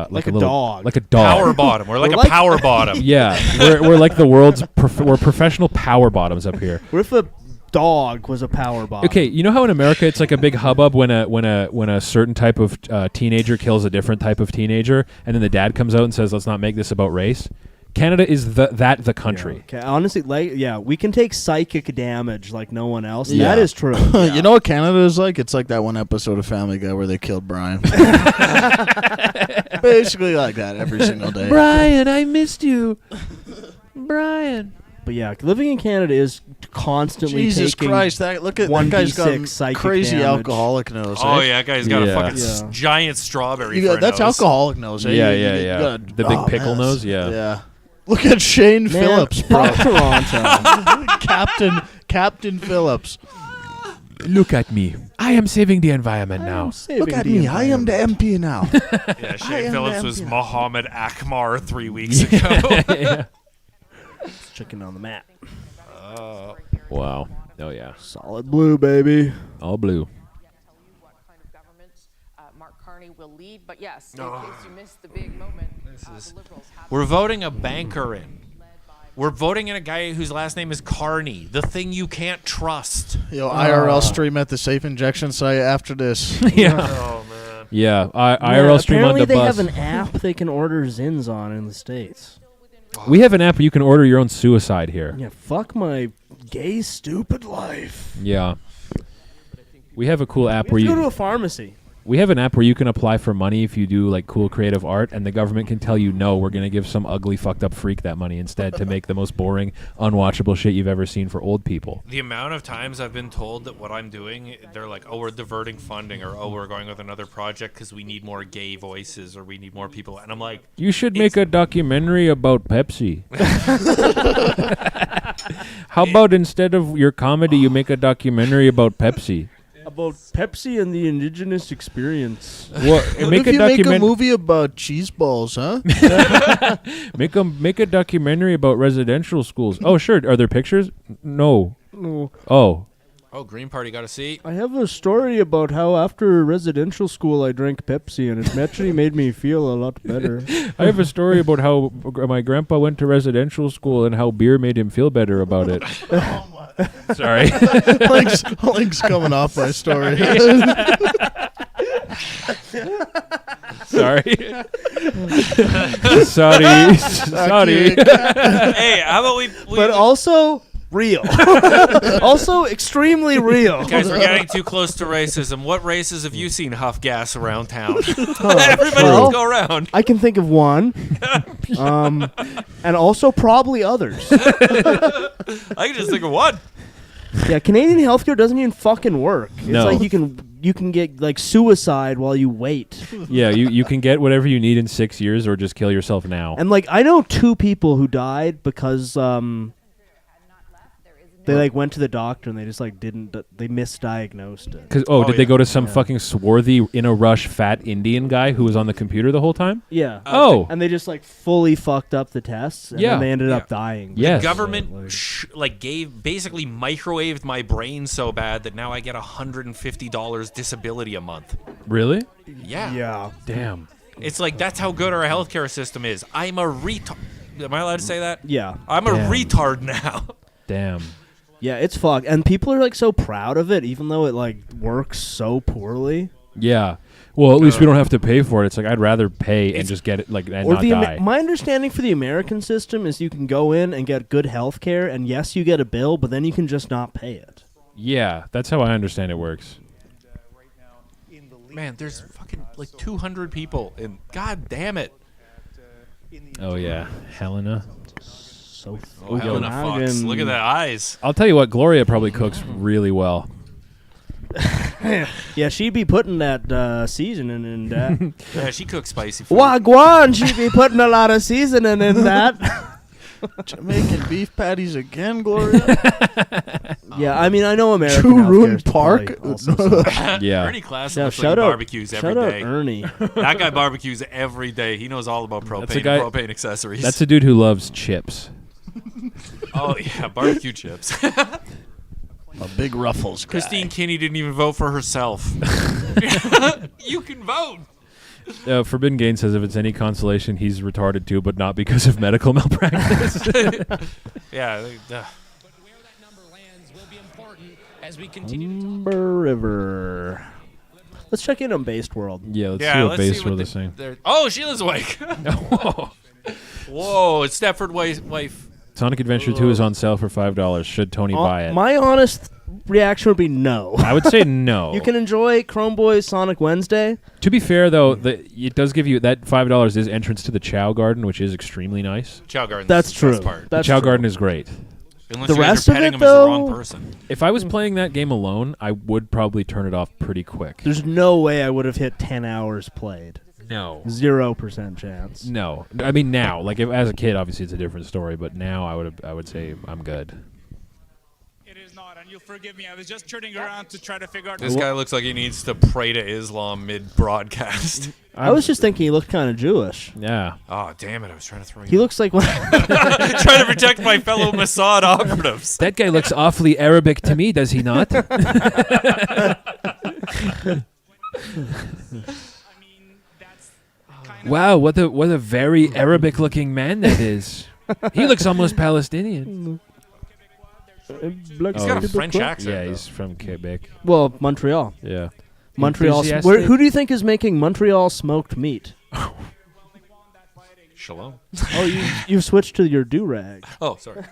little, dog. like a dog. Power bottom. We're like We're a like- power bottom. Yeah, we're like the world's we're professional power bottoms up here. What if a dog was a power bottom? Okay, you know how in America it's like a big hubbub when a certain type of teenager kills a different type of teenager, and then the dad comes out and says, "Let's not make this about race." Canada is the country. Okay, honestly, we can take psychic damage like no one else. Yeah. That is true. You know what Canada is like? It's like that one episode of Family Guy where they killed Brian. Basically like that every single day. Brian, I missed you. Brian. But yeah, living in Canada is constantly Jesus taking Christ! Look at that guy's got 1d6 psychic crazy damage. alcoholic nose. Oh eh? yeah, that guy's got a fucking Yeah. giant strawberry. You for got, a that's nose. alcoholic nose. Eh? Yeah, You- yeah, you yeah. gotta- The big pickle man, nose, that's- yeah. Yeah. Look at Shane Man, Phillips, bro. fuck Toronto. Captain Phillips. Look at me. I am saving the environment now. Look at me. I am the MP now. Yeah, Shane Phillips was Muhammad Akbar 3 weeks ago. Chicken on the mat. Wow. Oh yeah. Solid blue, baby. All blue. Mark Carney will lead, but yes, in case you missed the big moment, the Liberals have. We're voting a banker in. We're voting in a guy whose last name is Carney, the thing you can't trust. Yo, IRL stream at the safe injection site after this. Yeah. Oh man. Yeah. IRL stream on apparently the they bus. have an app they can order Zins on in the States. We have an app where you can order your own suicide here. Yeah, fuck my gay stupid life. Yeah. We have a cool app where We have to you go to a pharmacy. We have an app where you can apply for money if you do like cool creative art, and the government can tell you no, we're gonna give some ugly fucked up freak that money instead to make the most boring, unwatchable shit you've ever seen for old people. The amount of times I've been told that what I'm doing, they're like, oh, we're diverting funding, or oh, we're going with another project because we need more gay voices, or we need more people. And I'm like, You should make a documentary about Pepsi. How about instead of your comedy, you make a documentary about Pepsi? About Pepsi and the indigenous experience. What If you make a movie about cheese balls, huh? make a documentary about residential schools. Oh, sure. Are there pictures? No. No. Oh. oh, Green Party got a seat. I have a story about how after residential school I drank Pepsi and it actually made me feel a lot better. I have a story about how my grandpa went to residential school and how beer made him feel better about it. Sorry. Link's coming off my story. Sorry. Sorry. Hey, how about we But also real. Also extremely real. guys, we're getting too close to racism. What races have you seen huff gas around town? Oh, Everybody, well, let's go around. I can think of one. And also probably others. I can just think of one. Yeah, Canadian healthcare doesn't even fucking work. It's No. like you can get like suicide while you wait. Yeah, you can get whatever you need in 6 years or just kill yourself now. And like I know 2 people who died because they like went to the doctor and they just like they misdiagnosed it. Did they go to some fucking swarthy, in a rush, fat Indian guy who was on the computer the whole time? Yeah. Oh. And they just like fully fucked up the tests and Yeah. then they ended up Yeah. dying. Yes. The government basically microwaved my brain so bad that now I get $150 disability a month. Really? Yeah. Yeah. Damn. It's like that's how good our healthcare system is. I'm a retard. Am I allowed to say that? Yeah. I'm a Damn. retard now. Damn. Yeah, it's fucked. And people are like so proud of it even though it like works so poorly. Yeah. Well, at least we don't have to pay for it. It's like I'd rather pay and just get it and Or not die. my understanding for the American system is you can go in and get good health care and yes, you get a bill, but then you can just not pay it. Yeah, that's how I understand it works. Man, there's fucking like 200 people and god damn it. Oh yeah, Helena. So Oh, Helena Fox. Look at that eyes. I'll tell you what, Gloria probably cooks really well. Yeah, she'd be putting that seasoning in that. Yeah, she cooks spicy food. Wagwan, she'd be putting a lot of seasoning in that. Jamaican beef patties again, Gloria. Yeah, I mean, I know American True healthcare Ruin is Park. probably also sucks. Yeah. Ernie Class Yeah, looks like shout he out- barbecues every shout out day. Ernie. That guy barbecues every day. He knows all about propane That's a guy- and propane accessories. That's a dude who loves chips. Oh yeah, barbecue chips. A big Ruffles guy. Christine Kinney didn't even vote for herself. You can vote. Forbidden Gain says if it's any consolation, he's retarded too, but not because of medical malpractice. Yeah. As we continue Umber River. Let's check in on Based World. Yeah, let's Yeah, see what let's Base see World what is saying. Oh, Sheila's awake. Whoa. Whoa, it's Stepford wife. Sonic Adventure 2 is on sale for $5. Should Tony buy it? My honest reaction would be no. I would say no. You can enjoy Chrome Boys Sonic Wednesday. To be fair, though, it does give you that $5 is entrance to the Chow Garden, which is extremely nice. Chow Garden. That's the true. best part. The That's Chow true. Garden is great. Unless The you guys rest are of petting it, him as the wrong though- person. If I was playing that game alone, I would probably turn it off pretty quick. There's no way I would have hit 10 hours played. No. 0% chance. No. I mean, now, like as a kid, obviously it's a different story, but now I would say I'm good. It is not, and you'll forgive me. I was just turning around to try to figure out. This guy looks like he needs to pray to Islam mid-broadcast. I was just thinking he looked kind of Jewish. Yeah. Oh, damn it. I was trying to throw you. He looks like one. Trying to protect my fellow Mossad operatives. That guy looks awfully Arabic to me, does he not? Wow, what a very Arabic-looking man that is. He looks almost Palestinian. He's got a French accent. Yeah, though. he's from Quebec. Well, Montreal. Yeah. Montreal. Enthusiastic. Who do you think is making Montreal smoked meat? Shalom. Oh, you've switched to your do-rag. Oh, sorry.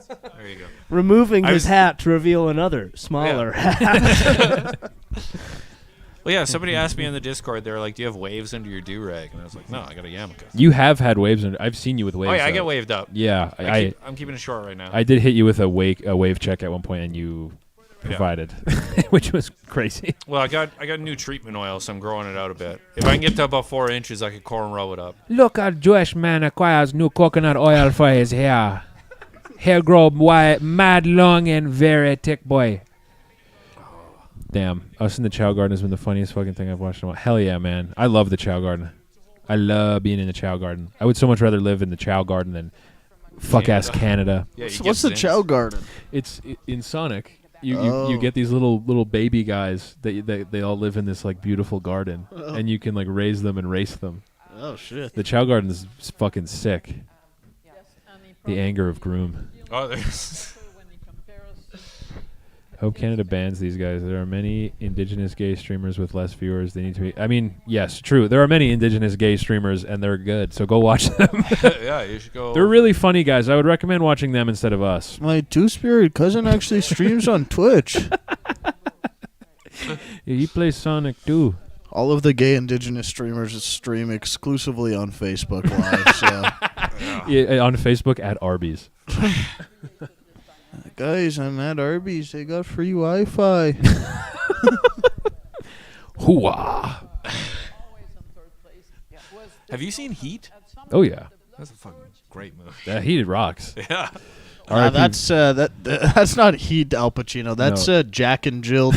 There you go. Removing his hat to reveal another, smaller hat. Well, yeah, somebody asked me in the Discord, they were like, do you have waves under your do-rag? And I was like, no, I got a yarmulke. You have had waves. I've seen you with waves. Oh, yeah, I though. get waved up. Yeah. I'm keeping it short right now. I did hit you with a wave check at one point, and you provided, which was crazy. Well, I got new treatment oil, so I'm growing it out a bit. If I can get to about 4 inches, I could cornrow it up. Look, a Jewish man acquires new coconut oil for his hair. Hair grow wide, mad long, and very thick, boy. Damn, us in the Chow Garden has been the funniest fucking thing I've watched in a while. Hell yeah, man. I love the Chow Garden. I love being in the Chow Garden. I would so much rather live in the Chow Garden than fuck-ass Canada. Yeah, What's the Chow Garden? It's in Sonic. You get these little baby guys that they all live in this like beautiful garden, and you can like raise them and race them. Oh shit! The Chow Garden is fucking sick. The anger of groom. Oh, there's... Hope Canada bans these guys. There are many indigenous gay streamers with less viewers. They need to be. I mean, yes, true. There are many indigenous gay streamers, and they're good. So go watch them. Yeah, you should go. They're really funny guys. I would recommend watching them instead of us. My two-spirit cousin actually streams on Twitch. Yeah, he plays Sonic too. All of the gay indigenous streamers stream exclusively on Facebook Live. So. Yeah, on Facebook at Arby's. Guys, I'm at Arby's. They got free Wi-Fi. Hooah! Have you seen Heat? Oh yeah, that's a fucking great movie. That Heat rocks. Yeah. That's not Heat Al Pacino. That's Jack and Jill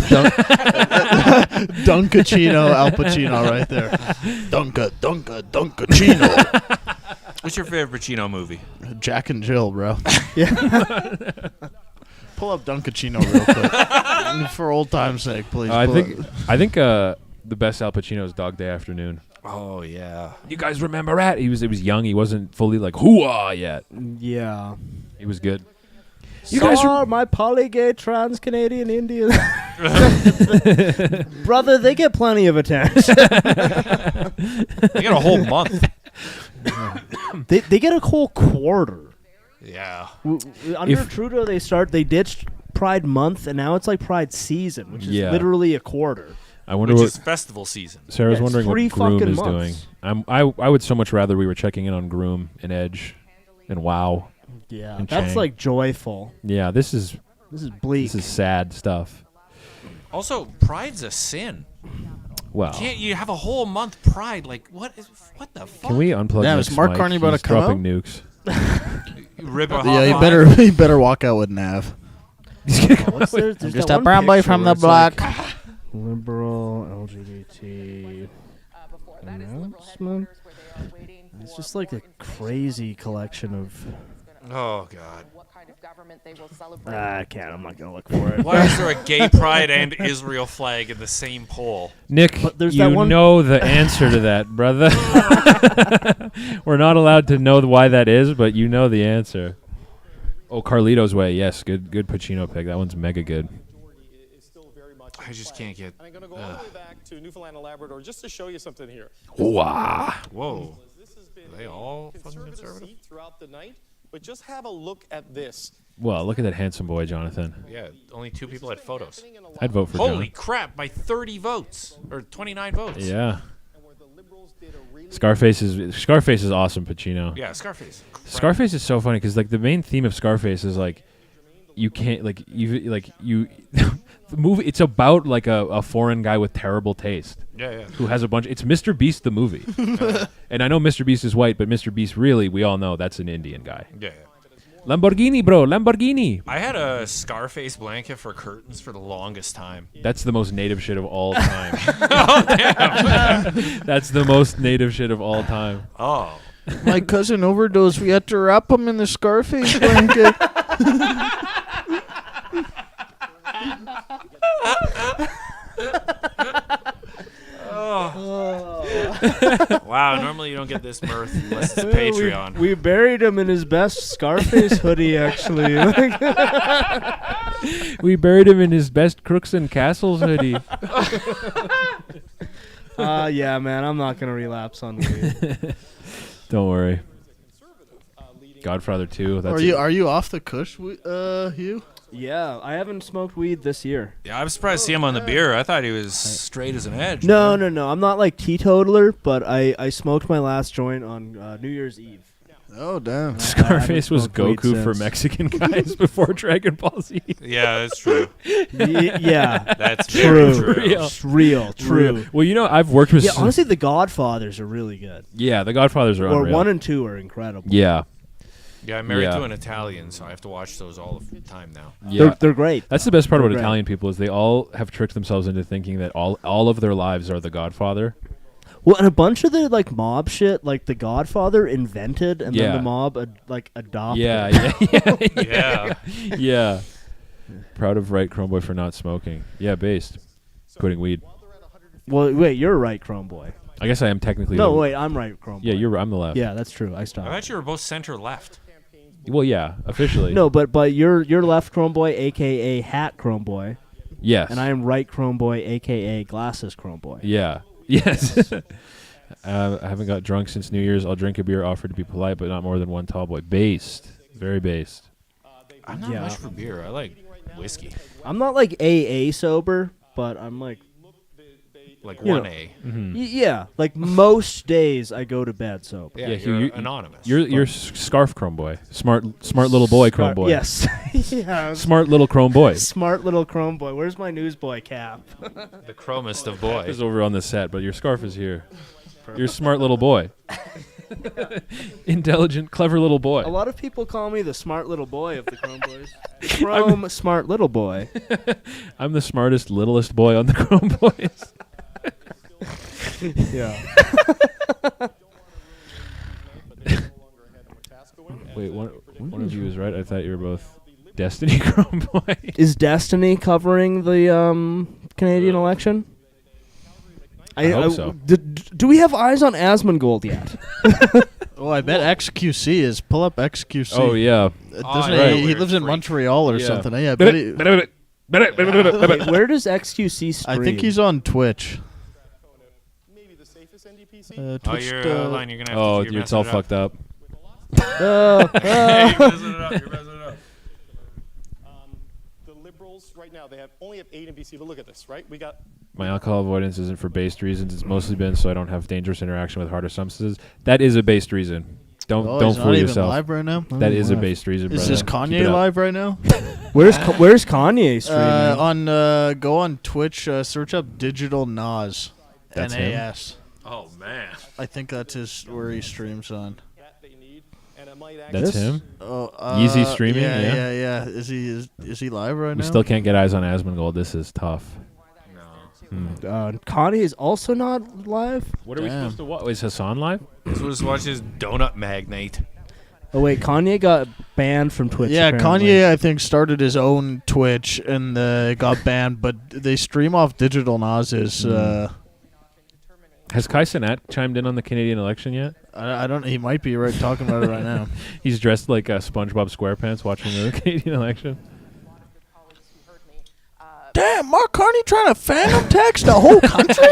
Dunkachino Al Pacino right there. Dunkachino. What's your favorite Pacino movie? Jack and Jill, bro. Yeah. Pull up Dunkachino real quick for old time's sake, please. I think the best Al Pacino is Dog Day Afternoon. Oh yeah. You guys remember that? He was young. He wasn't fully like hoo-ah yet. Yeah. He was good. You guys are my polygay trans Canadian Indian. Brother, they get plenty of attention. They get a whole month. They get a whole quarter. Yeah. Under Trudeau, they ditched Pride Month, and now it's like Pride Season, which is literally a quarter. I wonder which what is festival season. Sarah's wondering what 3 Groom fucking is months. doing. I would so much rather we were checking in on Groom and Edge and WoW. Yeah, and that's Chang. like joyful. Yeah, this is bleak. This is sad stuff. Also, Pride's a sin. Wow. Can't you have a whole month Pride? Like, what the fuck? Can we unplug? Yeah, Nick's is Mark mic? Carney about He's to come dropping out? nukes. Rip a Yeah, he better walk out with Nav. What's there? There's Just that a one brown boy picture from where the it's like block. liberal LGBT announcement. It's just like a crazy collection of. Oh God. I can't. I'm not gonna look for it. Why is there a gay pride and Israel flag in the same pole? Nick, there's you that one- know the answer to that, brother. We're not allowed to know why that is, but you know the answer. Oh, Carlito's Way. Yes, good Pacino pick. That one's mega good. I just can't get. I'm going to go all the way back to Newfoundland and Labrador just to show you something here. Wow. Whoa. Are they all fucking conservative? Throughout the night, but just have a look at this. Well, look at that handsome boy, Jonathan. Yeah, only 2 people had photos. I'd vote for Holy John. crap! By 30 votes or 29 votes. Yeah. Scarface is awesome, Pacino. Yeah, Scarface. Scarface is so funny because like the main theme of Scarface is like you can't like you the movie. It's about like a foreign guy with terrible taste. Yeah. Who has a bunch. It's Mr. Beast the movie, and I know Mr. Beast is white, but Mr. Beast really, we all know that's an Indian guy. Yeah. Lamborghini, bro, Lamborghini. I had a Scarface blanket for curtains for the longest time. That's the most native shit of all time. Oh, damn. That's the most native shit of all time. Oh. My cousin overdosed. We had to wrap him in the Scarface blanket. Wow, normally you don't get this mirth unless it's Patreon. We buried him in his best Scarface hoodie, actually. We buried him in his best Crooks and Castles hoodie. Yeah, man, I'm not going to relapse on weed. Don't worry. Godfather 2. That's Are you off the Kush, Hugh? Yeah, I haven't smoked weed this year. Yeah, I'm surprised to see him on the beer. I thought he was straight as an edge. No. I'm not like teetotaler, but I smoked my last joint on New Year's Eve. Oh, damn. Scarface was Goku for Mexican guys before Dragon Ball Z. Yeah, that's true. Yeah. That's very true. true. Real. True. Well, you know, I've worked with... Yeah, honestly, the Godfathers are really good. Yeah, the Godfathers are unreal. 1 and 2 are incredible. Yeah. Yeah, I'm married to an Italian, so I have to watch those all the time now. Yeah. They're great. That's the best part They're about great. Italian people is they all have tricked themselves into thinking that all of their lives are the Godfather. Well, and a bunch of the like mob shit, like the Godfather invented, and then the mob adopted. Yeah. Proud of Right Chrome Boy for not smoking. Yeah, based. Quitting weed. Well, wait, you're right, Chrome Boy. I guess I am technically. No, wait, I'm right, Chrome Boy. Yeah, I'm the left. Yeah, that's true. I stopped. I thought you were both center left. Well, yeah, officially. No, but you're left Chrome Boy, aka Hat Chrome Boy. Yes. And I am right Chrome Boy, aka Glasses Chrome Boy. Yeah. Yes. I haven't got drunk since New Year's. I'll drink a beer, offered to be polite, but not more than one tall boy. Based. Very based. I'm not much for beer. I like whiskey. I'm not like AA sober, but I'm like 1A. Mm-hmm. Yeah, like most days I go to bed sober. Yeah, you're anonymous. You're Scarf Chrome Boy. Smart little boy Chrome Boy. Yes. Yeah. Smart little Chrome Boy. Smart little Chrome Boy. Where's my newsboy cap? The chromest of boys. Is over on the set, but your scarf is here. You're a smart little boy. Intelligent, clever little boy. A lot of people call me the smart little boy of the Chrome Boys. The Chrome smart little boy. I'm the smartest, littlest boy on the Chrome Boys. Yeah. Wait, one of you is right. I thought you were both Destiny Chrome Boy. Is Destiny covering the Canadian election? I hope so. Do we have eyes on Asmongold yet? Oh, I bet XQC is. Pull up XQC. Oh, yeah. He lives in Montreal or something. Yeah, Wait, where does XQC stream? I think he's on Twitch. Twitch you're gonna have to it's all fucked up. You're messing it up. The Liberals right now, they only have 8 in BC, but look at this, right? We got... My alcohol avoidance isn't for based reasons. It's mostly been so I don't have dangerous interaction with harder substances. That is a based reason. Don't fool yourself. Live right now? That is a based reason. Is this Kanye live right now? Where's Kanye streaming? Go on Twitch. Search up Digital Nas. That's NAS. Oh man, I think that's where he streams on. That's him. Oh, Yeezy streaming. Yeah. Is he live right now? We still can't get eyes on Asmongold. This is tough. Kanye is also not live. What are we supposed to watch? Is Hassan live? We're supposed to watch his donut magnate. Oh wait, Kanye got banned from Twitch. Yeah, apparently. Kanye I think started his own Twitch and got banned, but they stream off Digital Nas's. Has Kai Cenat chimed in on the Canadian election yet? I don't. He might be talking about it right now. He's dressed like SpongeBob SquarePants watching the Canadian election. Damn, Mark Carney trying to phantom text the whole country?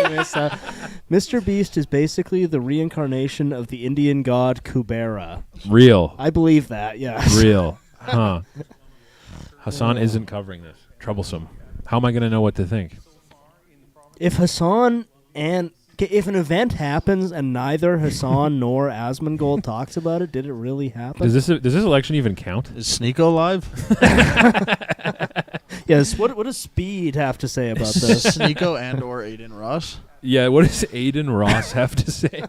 Mr. Beast is basically the reincarnation of the Indian god Kubera. Real. I believe that, yes. Real. Huh. Hassan isn't covering this. Troublesome. How am I going to know what to think? If Hassan and If an event happens and neither Hassan nor Asmongold talks about it, did it really happen? Does this election even count? Is Sneeko live? Yes. What does Speed have to say about this? Sneeko and or Aiden Ross. Yeah, what does Aiden Ross have to say?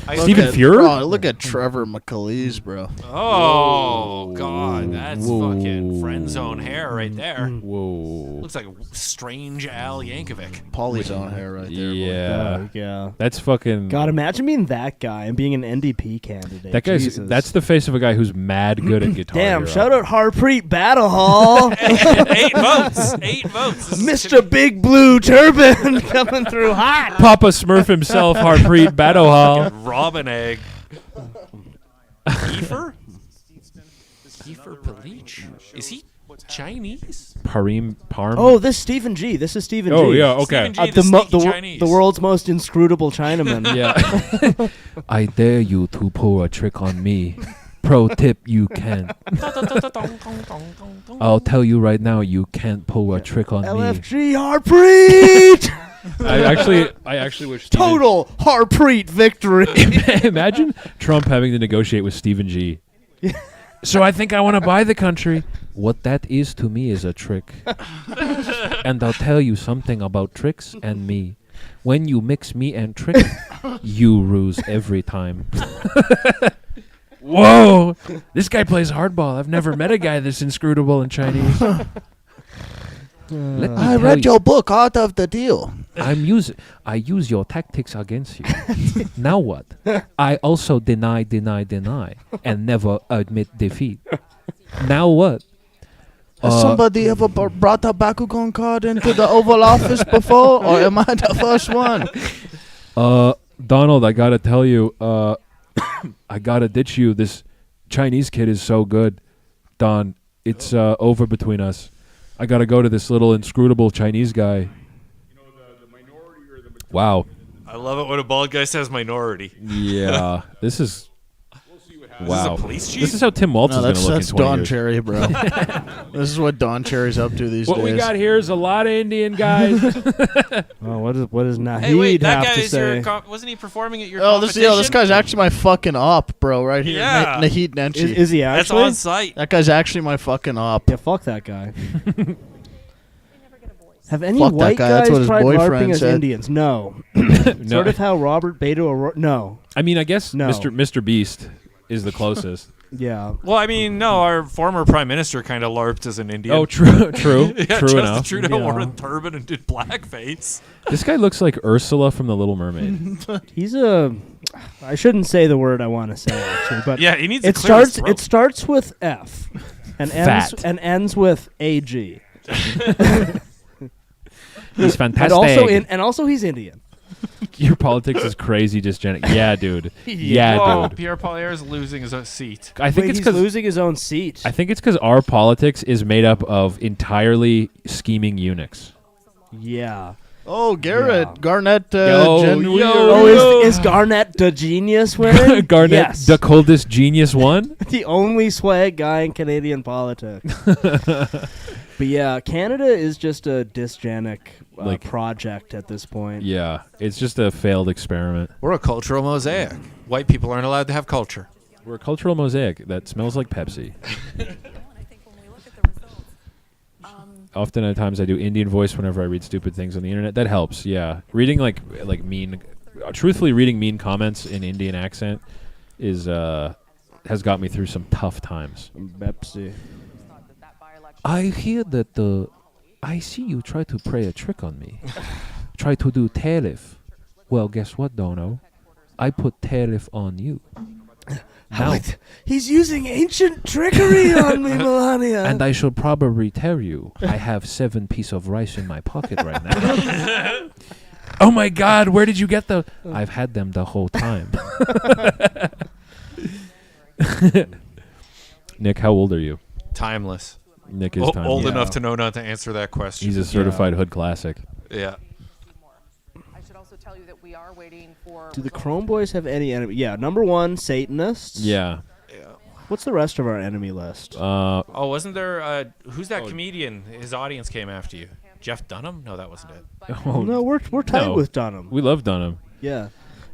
Look Stephen at- Fuhrer? Oh, look at Trevor McAleese, bro. Oh, God. That's Whoa. fucking friend zone hair right there. Whoa. Looks like strange Al Yankovic. Pauly's own hair right there. Yeah. Yeah. That's fucking... God, imagine being that guy and being an NDP candidate. That guy's... Jesus. That's the face of a guy who's mad good at Guitar Damn, Hero. shout out Harpreet Battle Hall. 8 votes. 8 votes. Mr. Big Blue Turban coming through hot. Papa Smurf himself, Harpreet Battle Robin Egg. Kiefer? Kiefer Palich? Is he Chinese? Parm. Oh, this Stephen G. This is Stephen G. Oh, yeah, okay. Stephen G, the sneaky Chinese. The world's most inscrutable Chinaman. Yeah. I dare you to pull a trick on me. Pro tip, you can. I'll tell you right now, you can't pull a trick on me. LFG Harpreet! I actually wish Stephen Total Harpreet victory. Imagine Trump having to negotiate with Stephen G. So I think I want to buy the country. What that is to me is a trick. And I'll tell you something about tricks and me. When you mix me and trick, you ruse every time. Whoa! This guy plays hardball. I've never met a guy this inscrutable in Chinese. I read your book, Art of the Deal. I use your tactics against you. Now what? I also deny, and never admit defeat. Now what? Has somebody ever brought a Bakugan card into the Oval Office before, or am I the first one? Donald, I gotta tell you, I gotta ditch you. This Chinese kid is so good. Don, it's over between us. I gotta go to this little inscrutable Chinese guy. Wow. I love it when a bald guy says minority. Yeah. This is... Wow. Is this a police chief? This is how Tim Waltz is going to look in 20 Don years. Cherry, bro. This is what Don Cherry's up to these What days. we got here is a lot of Indian guys. Oh, what does Naheed Hey, wait, that have guy to is say? wasn't he performing at your Oh, competition? this guy's actually my fucking op, bro, right here. Yeah. Naheed Nenshi. Is he That's actually? on site. That guy's actually my fucking op. Yeah, fuck that guy. Have any Fuck that white guy, that's guys what his tried boyfriend LARPing as said. Indians? No. No. Sort of how Robert Beto O'Rourke... No. I mean, I guess No. Mr. Beast is the closest. Yeah. Well, I mean, no, our former prime minister kind of LARPed as an Indian. Oh, true. True Yeah, True Justin enough. Trudeau Yeah. wore a turban and did blackface. This guy looks like Ursula from The Little Mermaid. He's a... I shouldn't say the word I want to say, actually, but Yeah, he needs to it clear his starts. throat. It starts with F, and Fat. ends with AG. He's fantastic. And also he's Indian. Your politics is crazy dysgenic. Yeah, dude. Yeah, Whoa, dude. Pierre Poilievre is losing his seat. I think Wait, it's he's because losing his own seat. I think it's because our politics is made up of entirely scheming eunuchs. Yeah. Oh, Garrett. Yeah. Garnett. Yo, Jen yo, Weir. Oh, is Garnett the genius winning? Garnet, Yes. the coldest genius one. The only swag guy in Canadian politics. But yeah, Canada is just a dysgenic project at this point. Yeah, it's just a failed experiment. We're a cultural mosaic. White people aren't allowed to have culture. We're a cultural mosaic that smells like Pepsi. Often at times I do Indian voice whenever I read stupid things on the internet. That helps, yeah. Reading like mean, truthfully reading mean comments in Indian accent is has got me through some tough times. Pepsi. I hear that I see you try to play a trick on me. Try to do tariff. Well, guess what, Dono? I put tariff on you. Now, He's using ancient trickery on me, Melania. and I should probably tell you, I have 7 pieces of rice in my pocket right now. Oh my God, where did you get the... I've had them the whole time. Nick, how old are you? Timeless. Nick is timeless. Old enough to know not to answer that question. He's a certified hood classic. Yeah. I should also tell you that we are waiting for... Do the Chrome Boys have any enemy? Yeah, number 1, Satanists. Yeah. What's the rest of our enemy list? Oh, wasn't there... who's that comedian? His audience came after you. Jeff Dunham? No, that wasn't it. Oh, No, we're tight no. with Dunham. We love Dunham. Yeah.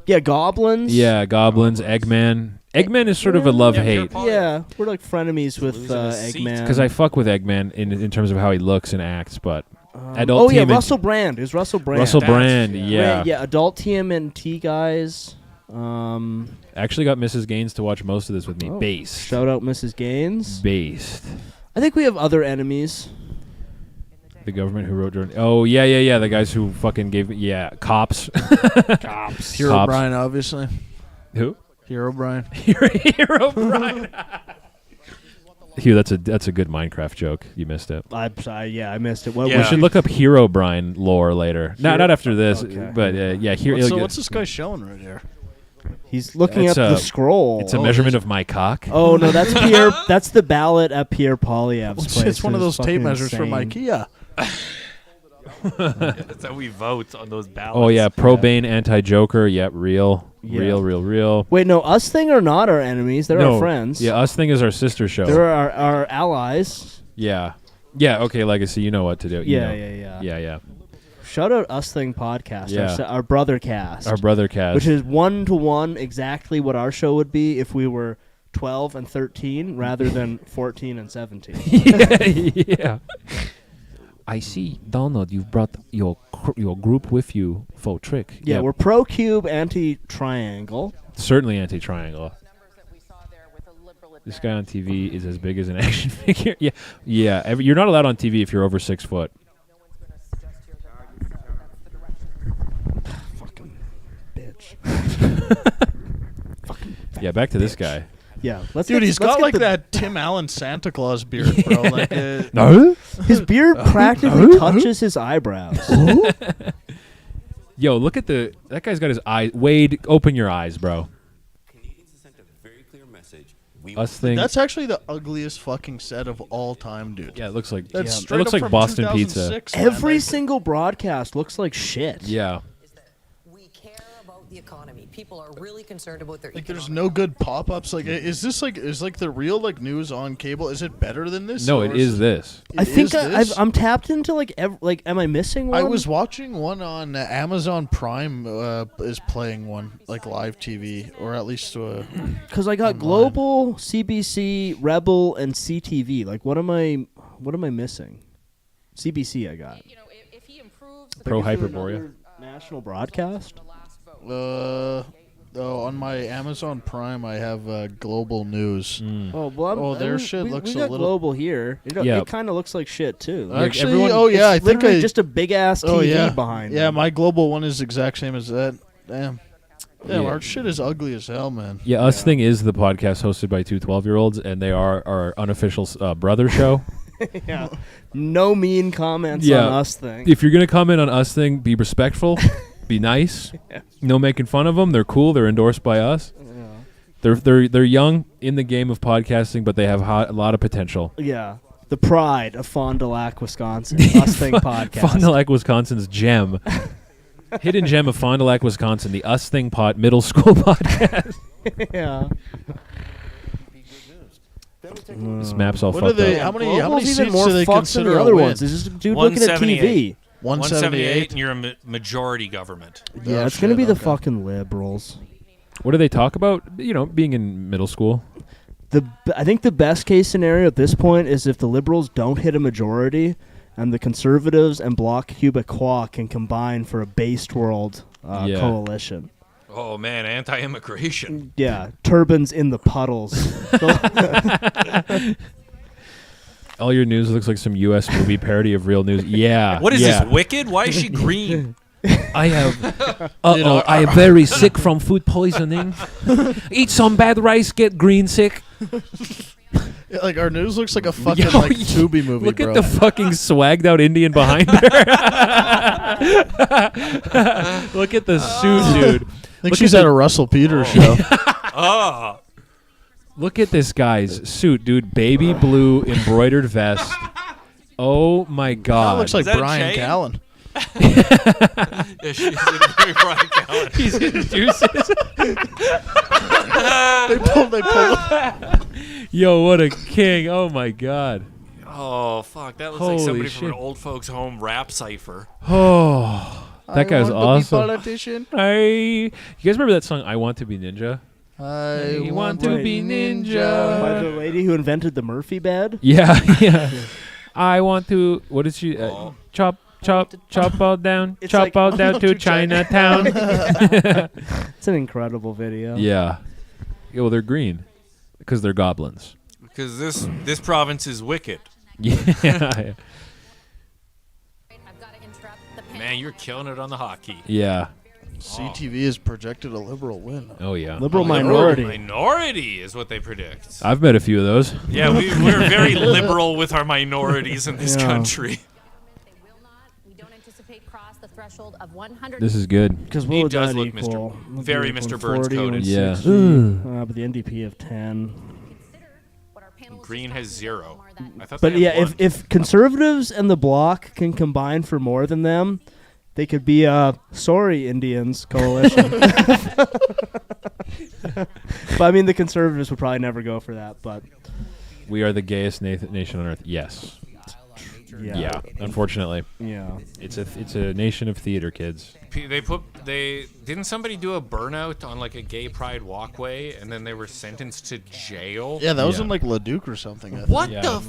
Yeah, goblins. Yeah, Goblins, Eggman. Eggman is sort of a love-hate. Yeah, we're like frenemies with Eggman. Because I fuck with Eggman in terms of how he looks and acts, but adult oh yeah, TMNT Russell Brand. Is Russell Brand? Russell Brand, yeah. Yeah, adult TMNT guys. Actually got Mrs. Gaines to watch most of this with me. Oh, Based. Shout out Mrs. Gaines. Based. I think we have other enemies. The government who wrote Jordan. Oh, yeah. The guys who fucking gave me. Yeah, cops. Cops. Hero Brian, obviously. Who? Hero Brian. Hero Brian. Hugh, that's a good Minecraft joke. You missed it. I missed it. We should look up Hero Brian lore later. No, not after this, but yeah. What's this guy showing right here? He's looking at the scroll. It's a measurement of my cock. Oh no, that's Pierre. That's the ballot at Pierre Poilievre's place. It's one of those tape fucking measures from insane. IKEA. That's how we vote on those ballots. Oh yeah, pro-Bane, anti-Joker. Yep, real. Wait, no, Us Thing are not our enemies. They're our friends. Yeah, Us Thing is our sister show. They're our allies. Yeah. Okay, Legacy, you know what to do. Yeah. Shout out Us Thing podcast. Yeah. Our brother cast. Our brother cast. Which is 1-to-1 exactly what our show would be if we were 12 and 13 rather than 14 and 17. Yeah. I see, Donald, you've brought your group with you for a trick. Yeah, we're pro-cube, anti-triangle. Certainly anti-triangle. This guy on TV is as big as an action figure. Yeah. You're not allowed on TV if you're over 6 foot. Fucking bitch. Yeah, back to this guy. Yeah, He's got like that Tim Allen Santa Claus beard, bro. No, his beard practically touches his eyebrows. Yo, look at that guy's got his eyes. Wade, open your eyes, bro. Us Thing. That's actually the ugliest fucking set of all time, dude. Yeah, it looks like it looks like Boston Pizza. Every single broadcast looks like shit. Yeah. The economy. People are really concerned about their there's no good pop-ups. Like, is the real news on cable? Is it better than this? No, it is this. I think I'm tapped into am I missing one? I was watching one on Amazon Prime. Is playing one live TV, or at least because I got online. Global, CBC, Rebel, and CTV. What am I missing? CBC I got. If he improves Pro Hyperborea national broadcast. On my Amazon Prime, I have Global News. Oh, well, their shit looks we a got little. Global here. It kind of looks like shit too. Actually, I think just a big ass TV behind. Yeah, my Global one is the exact same as that. Damn, our shit is ugly as hell, man. Yeah, Us Thing is the podcast hosted by two 12-year-olds, and they are our unofficial brother show. Yeah, no mean comments on Us Thing. If you're gonna comment on Us Thing, be respectful. Be nice. No making fun of them. They're cool. They're endorsed by us. Yeah. They're young in the game of podcasting, but they have a lot of potential. Yeah. The pride of Fond du Lac, Wisconsin. Us Thing podcast. Fond du Lac, Wisconsin's gem. Hidden gem of Fond du Lac, Wisconsin. The Us Thing middle school podcast. Yeah. This map's all what fucked are they? up. How many even seats more do they fucks consider than the other a win? ones? There's just a dude looking at TV. 178, and you're a majority government. Yeah, it's going to be the fucking liberals. What do they talk about? Being in middle school. I think the best case scenario at this point is if the liberals don't hit a majority, and the conservatives and Bloc Québécois can combine for a based world coalition. Oh man, anti-immigration. Yeah, turbans in the puddles. All your news looks like some U.S. movie parody of real news. Yeah. What is this, Wicked? Why is she green? I have. I am very sick from food poisoning. Eat some bad rice, get green sick. Yeah, our news looks like a fucking Tubi movie. Look bro. at the fucking swagged out Indian behind her. Look at the suit, dude. I think she's at a Russell Peters show. Oh. Look at this guy's suit, dude. Baby blue embroidered vest. Oh my god. That looks like Brian Callen. Yeah, she's very Brian Callen. He's in deuces. They pull. Yo, what a king. Oh my god. Oh, fuck. That looks like somebody shit. from an old folks' home rap cipher. Oh, that guy's awesome. Politician. You guys remember that song, I Want to Be Ninja? I want to be ninja. By the lady who invented the Murphy bed. Yeah, yeah. I want to. What is she? Chop all down. It's Chop like- all down to Chinatown. It's an incredible video. Yeah. Well, they're green because they're goblins. Because this province is wicked. Yeah. Man, you're killing it on the hotkey. Yeah. CTV has projected a liberal win. Oh yeah. Liberal minority. Minority is what they predict. I've met a few of those. Yeah, we're very liberal with our minorities in this Yeah. country. This is good. Because He what would does that look equal? very Mr. Burns 40, coded. 160. Yeah. But the NDP of 10. Green has 0. I thought But they had yeah, one. if conservatives and the Bloc can combine for more than them, they could be a sorry Indians coalition. But I mean, the conservatives would probably never go for that. But We are the gayest nation on earth. Yes. Yeah. Unfortunately. Yeah. It's a nation of theater kids. They didn't somebody do a burnout on like a gay pride walkway and then they were sentenced to jail? Yeah, that was in like Leduc or something. I think. What Yeah. the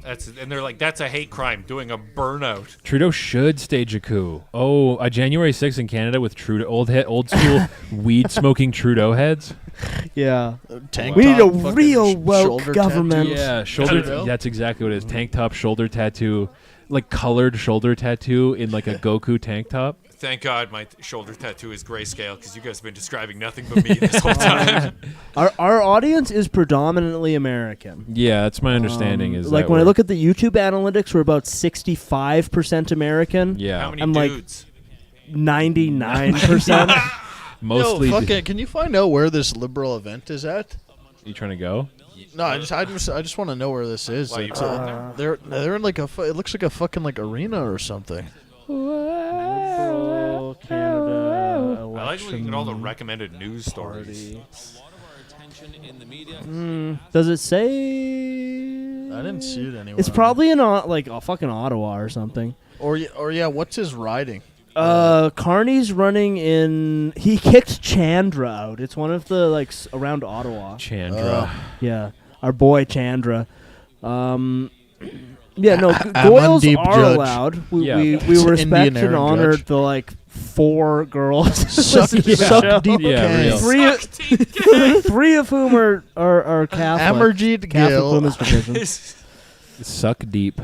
and they're like, that's a hate crime, doing a burnout. Trudeau should stage a coup. Oh, a January 6th in Canada with Trudeau, old school weed smoking Trudeau heads. yeah, Tank we need a top, fucking real woke shoulder government. tattoos. Yeah, shoulder. Trudeau? That's exactly what it is. Tank top, shoulder tattoo, like colored shoulder tattoo in like a Goku tank top. Thank God my shoulder tattoo is grayscale because you guys have been describing nothing but me this whole time. Our audience is predominantly American. Yeah, that's my understanding. Is like that when I we're- look at the YouTube analytics, we're about 65% American. Yeah. How many I'm like dudes? 99%. mostly. Yo, fuck it. Can you find out where this liberal event is at? You trying to go? No, I just want to know where this is. Why, you It's, going they're in like a. It looks like a fucking like arena or something. Liberal Canada I like looking at all the election recommended news stories. party. Does it say? I didn't see it anywhere. It's probably in like a fucking Ottawa or something. Or yeah, what's his riding? Carney's running in. He kicked Chandra out. It's one of the like around Ottawa. Chandra. Yeah, our boy Chandra. Yeah, no, I'm Goyles Deep are Judge. allowed. We Yeah. we, It's we an respect Indian and Aaron honor Judge. the like 4 girls. Suck listening to the show. deep Yeah, real. cane. Three of whom are Catholic. Amarjeet Catholic Gill. women's division. Suck deep.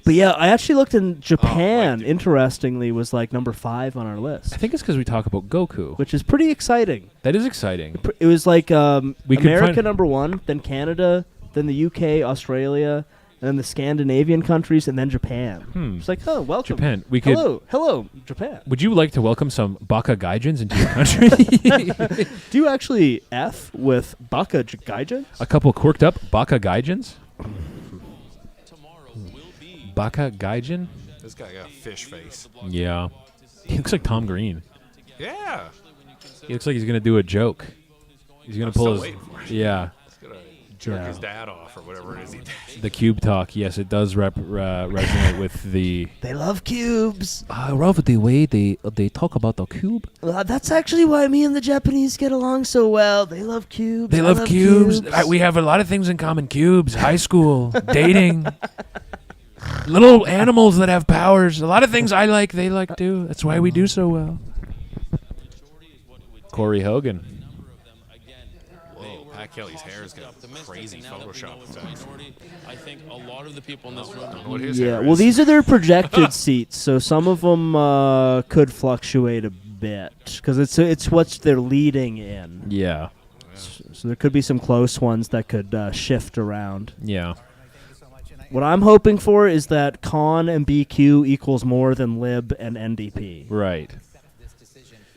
But yeah, I actually looked in Japan. Interestingly, was like number 5 on our list, I think it's because we talk about Goku. which is pretty exciting. That is exciting. It was like We could America find- number 1, then Canada, then the UK, Australia, and then the Scandinavian countries, and then Japan. It's like, oh, welcome, Japan. We could. hello, Japan. Would you like to welcome some Baka Gaijins into your country? Do you actually F with Baka Gaijin? A couple quirked up Baka Gaijins? Baka Gaijin? This guy got a fish face. Yeah. He looks like Tom Green. Yeah. He looks like he's going to do a joke. He's going I'm to pull still his. waiting for it. Yeah. He's gonna jerk Yeah. his dad off or whatever it is he did. The cube talk. Yes, it does resonate with the. They love cubes. I love the way they talk about the cube. That's actually why me and the Japanese get along so well. They love cubes. They I love cubes. We have a lot of things in common. Cubes, high school, dating, little animals that have powers. A lot of things I like, they like too. That's why we do so well. Corey Hogan. Whoa, Pat Kelly's hair's got crazy Photoshop effects. I think a lot of the people in this room. What his Yeah, hair well, is. these are their projected seats, so some of them could fluctuate a bit because it's what they're leading in. Yeah. So there could be some close ones that could shift around. Yeah. What I'm hoping for is that Con and BQ equals more than Lib and NDP. Right.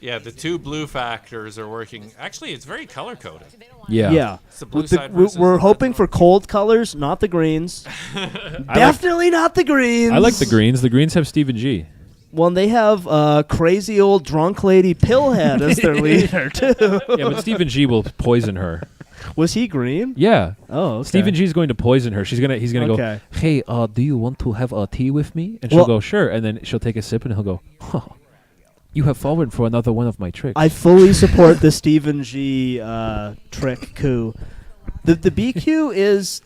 Yeah, the 2 blue factors are working. Actually, it's very color coded. Yeah. Yeah. It's the blue side versus we're the hoping for cold colors, not the greens. Definitely not the greens. I like the greens. The greens have Stephen G. Well, and they have crazy old drunk lady Pillhead as their leader, too. Yeah, but Stephen G will poison her. Was he green? Yeah. Oh, okay. Stephen G's going to poison her. He's gonna Okay. go, hey, do you want to have a tea with me? And she'll go, sure. And then she'll take a sip and he'll go, huh, you have fallen for another one of my tricks. I fully support the Stephen G trick coup. The BQ is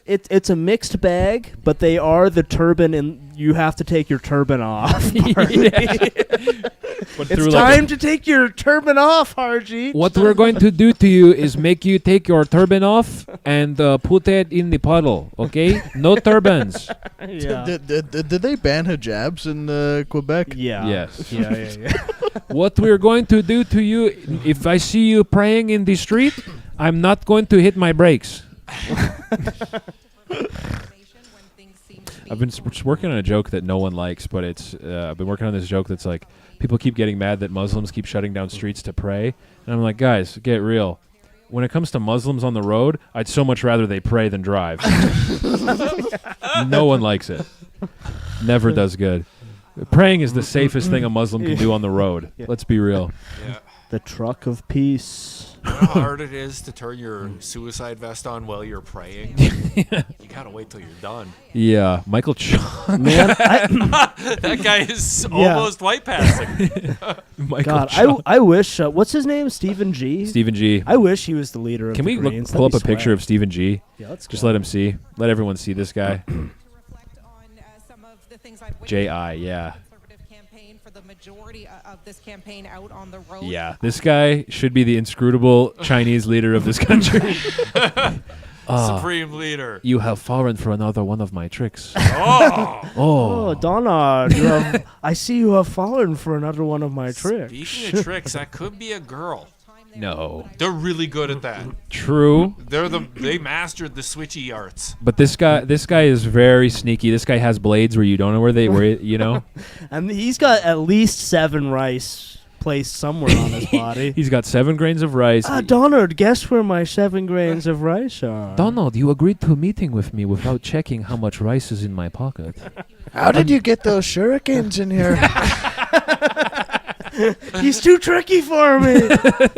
it's a mixed bag, but they are the turban, and you have to take your turban off. It's time to take your turban off, Harji. What we're going to do to you is make you take your turban off and put it in the puddle, okay? No turbans. Yeah. Did they ban hijabs in Quebec? Yeah. Yes. Yeah. What we're going to do to you, if I see you praying in the street, I'm not going to hit my brakes. I've been working on a joke that no one likes, but it's I've been working on this joke that's like, people keep getting mad that Muslims keep shutting down streets to pray. And I'm like, guys, get real. When it comes to Muslims on the road, I'd so much rather they pray than drive. No one likes it. Never does good. Praying is the safest thing a Muslim can do on the road. Let's be real. Yeah. The truck of peace. You know how hard it is to turn your suicide vest on while you're praying? You gotta wait till you're done. Yeah, Michael Chung. Man, that guy is almost white passing. Michael God, Chung. I wish. What's his name? Stephen G. Stephen G. I wish he was the leader of Can the we Greens. pull up a That'd be picture swag. of Stephen G? Yeah, let's Just go. let him see. Let everyone see this guy. J.I., yeah. For the majority of this campaign out on the road. Yeah, this guy should be the inscrutable Chinese leader of this country. Supreme leader. You have fallen for another one of my tricks. Oh, Donna, I see you have fallen for another one of my tricks. Speaking of tricks, that could be a girl. No. They're really good at that. True. They mastered the switchy arts. But this guy is very sneaky. This guy has blades where you don't know where you know. And he's got at least 7 rice placed somewhere on his body. He's got 7 grains of rice. Donald, guess where my 7 grains of rice are? Donald, you agreed to a meeting with me without checking how much rice is in my pocket. How did you get those shurikens in here? He's too tricky for me.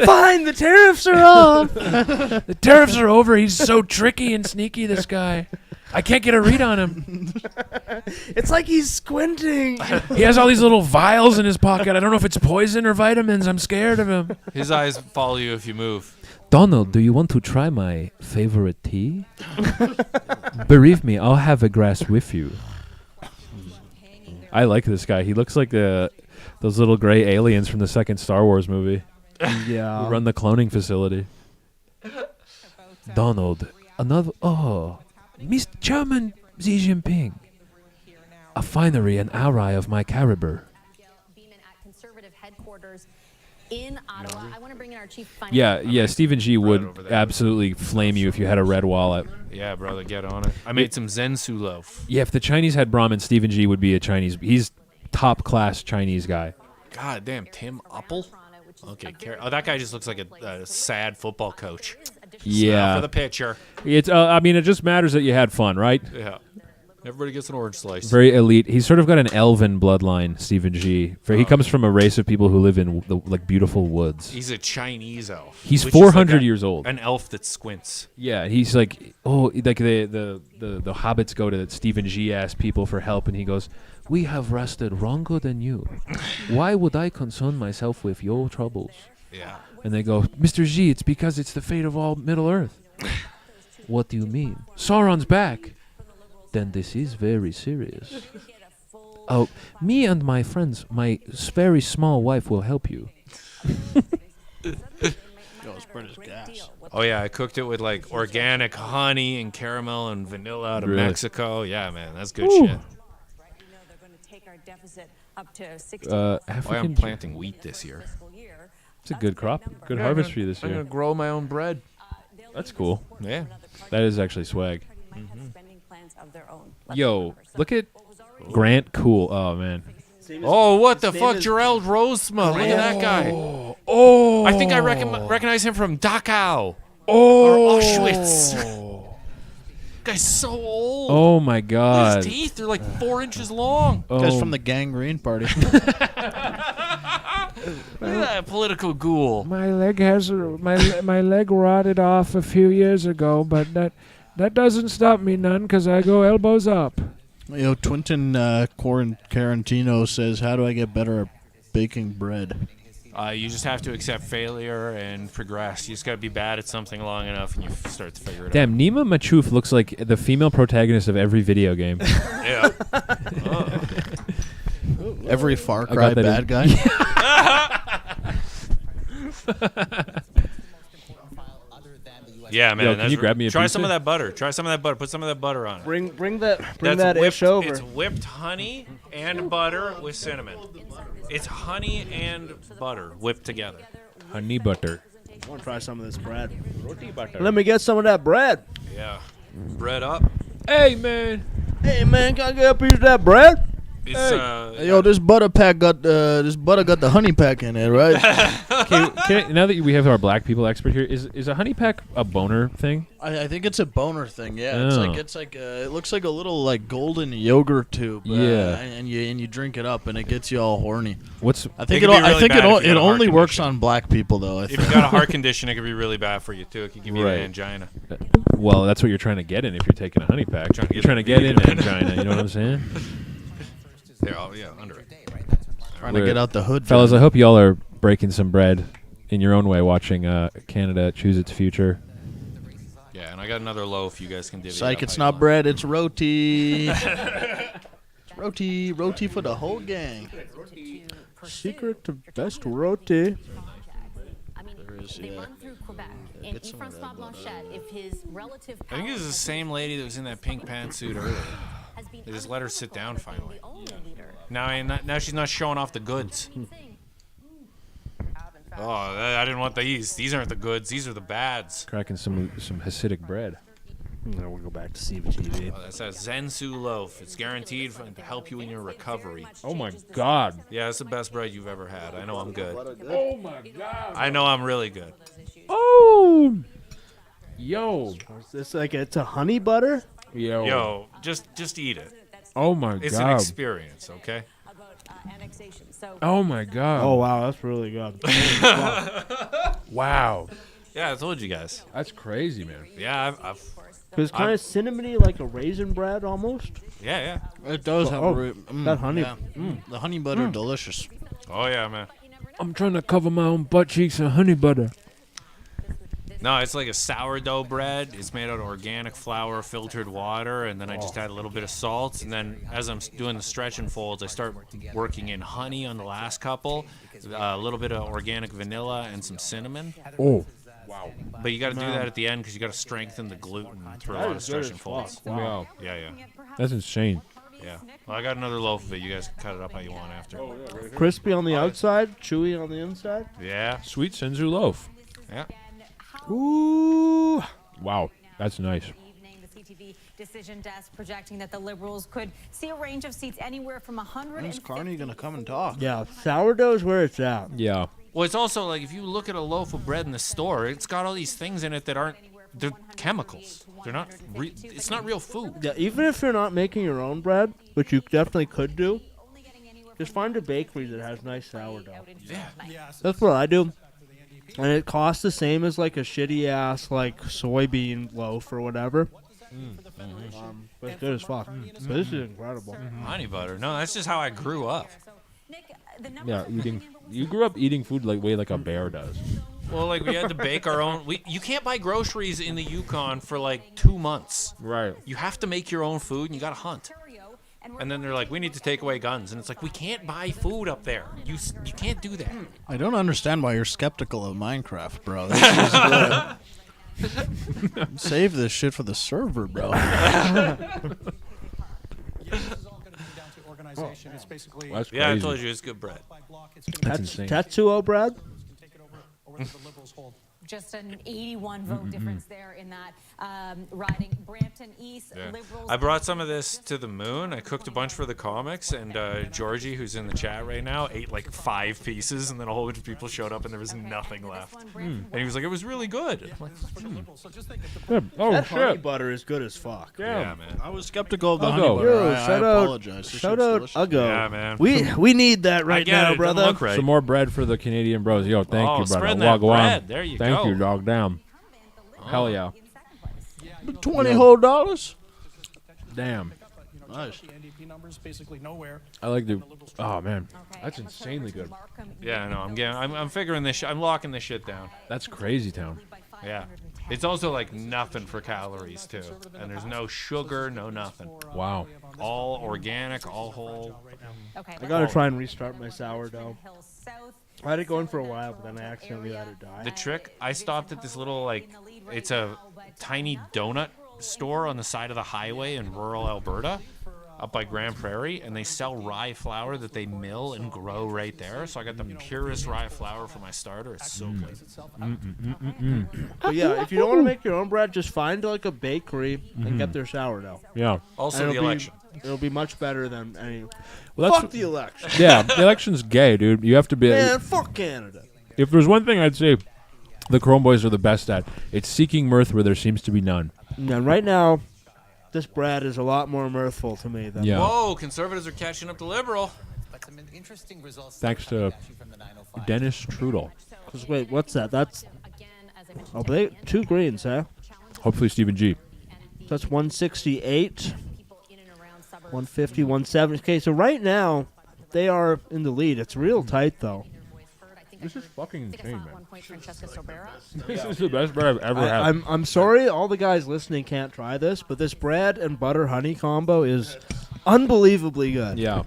Fine, the tariffs are off. The tariffs are over. He's so tricky and sneaky, this guy. I can't get a read on him. It's like he's squinting. He has all these little vials in his pocket. I don't know if it's poison or vitamins. I'm scared of him. His eyes follow you if you move. Donald, do you want to try my favorite tea? Bereave me, I'll have a glass with you. I like this guy. He looks like those little gray aliens from the second Star Wars movie. Yeah. Who run the cloning facility. Donald, Miss Chairman Xi Jinping, a finery and ally of my caliber. Conservative headquarters in Ottawa. I want to bring in our chief finance. Yeah, Stephen G would absolutely flame you if you had a red wallet. Yeah, brother, get on it. I made some Zensu loaf. Yeah, if the Chinese had Brahmin, Stephen G would be a Chinese. He's top class Chinese guy. God damn, Tim Uppel? Okay, that guy just looks like a sad football coach. Yeah. For the picture. It's. I mean, it just matters that you had fun, right? Yeah. Everybody gets an orange slice. Very elite. He's sort of got an elven bloodline, Stephen G. He comes from a race of people who live in the beautiful woods. He's a Chinese elf. He's which is 400 like years old. An elf that squints. Yeah, he's like, like the hobbits go to Stephen G. ask people for help, and he goes, "We have rested longer than you. Why would I concern myself with your troubles?" Yeah. And they go, "Mr. G, it's because it's the fate of all Middle Earth." What do you mean? Sauron's back. Then this is very serious. Oh, me and my friends, my very small wife will help you. Oh yeah, I cooked it with like organic honey and caramel and vanilla out of Really? Mexico. Yeah, man, that's good Ooh. shit. African I'm planting wheat this year. It's a good crop, good Yeah, harvest for you this I'm year. gonna grow my own bread. That's cool. Yeah. That is actually swag. Yo, look at Grant Cool. Oh, man. Oh, what the fuck? Gerald Rosema. Look at that guy. Oh. I think I recognize him from Dachau. Oh. Or Auschwitz. Guy's so old. Oh, my God. His teeth are like 4 inches long. Oh. Guy's from the gangrene party. Look at that political ghoul. My leg has my leg rotted off a few years ago, but that doesn't stop me none because I go elbows up. Twinton Carantino says, "How do I get better at baking bread?" You just have to accept failure and progress. You just got to be bad at something long enough, and you start to figure it out. Damn, Nima Machouf looks like the female protagonist of every video game. Yeah. Every Far Cry bad guy. Yeah, man. Yo, can you grab me a try pizza? some of that butter. Try some of that butter. Put some of that butter on it. Bring that That's ish over. It's whipped honey and butter with cinnamon. It's honey and butter whipped together. Honey butter. I want to try some of this bread. Roti butter. Let me get some of that bread. Yeah. Bread up. Hey, man. Hey, man, can I get a piece of that bread? It's Yo, this butter got the honey pack in it, right? Now that we have our black people expert here, is a honey pack a boner thing? I think it's a boner thing. Yeah, Oh. it's like it looks like a little like golden yogurt tube. Yeah. and you drink it up and it gets you all horny. I think It can be really bad if you got it a heart only works condition. on black people though. I If think. you got a heart condition, it could be really bad for you too. It could give you Right. an angina. Well, that's what you're trying to get in if you're taking a honey pack. You're trying to get in angina. You know what I'm saying? They're all under it. Trying to get out the hood, fellas. John. I hope y'all are breaking some bread in your own way, watching Canada choose its future. Yeah, and I got another loaf. You guys can divvy Psych, it up it's how you not bread, it's roti. It's roti for the whole gang. Secret to best roti. They run through Quebec. In Yves-François Blanchet, if his relative I think it was the same lady that was in that pink pantsuit earlier. They just let her sit down finally. Now she's not showing off the goods. Oh, I didn't want these. These aren't the goods. These are the bads. Cracking some Hasidic bread. Now we'll go back to TV. Oh, that's a Zensu loaf. It's guaranteed to help you in your recovery. Oh my God. Yeah, it's the best bread you've ever had. I know I'm good. Oh my God. I know I'm really good. Oh. Yo. Is this like it's a honey butter? Yo, just eat it. Oh my It's God. an experience, okay? Oh my God. Oh wow, that's really good. Wow. Yeah, I told you guys. That's crazy, man. Yeah, I've It's kind of cinnamony, like a raisin bread almost. yeah. It does have that honey. yeah. The honey butter, delicious. Oh yeah, man. I'm trying to cover my own butt cheeks in honey butter. No, it's like a sourdough bread. It's made out of organic flour, filtered water, and then I just add a little bit of salt. And then as I'm doing the stretch and folds, I start working in honey on the last couple, a little bit of organic vanilla, and some cinnamon. Oh, wow. But you got to do that at the end because you got to strengthen the gluten through a lot of stretch and folds. Wow. Yeah. That's insane. Yeah. Well, I got another loaf of it. You guys can cut it up how you want after. Crispy on the outside, chewy on the inside. Yeah. Sweet Senzu loaf. Yeah. Ooh. Wow. That's nice. The CTV decision desk projecting that the Liberals could see a range of seats anywhere from 100. When's Carney gonna come and talk? Yeah, sourdough's where it's at. Yeah. Well, it's also like if you look at a loaf of bread in the store, it's got all these things in it that aren't. They're chemicals. They're not. It's not real food. Yeah, even if you're not making your own bread, which you definitely could do, just find a bakery that has nice sourdough. Yeah. That's what I do. And it costs the same as like a shitty ass like soybean loaf or whatever. But it's good as fuck. But this is incredible. Honey butter. No, that's just how I grew up. Yeah, you grew up eating food like a bear does. Well, like we had to bake our own. You can't buy groceries in the Yukon for like 2 months. Right. You have to make your own food, and you got to hunt. And then they're like, we need to take away guns, and it's like we can't buy food up there. You can't do that. I don't understand why you're skeptical of Minecraft, bro. Save this shit for the server, bro. It's basically That's Yeah, I crazy. told you it's good bread. That's insane. Tetsuo bread? just an 81 vote difference there in that riding. Brampton East, Yeah. Liberals. I brought some of this to the moon. I cooked a bunch for the comics, and Georgie, who's in the chat right now, ate like 5 pieces, and then a whole bunch of people showed up, and there was nothing left. And he was like, "It was really good." I'm like, Good. Oh that honey shit! butter is good as fuck. Yeah, man. I was skeptical of the I'll honey go. butter. Yo, I shout out, apologize. This shout shit's out, delicious. Uggo. Yeah, man. We need that right get now, it. It doesn't brother. look right. Some more bread for the Canadian bros. Yo, thank Oh, you, brother. spreading that Go on. bread. There you Thank go. you, dog. Damn. Hell yeah. $20 whole dollars. Damn. Nice. NDP numbers basically nowhere. I like the. Oh man, that's insanely good. Yeah, no, I'm figuring this. I'm locking this shit down. That's crazy town. Yeah. It's also like nothing for calories too, and there's no sugar, no nothing. Wow. All organic, all whole. I gotta try and restart my sourdough. I had it going for a while, but then I accidentally let it die. The trick, I stopped at this little it's a tiny donut store on the side of the highway in rural Alberta, up by Grand Prairie, and they sell rye flour that they mill and grow right there. So I got the purest rye flour for my starter. It's so good. But yeah, if you don't want to make your own bread, just find like a bakery and get their sourdough. Yeah. Also the election. It'll be much better than any. Well, that's fuck the election. Yeah, the election's gay, dude. You have to be. Man, fuck Canada. If there's one thing I'd say, the Chrome Boys are the best at, it's seeking mirth where there seems to be none. And right now, this bread is a lot more mirthful to me than. Yeah. Whoa, conservatives are catching up to liberal. Thanks to Dennis Trudel. Wait, what's that? That's. Oh, they 2 greens, huh? Hopefully Stephen G. So that's 168, 150, 170. Okay, so right now they are in the lead. It's real tight though. This is fucking insane, man. This is the best bread I've ever had. I'm sorry, all the guys listening can't try this, but this bread and butter honey combo is unbelievably good. Yeah.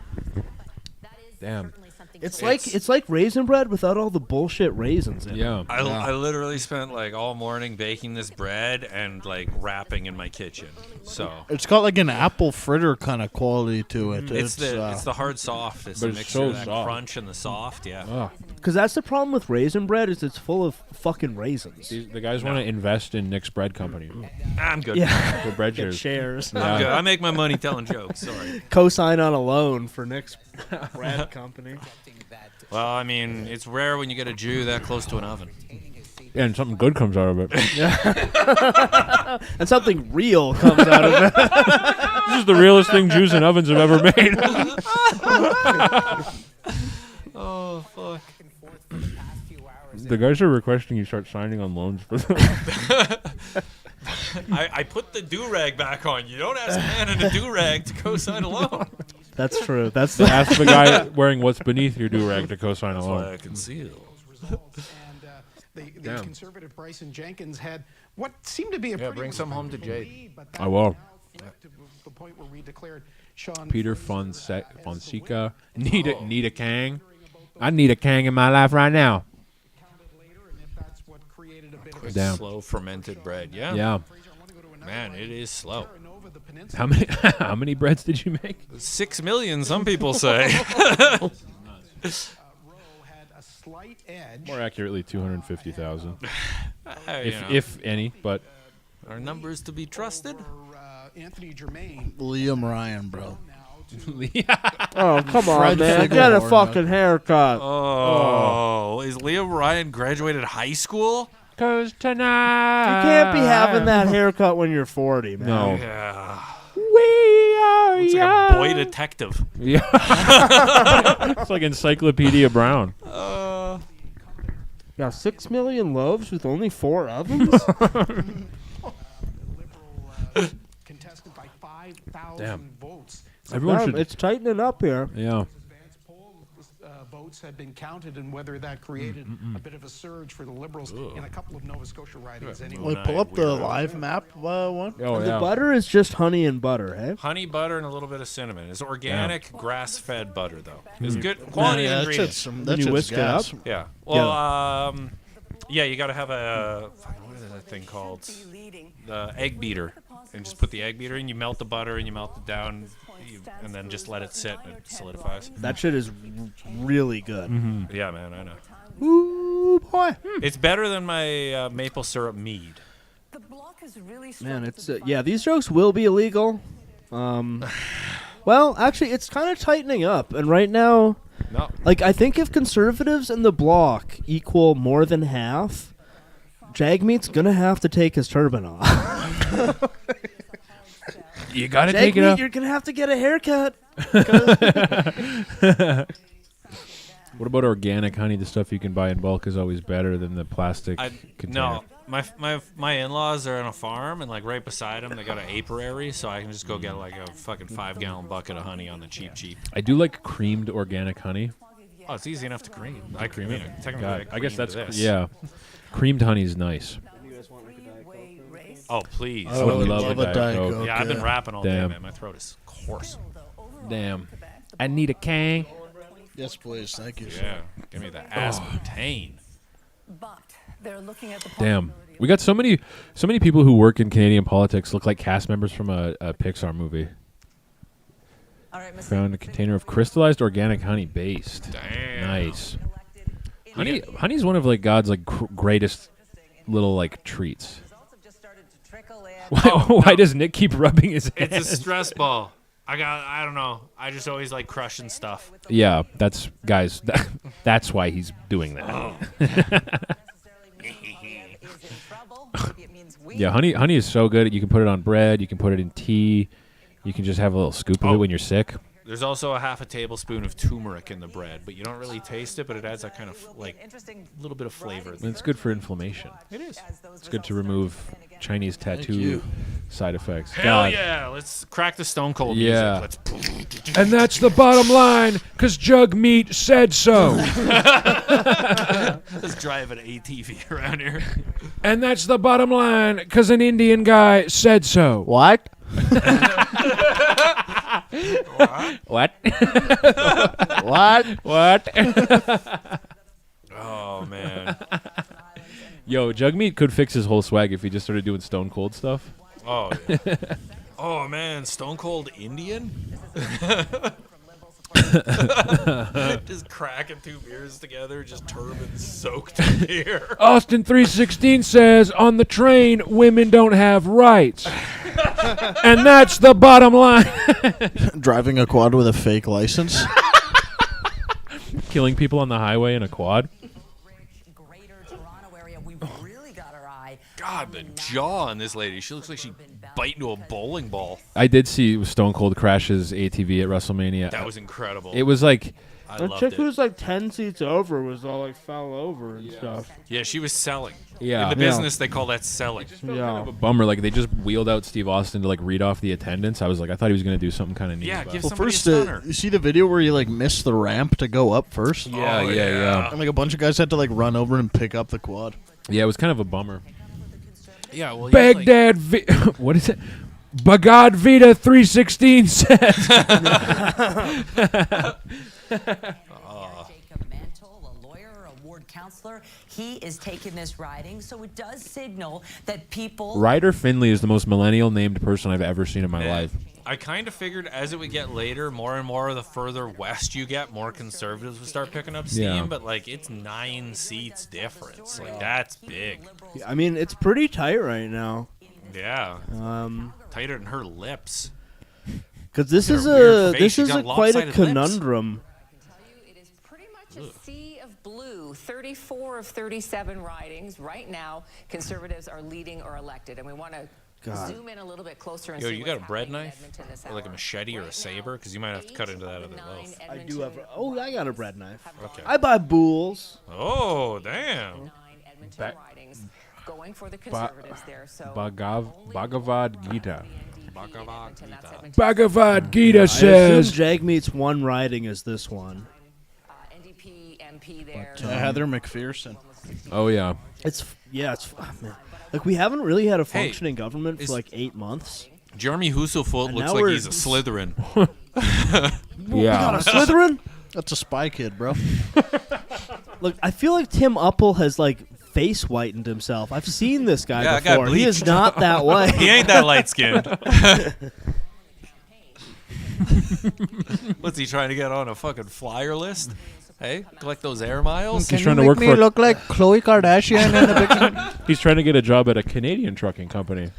Damn. It's like raisin bread without all the bullshit raisins in it. Yeah. I literally spent like all morning baking this bread and like wrapping in my kitchen. So It's got like an apple fritter kind of quality to it. it's the hard soft. It's But a it's mixture so of that soft. crunch and the soft. Yeah. Oh. Because that's the problem with raisin bread is it's full of fucking raisins. The guys want to invest in Nick's bread company. I'm good. Yeah. For bread Get shares. shares. I'm good. I make my money telling jokes. Sorry. Co-sign on a loan for Nick's bread company. Well, I mean, it's rare when you get a Jew that close to an oven. Yeah, and something good comes out of it. Yeah. And something real comes out of it. This is the realest thing Jews and ovens have ever made. Oh, fuck. The guys are requesting you start signing on loans for them. I put the do-rag back on. You don't ask a man in a do-rag to co-sign a loan. That's true. That's Ask the guy wearing what's beneath your do-rag to co-sign a That's loan. why I conceal. And the conservative Bryson Jenkins had what seemed to be a pretty bring some home to Jade. lead, but I will. to the point where we declared Sean Peter Fonseca. Need a Kang. I need a Kang in my life right now. Damn. Slow fermented bread. Yeah. Yeah. Man, it is slow. How many breads did you make? 6 million, some people say. More accurately, 250,000. You know. If any, but Are numbers to be trusted? Anthony Germain. Liam Ryan, bro. Oh, come on, Fred man. Figglehorn, Get a man. fucking haircut. Oh, is Liam Ryan graduated high school? 'Cause tonight You can't be having that haircut when you're 40, man. No. Yeah. We are It's like young. a boy detective. Yeah. It's like Encyclopedia Brown. Now 6 million loaves with only 4 ovens? contested by 5,000 Damn. votes. Everyone should. It's tightening up here. Yeah. Votes have been counted, and whether that created a bit of a surge for the Liberals in a couple of Nova Scotia ridings. Anyway, Wait, pull up the live map one. Oh, The yeah. butter is just honey and butter, hey? Honey butter and a little bit of cinnamon. It's organic, grass-fed butter, though. It's good quality Yeah, ingredients. that's you just whisk it gas. up? Yeah. Well, yeah, you got to have a what is that thing called? The egg beater, and just put the egg beater in. You melt the butter and you melt it down, and then just let it sit and it solidifies. That shit is really good. Yeah, man, I know. Ooh, Ooh, boy. It's better than my maple syrup mead. Man, it's yeah. These jokes will be illegal. Well, actually, it's kind of tightening up, and right now, No. like I think if conservatives and the bloc equal more than half, Jagmeet's gonna have to take his turban off. You gotta take it Jagmeet, off. you're gonna have to get a haircut. What about organic honey? The stuff you can buy in bulk is always better than the plastic container. No, my in-laws are on a farm, and like right beside them, they got an apiary, so I can just go get like a fucking 5-gallon bucket of honey on the cheap. I do like creamed organic honey. Oh, it's easy enough to cream. I cream it. Technically, God, I guess creamed that's this. yeah. Creamed honey is nice. Oh, please. I would love a Diet Coke. Yeah, I've been rapping all Damn. day, man. My throat is coarse. Damn. I need a Kang. Yes, please. Thank you. Yeah, give me the aspartame. They're looking at the Damn. We got so many people who work in Canadian politics look like cast members from a Pixar movie. Found a container of crystallized organic honey based. Damn. Nice. Honey's one of like God's like greatest little like treats. Why does Nick keep rubbing his head? It's a stress ball. I don't know. I just always like crushing stuff. Yeah, that's guys. That's why he's doing that. Yeah, honey is so good. You can put it on bread. You can put it in tea. You can just have a little scoop of it when you're sick. There's also a half a tablespoon of turmeric in the bread, but you don't really taste it, but it adds that kind of like little bit of flavor. And it's good for inflammation. It is. It's good to remove Chinese tattoo you. side effects. Hell God. yeah! Let's crack the Stone Cold Yeah. music. Let's And that's the bottom line, because Jug Meat said so. Let's drive an ATV around here. And that's the bottom line, because an Indian guy said so. What? What? What? What? Oh man. Yo, Jugmeat could fix his whole swag if he just started doing Stone Cold stuff. Oh. Yeah. Oh man, Stone Cold Indian. Just cracking 2 beers together, just turban soaked in beer. Austin 316 says, on the train, women don't have rights. And that's the bottom line. Driving a quad with a fake license. Killing people on the highway in a quad. God, the jaw on this lady. She looks like she bite into a bowling ball. I did see Stone Cold crash his ATV at WrestleMania. That was incredible. It was like... The chick who was like 10 seats over was all like fell over and stuff. Yeah, she was selling. Yeah. In the business, they call that selling. Yeah. a bummer. Like, they just wheeled out Steve Austin to like read off the attendance. I was like, I thought he was going to do something kind of neat. Yeah, but- give Well, somebody first, a stunner. you see the video where you like missed the ramp to go up first? Yeah, Oh, yeah. And like a bunch of guys had to like run over and pick up the quad. Yeah, it was kind of a bummer. Yeah, well, Baghdad, what is it? Bagad Vita 316 says. Jacob Mantle, a lawyer, a ward counselor, he is taking this riding, so it does signal that people... Ryder Finley is the most millennial named person I've ever seen in my life. I kind of figured as it would get later, more and more the further west you get, more conservatives would start picking up steam. Yeah. But like, it's 9 seats difference. Like, that's big. I mean, it's pretty tight right now. Yeah. Tighter than her lips. Because this Got is a weird a face. this She's is got a quite a lopsided lips. conundrum. A sea of blue, 34 of 37 ridings. Right now, conservatives are leading or elected. And we want to God. zoom in a little bit closer and Yo, see you what's got a bread happening in knife? Edmonton this Or like a hour. machete or a saber? Because you might have to cut into that other loaf. I do have. I got a bread knife. Okay. I buy bools. Oh, damn. 9 Edmonton ridings. Going for the conservatives there. So Bhagavad Gita. Bhagavad Gita. Bhagavad Gita I says. assume Jagmeet's one riding is this one. NDP MP there. Heather McPherson. Oh, yeah. It's man. Like we haven't really had a Hey, functioning government for is- like 8 months. Jeremy Husselfoot And looks now like we're- he's a Slytherin. God, a Slytherin? That's a spy kid, bro. Look, I feel like Tim Uppel has like face whitened himself. I've seen this guy Yeah, I got before. He is bleached. not that white. He ain't that light skinned. What's he trying to get on a fucking flyer list? Hey, collect those air miles. He's trying to work for. Look like Khloe Kardashian in the picture. He's trying to get a job at a Canadian trucking company.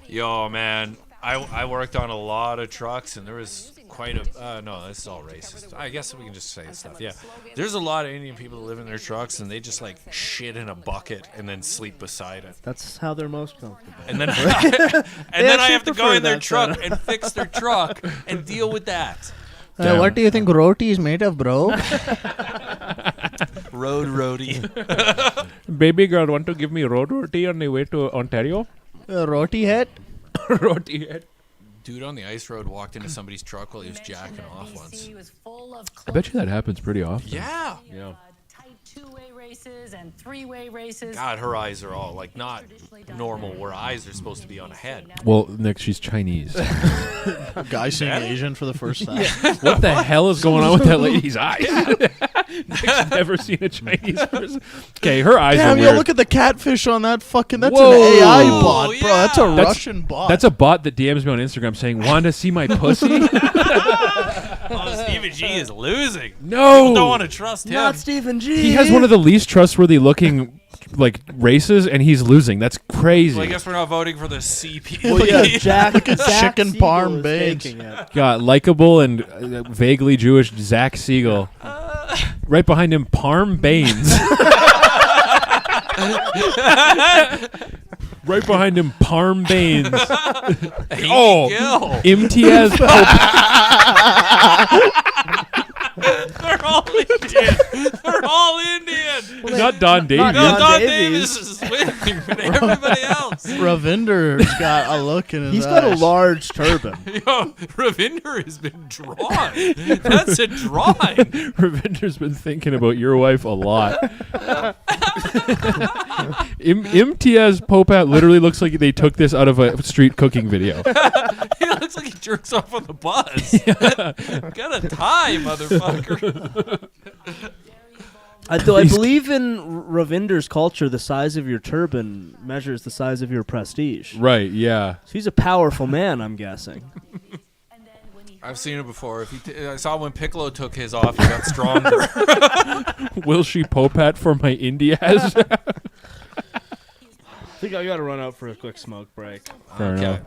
Yo, man, I worked on a lot of trucks, and there was quite a. No, this is all racist. I guess we can just say stuff. Yeah, there's a lot of Indian people that live in their trucks, and they just like shit in a bucket and then sleep beside it. That's how they're most comfortable. And then, I have to go in their truck and fix their truck and deal with that. What do you think roti is made of, bro? Road roti. Baby girl, want to give me road roti on the way to Ontario? Roti head? Roti head. Dude on the ice road walked into somebody's truck while he was jacking off once. I bet you that happens pretty often. Yeah. Yeah. Two-way races and three-way races. God, her eyes are all like not normal. Where eyes are supposed to be on a head. Well, Nick, she's Chinese. Guy seeing Asian for the first time. What the hell is going on with that lady's eyes? Nick's never seen a Chinese person. Okay, her eyes are Damn, weird. yo, look at the catfish on that fucking. That's Whoa. an AI bot, bro. Yeah. That's a Russian bot. That's a bot that DMs me on Instagram saying, "Want to see my pussy?" Oh, Stephen G is losing. No. People don't want to trust him. Not Stephen G. He has one of the least trustworthy looking like races, and he's losing. That's crazy. Well, I guess we're not voting for the CP. Well, yeah, Jack. Look at Zach chicken Siegel parm is babes. taking it. Got likable and vaguely Jewish Zach Siegel. Right behind him, Parm Baines. Right behind him, Parm Baines. Imtiaz They're all Indian. They're all Indian. Not Don Davies. No, Don Davis is winning, but everybody else. Ravinder's got a look in his He's eyes. got a large turban. Yo, Ravinder has been drawn. That's a drawing. Ravinder's been thinking about your wife a lot. Imtiaz Popat literally looks like they took this out of a street cooking video. He looks like he jerks off on the bus. Got a tie, motherfucker. I believe in Ravinder's culture, the size of your turban measures the size of your prestige. Right, yeah. So he's a powerful man, I'm guessing. I've seen it before. I saw when Piccolo took his off, he got stronger. Will she Popat for my Indiaz? I think I got to run out for a quick smoke break. Fair enough.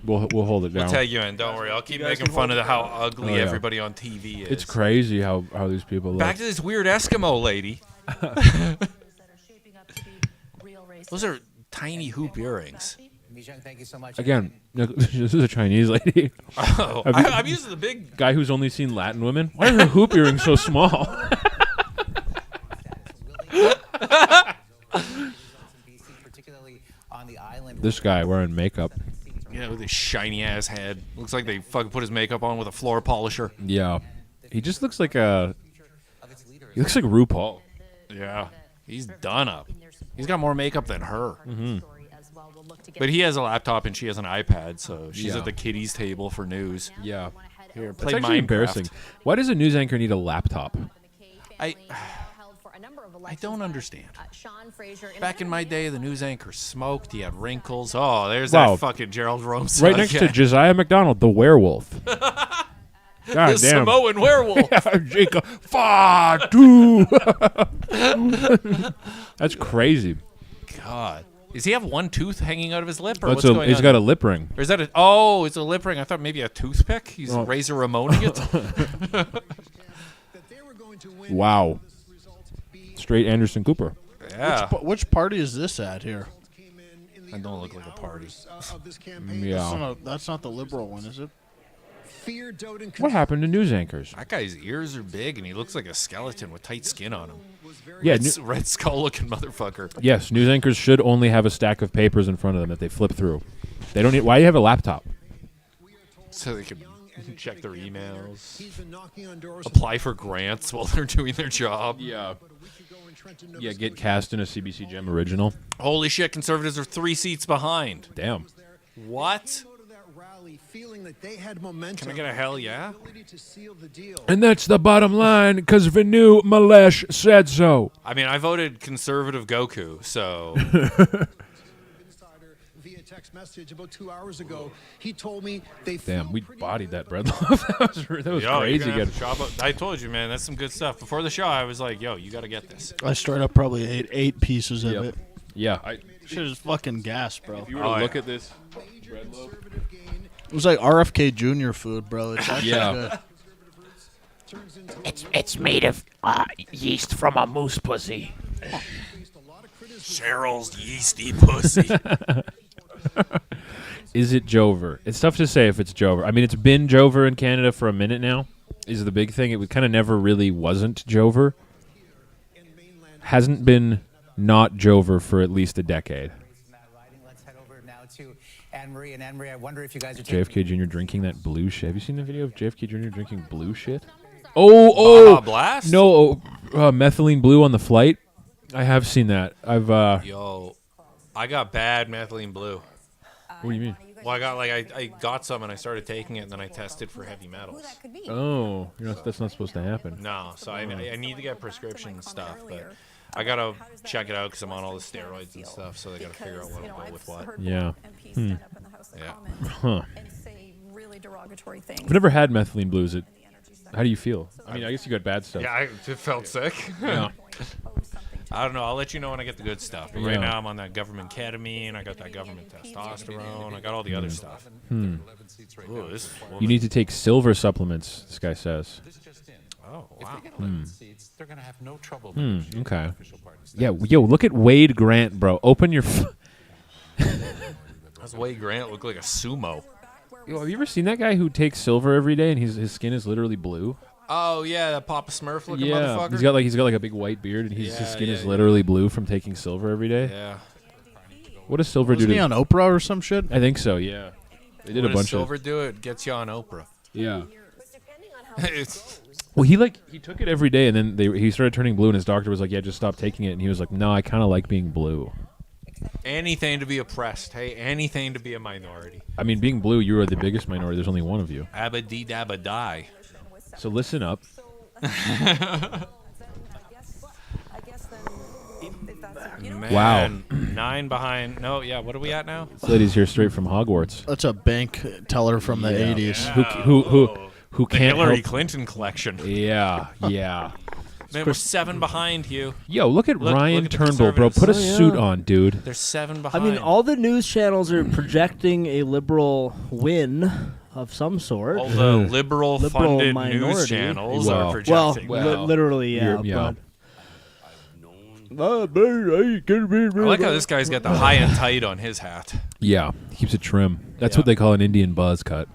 We'll hold it down. We'll tag you in. Don't worry. I'll keep making fun of how ugly everybody on TV is. It's crazy how these people look. Back to this weird Eskimo lady. Those are tiny hoop earrings. Thank you so much. Again, this is a Chinese lady. Oh, I'm used to the big guy who's only seen Latin women. Why are her hoop earrings so small? This guy wearing makeup. Yeah, with his shiny ass head. Looks like they fucking put his makeup on with a floor polisher. Yeah, he just looks like he looks like RuPaul. Yeah, he's done up. He's got more makeup than her. Mm-hmm. But he has a laptop and she has an iPad, so she's Yeah. at the kiddies table for news. Yeah. Here, That's play actually Minecraft. embarrassing. Why does a news anchor need a laptop? I don't understand. Back in my day, the news anchor smoked. He had wrinkles. Oh, there's Wow. that fucking Gerald Rome. Right next to Josiah McDonald, the werewolf. God The damn. Samoan werewolf. Yeah, Jacob. Fatu. That's crazy. God. Does he have one tooth hanging out of his lip? Or That's what's a- going he's on? got a lip ring. Or is that it's a lip ring. I thought maybe a toothpick. He's Oh. Razor Ramoning it. Wow. Straight Anderson Cooper. Yeah. Which party is this at here? I don't look like a party. Yeah. That's not the liberal one, is it? What happened to news anchors? That guy's ears are big, and he looks like a skeleton with tight skin on him. Yeah, Red Skull-looking motherfucker. Yes, news anchors should only have a stack of papers in front of them that they flip through. They don't need. Why do you have a laptop? So they can check their emails, apply for grants while they're doing their job. Yeah. Yeah, get cast in a CBC Gem original. Holy shit, conservatives are 3 seats behind. Damn. What? Can I get a hell yeah? And that's the bottom line, because Vinu Malesh said so. I mean, I voted conservative Goku, so... message about 2 hours ago. He told me they Damn, we bodied that bread loaf. that was Yo, crazy you're gonna good. have to chop up. I told you, man, that's some good stuff. Before the show, I was like, yo, you got to get this. I straight up probably ate 8 pieces of it. Yeah. Shit is fucking gas, bro. If you were to look at this bread loaf. It was like RFK Jr. food, bro. It's actually good. It's made of yeast from a moose pussy. Cheryl's yeasty pussy. Is it Jover? It's tough to say if it's Jover. I mean, it's been Jover in Canada for a minute now. Is the big thing. It kind of never really wasn't Jover. Hasn't been not Jover for at least a decade. Let's head over now to Anne-Marie. And Anne-Marie, I wonder if you guys are JFK Jr. drinking that blue shit. Have you seen the video of JFK Jr. drinking blue shit? Oh! Blast? No, methylene blue on the flight. I have seen that. I've. Yo, I got bad methylene blue. What do you mean? Well, I got some and I started taking it, and then I tested for heavy metals. Oh, that's not supposed to happen. No, so I need to get prescription stuff, but I gotta check it out because I'm on all the steroids and stuff, so they gotta figure out what'll go with what. Yeah. Yeah. Huh. Really derogatory things. I've never had methylene blue. Is it? How do you feel? I mean, I guess you got bad stuff. Yeah, it felt sick. Yeah. I don't know. I'll let you know when I get the good stuff. But Yeah. right now, I'm on that government ketamine. I got that government testosterone. I got all the other stuff. Ooh, this You need to take silver supplements, this guy says. Oh, If wow. they get 11 seats, they're going to have no trouble. Okay. Yeah, yo, look at Wade Grant, bro. Open your... That's Wade Grant look like a sumo. Yo, have you ever seen that guy who takes silver every day and his skin is literally blue? Oh, yeah, that Papa Smurf looking Yeah, motherfucker. he's got like a big white beard and his skin is yeah. literally blue from taking silver every day. Yeah. What does silver do Wasn't to he on Oprah or some shit? I think so, yeah. They did What a does bunch silver of do? It gets you on Oprah. Yeah. It's Well, he took it every day and then he started turning blue and his doctor was like, "Yeah, just stop taking it." And he was like, "No, I kind of like being blue." anything to be oppressed. Hey, anything to be a minority. I mean, being blue, you are the biggest minority. There's only one of you. Abba dee dabba die. So listen up. Man, Wow. 9 behind. No, yeah. What are we at now? This lady's here straight from Hogwarts. That's a bank teller from the 80s. Who the can't Hillary help- Clinton collection. Yeah, yeah. Man, we're 7 behind you. Yo, look at Ryan look at the Turnbull, bro. Put a conservatives. suit on, dude. They're 7 I behind. mean, all the news channels are projecting a liberal win of some sort. All the liberal-funded news minority. channels are Well, projecting. literally, yeah. Yeah. I like how this guy's got the high and tight on his hat. Yeah, he keeps it trim. That's what they call an Indian buzz cut.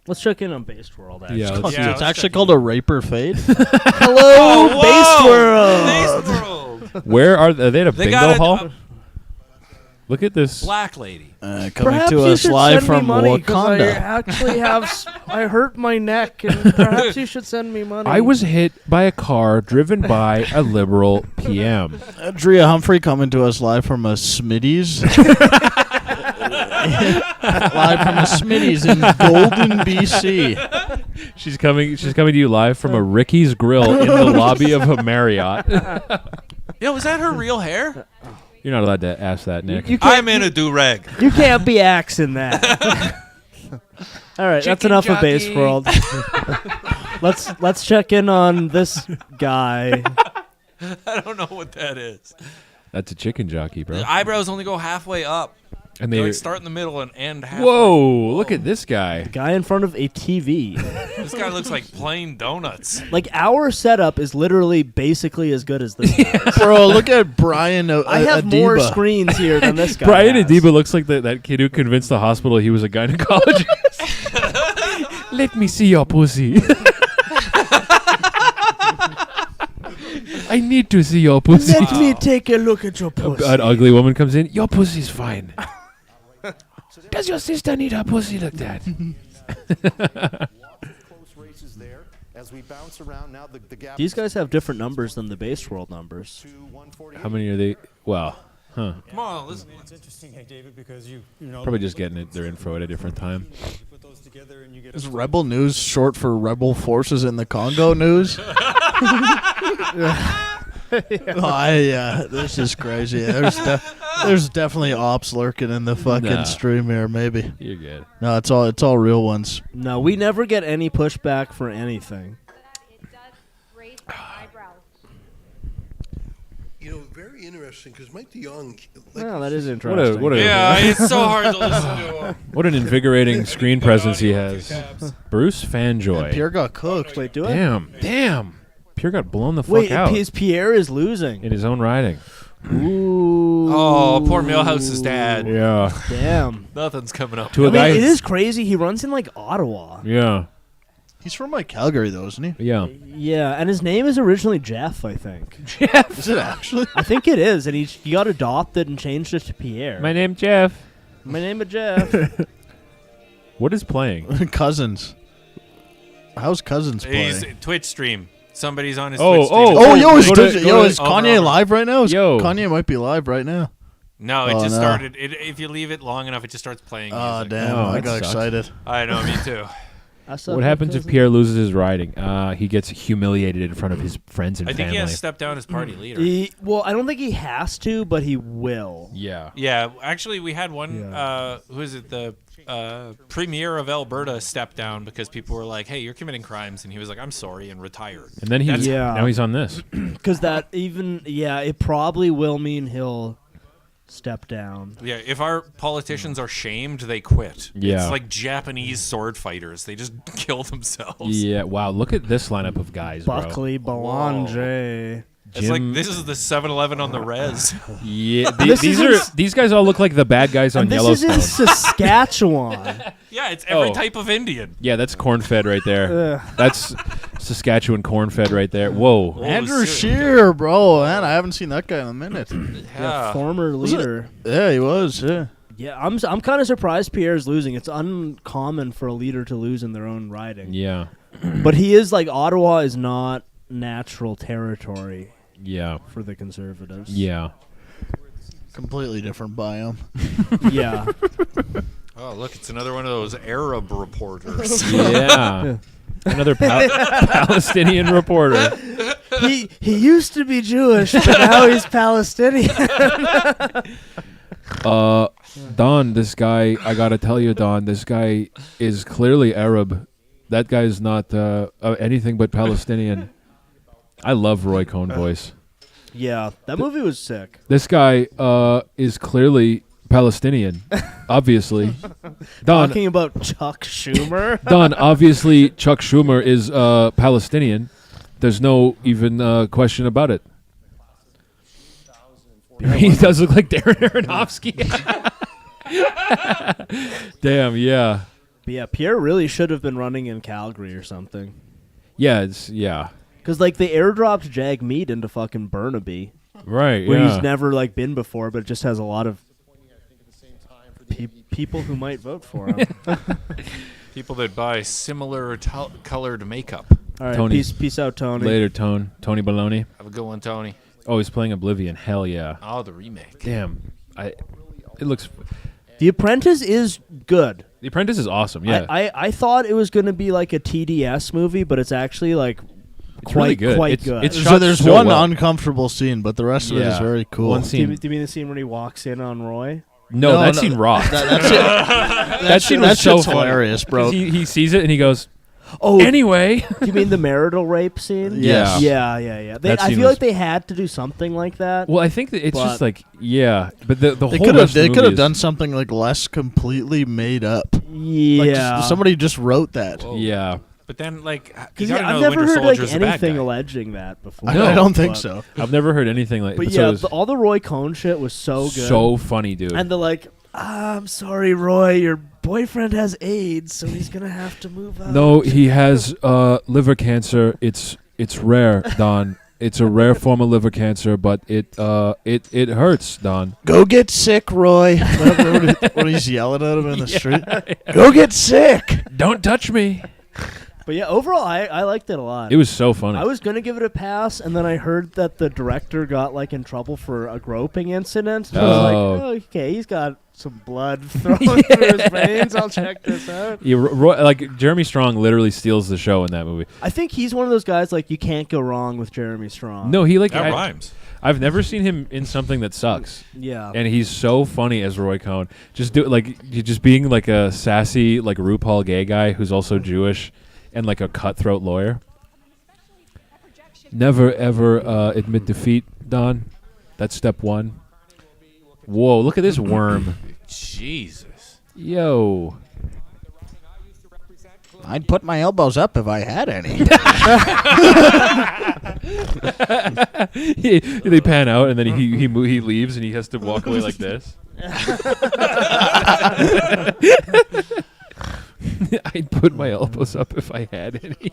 Let's check in on Based World. Actually. Yeah, let's do It's actually called a raper fade. Hello, Based World. Where are they? At a bingo got hall? Look at this. Black lady. Coming Perhaps to you us should live send me from money 'cause I Wakanda. actually have. I hurt my neck, and perhaps you should send me money. I was hit by a car driven by a liberal PM. Drea Humphrey coming to us live from a Smitty's. Live from a Smitty's in Golden, BC. She's coming to you live from a Ricky's Grill in the lobby of a Marriott. Yo, is that her real hair? You're not allowed to ask that, Nick. I'm in a do-rag. You can't be axing that. All right, that's Chicken enough of jockey. Based World. let's check in on this guy. I don't know what that is. That's a chicken jockey, bro. The eyebrows only go halfway up. And They they like start in the middle and end halfway. Whoa! Look at this guy. Guy in front of a TV. This guy looks like plain donuts. Like our setup is literally basically as good as this. Guy's. Bro, look at Brian I have more Adiba. screens here than this guy. Brian has. Adiba looks like that kid who convinced the hospital he was a gynecologist. Let me see your pussy. I need to see your pussy. Let me take a look at your pussy. An ugly woman comes in. Your pussy's fine. Does your sister need her pussy looked at? These guys have different numbers than the Based World numbers. How many are they? Well, huh. Come on, listen. It's interesting, hey, David, because you know Probably just getting their info at a different time. Is Rebel News short for Rebel Forces in the Congo News? This is crazy. There's definitely ops lurking in the fucking Nah. stream here. Maybe You're good. No, it's all real ones. No, we never get any pushback for anything. You know, very interesting because Mike DeYoung. Like, Well, that is interesting. Yeah, it's so hard to listen to him. What an invigorating screen presence he has. Bruce Fanjoy. Pierre got cooked. Wait, do it? Damn. Pierre got blown the fuck Wait, out Pierre is losing. in his own riding. Ooh. Oh, poor Millhouse's dad. Yeah. Damn. Nothing's coming up. To a I mean, guy. it is crazy. He runs in like Ottawa. Yeah. He's from like Calgary, though, isn't he? Yeah. Yeah, and his name is originally Jeff, I think. Jeff. Is it actually? I think it is, and he got adopted and changed it to Pierre. My name Jeff. My name is Jeff. What is playing? Cousins. How's Cousins He's playing? Twitch stream. Somebody's on his Oh, Twitch stream. oh, Yo, is, go to- is Kanye live right now? Yo. Kanye might be live right now. No, it Oh, just no. started. If you leave it long enough, it just starts playing music. Oh, damn. Oh, I that got sucks. excited. I know, me too. What happens if Pierre loses his riding? He gets humiliated in front of his friends and I think family. he has to step down as party leader. Well, I don't think he has to, but he will. Yeah. Yeah, actually, we had one. Who is it? The premier of Alberta stepped down because people were like, "Hey, you're committing crimes," and he was like, "I'm sorry," and retired. And then now he's on this. Because it probably will mean he'll step down. Yeah, if our politicians are shamed, they quit. Yeah. It's like Japanese sword fighters; they just kill themselves. Yeah. Wow. Look at this lineup of guys, Buckley, Belanger. It's like this is the 7-Eleven on the res. Yeah, these guys all look like the bad guys on And this Yellowstone. is in Saskatchewan. Yeah, it's every Oh. type of Indian. Yeah, that's corn-fed right there. Ugh. That's Saskatchewan corn-fed right there. Whoa. Andrew Scheer, bro. Man, I haven't seen that guy in a minute. Yeah, former leader. Yeah, he was. Yeah. Yeah, I'm kind of surprised Pierre's losing. It's uncommon for a leader to lose in their own riding. Yeah. But he is like Ottawa is not natural territory. Yeah. For the Conservatives. Yeah. Completely different biome. Yeah. Oh, look, it's another one of those Arab reporters. Yeah. Another Palestinian reporter. He used to be Jewish, but now he's Palestinian. Don, this guy, I gotta tell you, Don, this guy is clearly Arab. That guy is not anything but Palestinian. I love Roy Cohn voice. Yeah, that movie was sick. This guy is clearly Palestinian, obviously. Don, Talking about Chuck Schumer. Don, obviously Chuck Schumer is Palestinian. There's no even question about it. He does look like Darren Aronofsky. Damn, yeah. But yeah, Pierre really should have been running in Calgary or something. Yeah, yeah. Because like they airdropped Jag Mead into fucking Burnaby, Right? where yeah. he's never like been before, but it just has a lot of people who might vote for him. People that buy similar colored makeup. All right, Tony. peace out, Tony. Later, Tony Baloney. Have a good one, Tony. Oh, he's playing Oblivion. Hell yeah. Oh, the remake. Damn. It looks. The Apprentice is good. The Apprentice is awesome. Yeah. I thought it was going to be like a TDS movie, but it's actually like It's really good. quite It's- good. it's So shot there's so one well. uncomfortable scene, but the rest of it is Yeah. very cool. One do, scene. you, do you mean the scene when he walks in on Roy? No, that scene rocked. That's it. That scene was so shit's funny. hilarious, bro. 'Cause He sees it and he goes, Oh, anyway. Do you mean the marital rape scene? Yes. Yeah. That I scene feel was- like they had to do something like that. Well, I think that it's just But- like, yeah. But the They whole could rest have of the movie is- done something like less completely made up. Yeah. Like somebody just wrote that. Yeah. But then, like, you Because gotta know I've never Winter heard like Soldier's a bad anything guy. alleging that before. I don't think but- so. I've never heard anything like. But so it yeah, was all the Roy Cohn shit was so good. so funny, dude. And the like, I'm sorry, Roy, your boyfriend has AIDS, so he's gonna have to move out. No, he has liver cancer. It's rare, Don. It's a rare form of liver cancer, but it hurts, Don. Go get sick, Roy. When he's yelling at him in the street. Yeah. Go get sick. Don't touch me. But yeah, overall, I liked it a lot. It was so funny. I was gonna give it a pass, and then I heard that the director got like in trouble for a groping incident. And I was like, Oh. oh, okay, he's got some blood flowing through his veins. I'll check this out. Yeah, like Jeremy Strong literally steals the show in that movie. I think he's one of those guys like you can't go wrong with Jeremy Strong. No, he like That I- rhymes. I've never seen him in something that sucks. Yeah. And he's so funny as Roy Cohn. Just just being like a sassy like RuPaul gay guy who's also Jewish and like a cutthroat lawyer. Never ever admit defeat, Don. That's step one. Whoa, look at this worm. Jesus. Yo. I'd put my elbows up if I had any. They pan out and then he leaves and he has to walk away like this. I'd put my elbows up if I had any.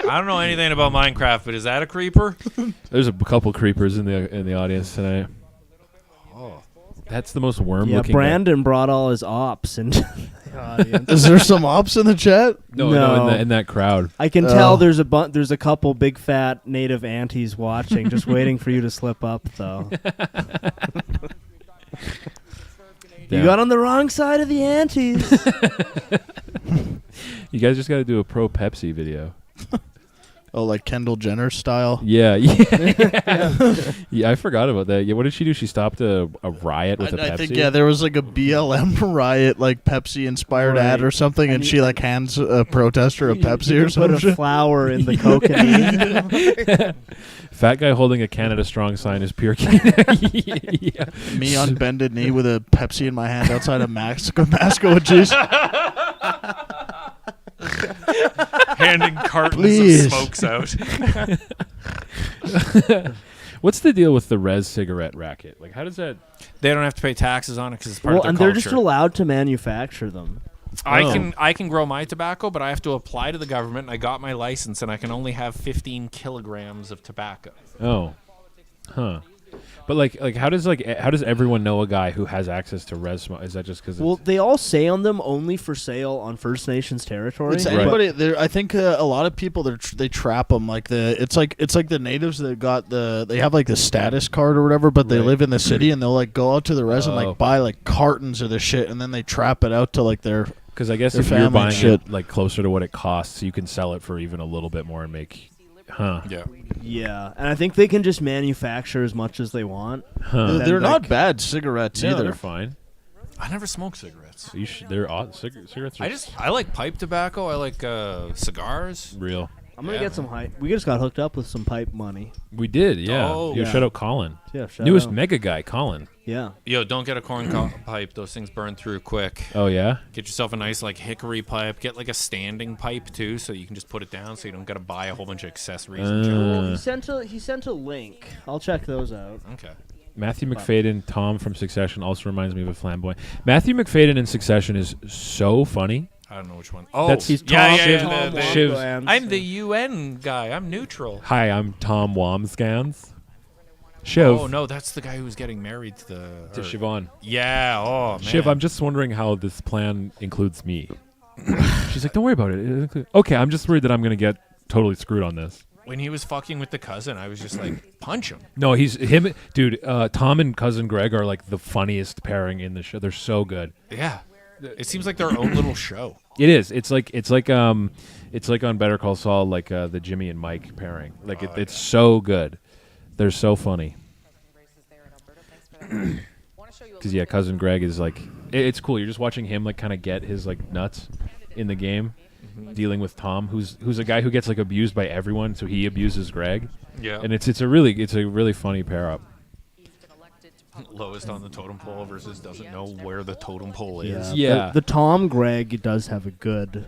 I don't know anything about Minecraft, but is that a creeper? There's a couple creepers in the audience tonight. Oh, that's the most worm-looking. Yeah, Brandon brought all his ops into the audience. Is there some ops in the chat? No, in that crowd. I can tell there's a couple big fat native aunties watching, just waiting for you to slip up, though. You got on the wrong side of the aunties. You guys just got to do a pro Pepsi video. Oh, like Kendall Jenner style? Yeah. Yeah, I forgot about that. Yeah, what did she do? She stopped a riot with a Pepsi? I think, there was like a BLM riot, like Pepsi-inspired ad or something, and she like hands a protester a Pepsi or something. Put a flower in the coconut. Fat guy holding a Canada Strong sign is pure yeah. Me on bended knee with a Pepsi in my hand outside of Masco with cheese. Handing cartons Please. of smokes out. What's the deal with the res cigarette racket? Like, how does that? They don't have to pay taxes on it because it's part of their and culture. they're just allowed to manufacture them. I can grow my tobacco, but I have to apply to the government. And I got my license, and I can only have 15 kilograms of tobacco. Oh, huh. But like how does everyone know a guy who has access to res smoke? Is that just because? Well, they all say on them only for sale on First Nations territory. It's anybody. I think a lot of people they trap them like it's like the natives that got they have like the status card or whatever, but they live in the city and they'll like go out to the res and like buy like cartons of the shit and then they trap it out to like their. Because I guess if you're buying it like closer to what it costs, you can sell it for even a little bit more and make. Huh. Yeah, and I think they can just manufacture as much as they want. Huh. They're not bad cigarettes either. They're fine. I never smoke cigarettes. They're odd. Cigarettes. I like pipe tobacco. I like cigars. Real. I'm gonna get some hype. We just got hooked up with some pipe money. We did, yeah. Oh. Yo, shout out Colin. Yeah, newest mega guy, Colin. Yeah. Yo, don't get a corn pipe. Those things burn through quick. Oh yeah. Get yourself a nice like hickory pipe. Get like a standing pipe too, so you can just put it down, so you don't gotta buy a whole bunch of accessories. And Well, he sent a link. I'll check those out. Okay. Matthew McFadden, Tom from Succession, also reminds me of a flamboyant. Matthew McFadden in Succession is so funny. I don't know which one. Oh, he's Tom. Shivs. I'm the UN guy. I'm neutral. Hi, I'm Tom Wamsgans. Shiv. Oh no, that's the guy who's getting married to Siobhan. Yeah. Oh man. Shiv, I'm just wondering how this plan includes me. She's like, don't worry about it. Okay, I'm just worried that I'm gonna get totally screwed on this. When he was fucking with the cousin, I was just like, punch him. No, dude. Tom and cousin Greg are like the funniest pairing in the show. They're so good. Yeah. It seems like their own little show. It is. It's like on Better Call Saul, like the Jimmy and Mike pairing. Like it's so good. They're so funny. Because cousin Greg is like, it's cool. You're just watching him like kind of get his like nuts in the game, dealing with Tom, who's a guy who gets like abused by everyone, so he abuses Greg. Yeah. And it's a really funny pair up. Lowest on the totem pole versus doesn't know where the totem pole is. Yeah. The Tom Greg does have a good,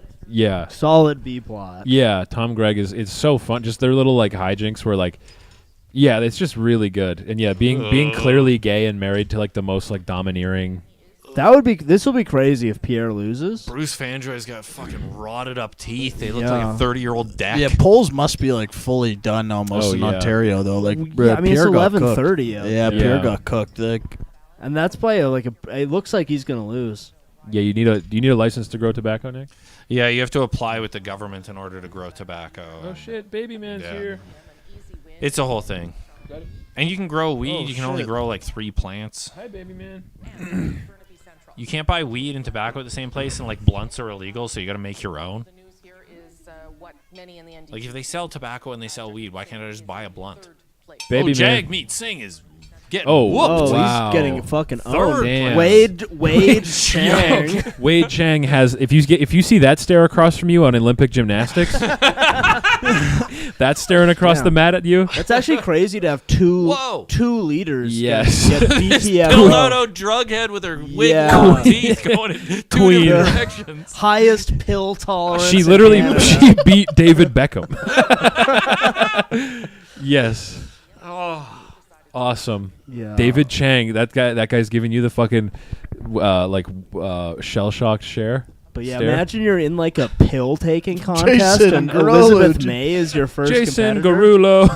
solid B plot. Yeah, Tom Greg it's so fun. Just their little like hijinks where like, yeah, it's just really good. And yeah, being clearly gay and married to like the most like domineering. This will be crazy if Pierre loses. Bruce Fanjoy's got fucking rotted up teeth. They look like a 30-year-old deck. Yeah, polls must be like fully done almost in Ontario though. Like I mean, Pierre it's got 11:30. cooked. Yeah, Pierre got cooked. And that's by it looks like he's gonna lose. Yeah, do you need a license to grow tobacco, Nick? Yeah, you have to apply with the government in order to grow tobacco. Oh shit, baby man's here. It's a whole thing. And you can grow weed. You can only grow like 3 plants. Hi, baby man. You can't buy weed and tobacco at the same place, and like blunts are illegal, so you got to make your own. The news here is what many in the NDP Like if they sell tobacco and they sell weed, why can't I just buy a blunt? Baby man. Jagmeet Singh is getting whooped. whooped. Wow. He's getting fucking Third owned. place. Wade Chang. Wade Chang has. If you see that stare across from you on Olympic gymnastics, that's staring across the mat at you. That's actually crazy to have two leaders. Yes. Get BTF. Still no drug head with her wig teeth going in two different directions. Highest pill tolerance. She in literally Canada. beat David Beckham. Yes. Oh. Awesome. Yeah. David Chang, that guy's giving you the fucking shell shocked stare. But yeah, stare. imagine you're in like a pill taking contest Jason and Garulo. Elizabeth May is your first Jason competitor. Garulo.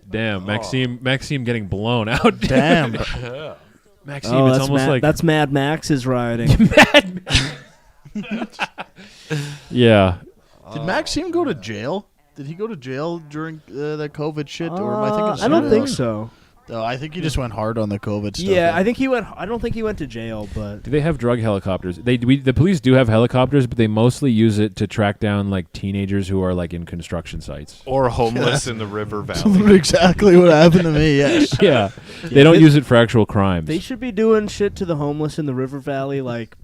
Damn, Maxime getting blown out. Damn. Maxime, it's almost like that's Mad Max's riding. yeah. Did Maxime go to jail? Did he go to jail during that COVID shit? Or am I thinking I don't think so. No, I think he just went hard on the COVID stuff. Yeah, I think he went. I don't think he went to jail, but Do they have drug helicopters? The police do have helicopters, but they mostly use it to track down like teenagers who are like in construction sites Or homeless in the river valley. Exactly what happened to me. Yes. Yeah, they don't use it for actual crimes. they should be doing shit to the homeless in the river valley like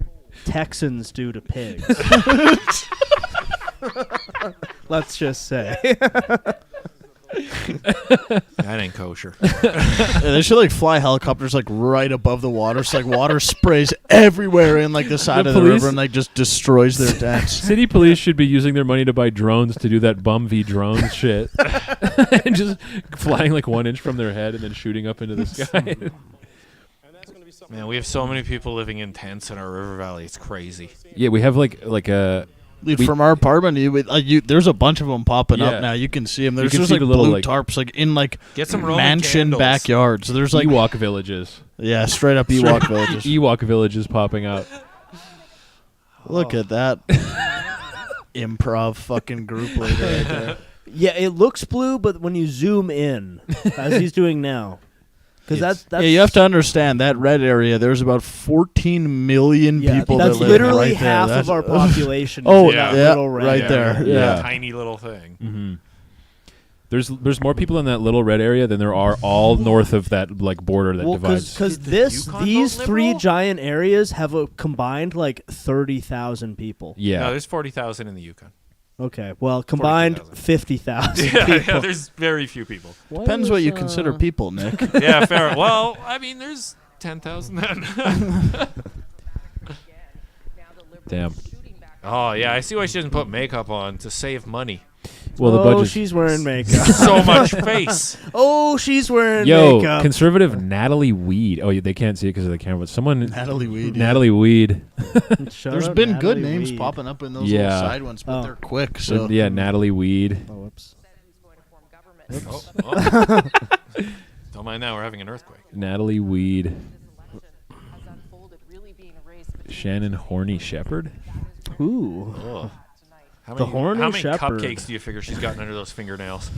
Texans do to pigs. Let's just say. That ain't kosher. Yeah, they should like fly helicopters like right above the water, so like water sprays everywhere in like the side of the river and like just destroys their tents. City police should be using their money to buy drones to do that bum v drones shit, and just flying like 1 inch from their head and then shooting up into the sky. Man, we have so many people living in tents in our river valley. It's crazy. Yeah, we have like a. Dude, from our apartment, there's a bunch of them popping up Yeah. now. You can see them. There's can just see like the little, blue like- tarps, like in like Get some Roman mansion candles. backyards. There's like Ewok villages. yeah, straight up Ewok villages. Ewok villages popping out. Look at that improv fucking group leader right there. Yeah, it looks blue, but when you zoom in, as he's doing now, because that's Yeah, you have to understand that red area. There's about 14 million people that's that live literally right half there. of our population. Oh, is in that yeah, little red right area. there. Yeah. Tiny little thing. Mm-hmm. There's more people in that little red area than there are all north of that like border that divides. Because these three giant areas have a combined like 30,000 people. Yeah. No, there's 40,000 in the Yukon. Okay, well, combined 50,000 Yeah, people. yeah, there's very few people. Depends what you consider people, Nick. Yeah, fair. Well, I mean, there's 10,000 then. Damn. Oh, yeah, I see why she doesn't put makeup on to save money. Well, the budget. She's wearing makeup. So much face. Oh, she's wearing Yo, makeup. conservative Natalie Weed. Oh, they can't see it because of the camera. But someone. Natalie Weed. Natalie Weed. There's been good names popping up in those little side ones, but they're quick. So Yeah, Natalie Weed. Oh, whoops. Oh. Don't mind that. We're having an earthquake. Natalie Weed. Shannon Horny Shepherd. Ooh. Oh. How The many, horny how many shepherd. cupcakes do you figure she's gotten under those fingernails?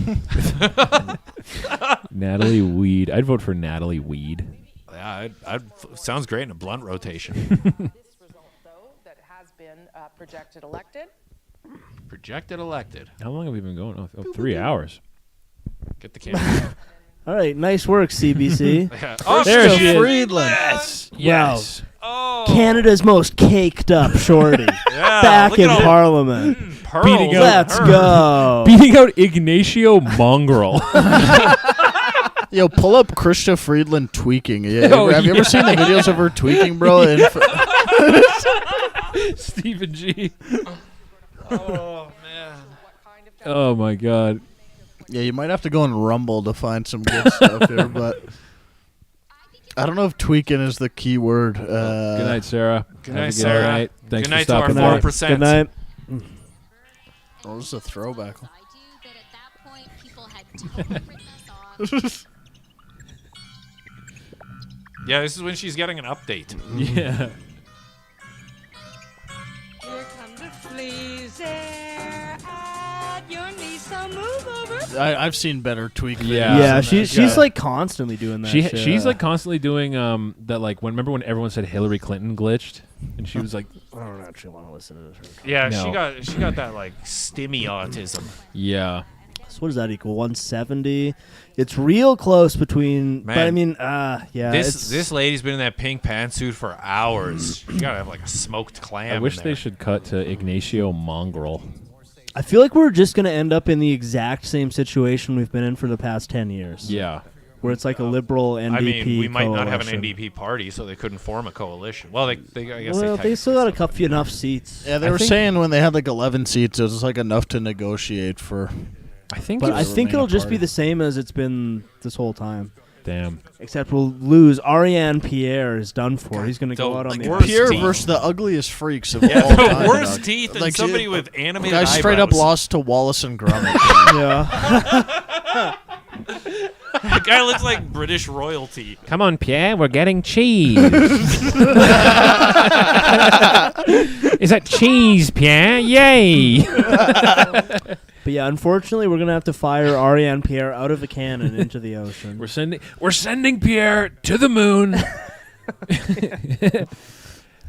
Natalie Weed. I'd vote for Natalie Weed. Yeah, sounds great in a blunt rotation. This result, though, that has been projected elected. Projected elected. How long have we been going? Oh, 3 hours. Get the camera. All right, nice work, CBC. Yeah. Oh, there she is. Friedland. Yes. Wow. Yes. Oh. Canada's most caked up shorty. Yeah, Back look in at all- Parliament. Pearls. Beating out- Let's go. Beating out Ignacio Mongrel. Yo, pull up Krista Friedland tweaking. Yeah, Oh, have you ever yeah. seen the videos of her tweaking, bro? Stephen G. Oh, man. Oh, my God. Yeah, you might have to go and Rumble to find some good stuff here, but I don't know if tweaking is the key word. Good night, Sarah. Good Have a night, Sarah. night. Thanks Good night for to our stopping by. 4%. Good night. Oh, this is a throwback. Yeah, this is when she's getting an update. Yeah. Here come the fleas there at your knee, so move over, I've seen better tweak. Yeah. Yeah, she's like constantly doing that. shit. She's like constantly doing that. Like remember when everyone said Hillary Clinton glitched, and she was like, I don't actually want to listen to this. Yeah, No. she got that like stimmy autism. yeah. So what does that equal? 170. It's real close between. But I mean, yeah. This lady's been in that pink pantsuit for hours. You gotta have like a smoked clam. I wish in they there. should cut to Ignacio Mongrel. I feel like we're just gonna end up in the exact same situation we've been in for the past 10 years. Yeah. Where it's like a liberal NDP. I mean, we might not have an coalition. NDP party, so they couldn't form a coalition. Well, I guess Well, they still got a couple enough seats. Yeah, they were saying when they had like 11 seats, it was like enough to negotiate for. I think. But I think it'll just be the same as it's been this whole time. Damn. Except we'll lose. Ariane Pierre is done for. He's going to go out on the Pierre versus the ugliest freaks of all the time. worst dog. teeth and somebody with animated guy straight up eyebrows. lost to Wallace and Gromit. Yeah. That guy looks like British royalty. Come on, Pierre, we're getting cheese. Is that cheese, Pierre? Yay! But yeah, unfortunately, we're gonna have to fire Ariane Pierre out of a cannon into the ocean. We're sending Pierre to the moon.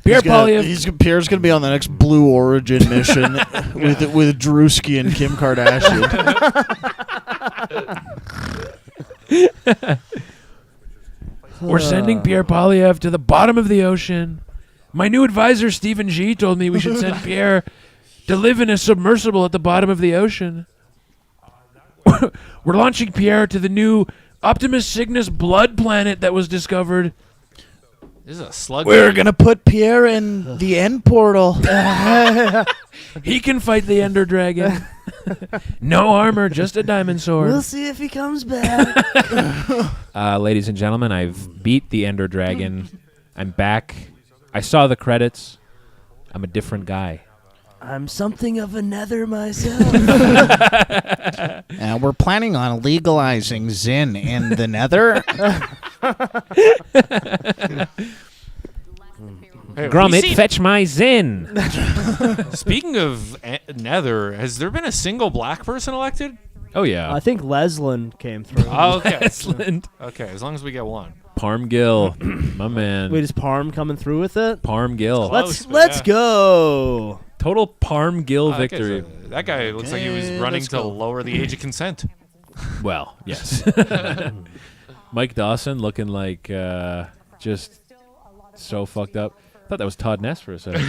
Pierre Polyev. Pierre's gonna be on the next Blue Origin mission with Drewski and Kim Kardashian. We're sending Pierre Polyev to the bottom of the ocean. My new advisor, Stephen G, told me we should send Pierre to live in a submersible at the bottom of the ocean. We're launching Pierre to the new Optimus Cygnus blood planet that was discovered. This is a slug. We're gonna put Pierre in the end portal. He can fight the Ender Dragon. No armor, just a diamond sword. We'll see if he comes back. Ladies and gentlemen, I've beat the Ender Dragon. I'm back. I saw the credits. I'm a different guy. I'm something of a nether myself. We're planning on legalizing Zin in the Nether. Hey, Gromit, fetch my Zin. Speaking of Nether, has there been a single black person elected? Oh, yeah. I think Lesland came through. Oh, okay. Lesland. Okay, as long as we get one. Parm Gill, my man. Wait, is Parm coming through with it? Parm Gill. Let's go. Total Parm Gill victory. That guy looks like he was running to lower the age of consent. Well, yes. Mike Dawson looking like just so fucked up. I thought that was Todd Ness for a second.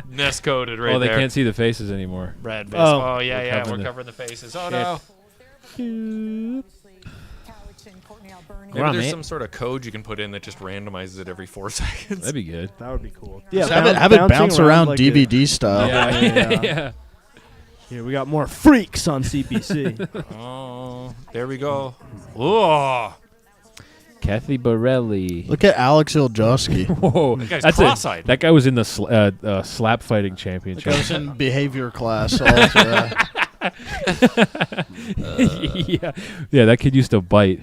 Ness coded right there. Oh, they can't see the faces anymore. Red face. Oh. Oh, yeah, we're covering the faces. Oh, no. Maybe there's some sort of code you can put in that just randomizes it every 4 seconds. That'd be good. That would be cool. Yeah, have it bounce around like DVD style. Yeah. Here, we got more freaks on CBC. Oh, there we go. Oh. Kathy Borelli. Look at Alex Iljowski. Whoa, That guy's that's cross-eyed. That guy was in the slap fighting championship. That was in behavior class. Also. Yeah, that kid used to bite.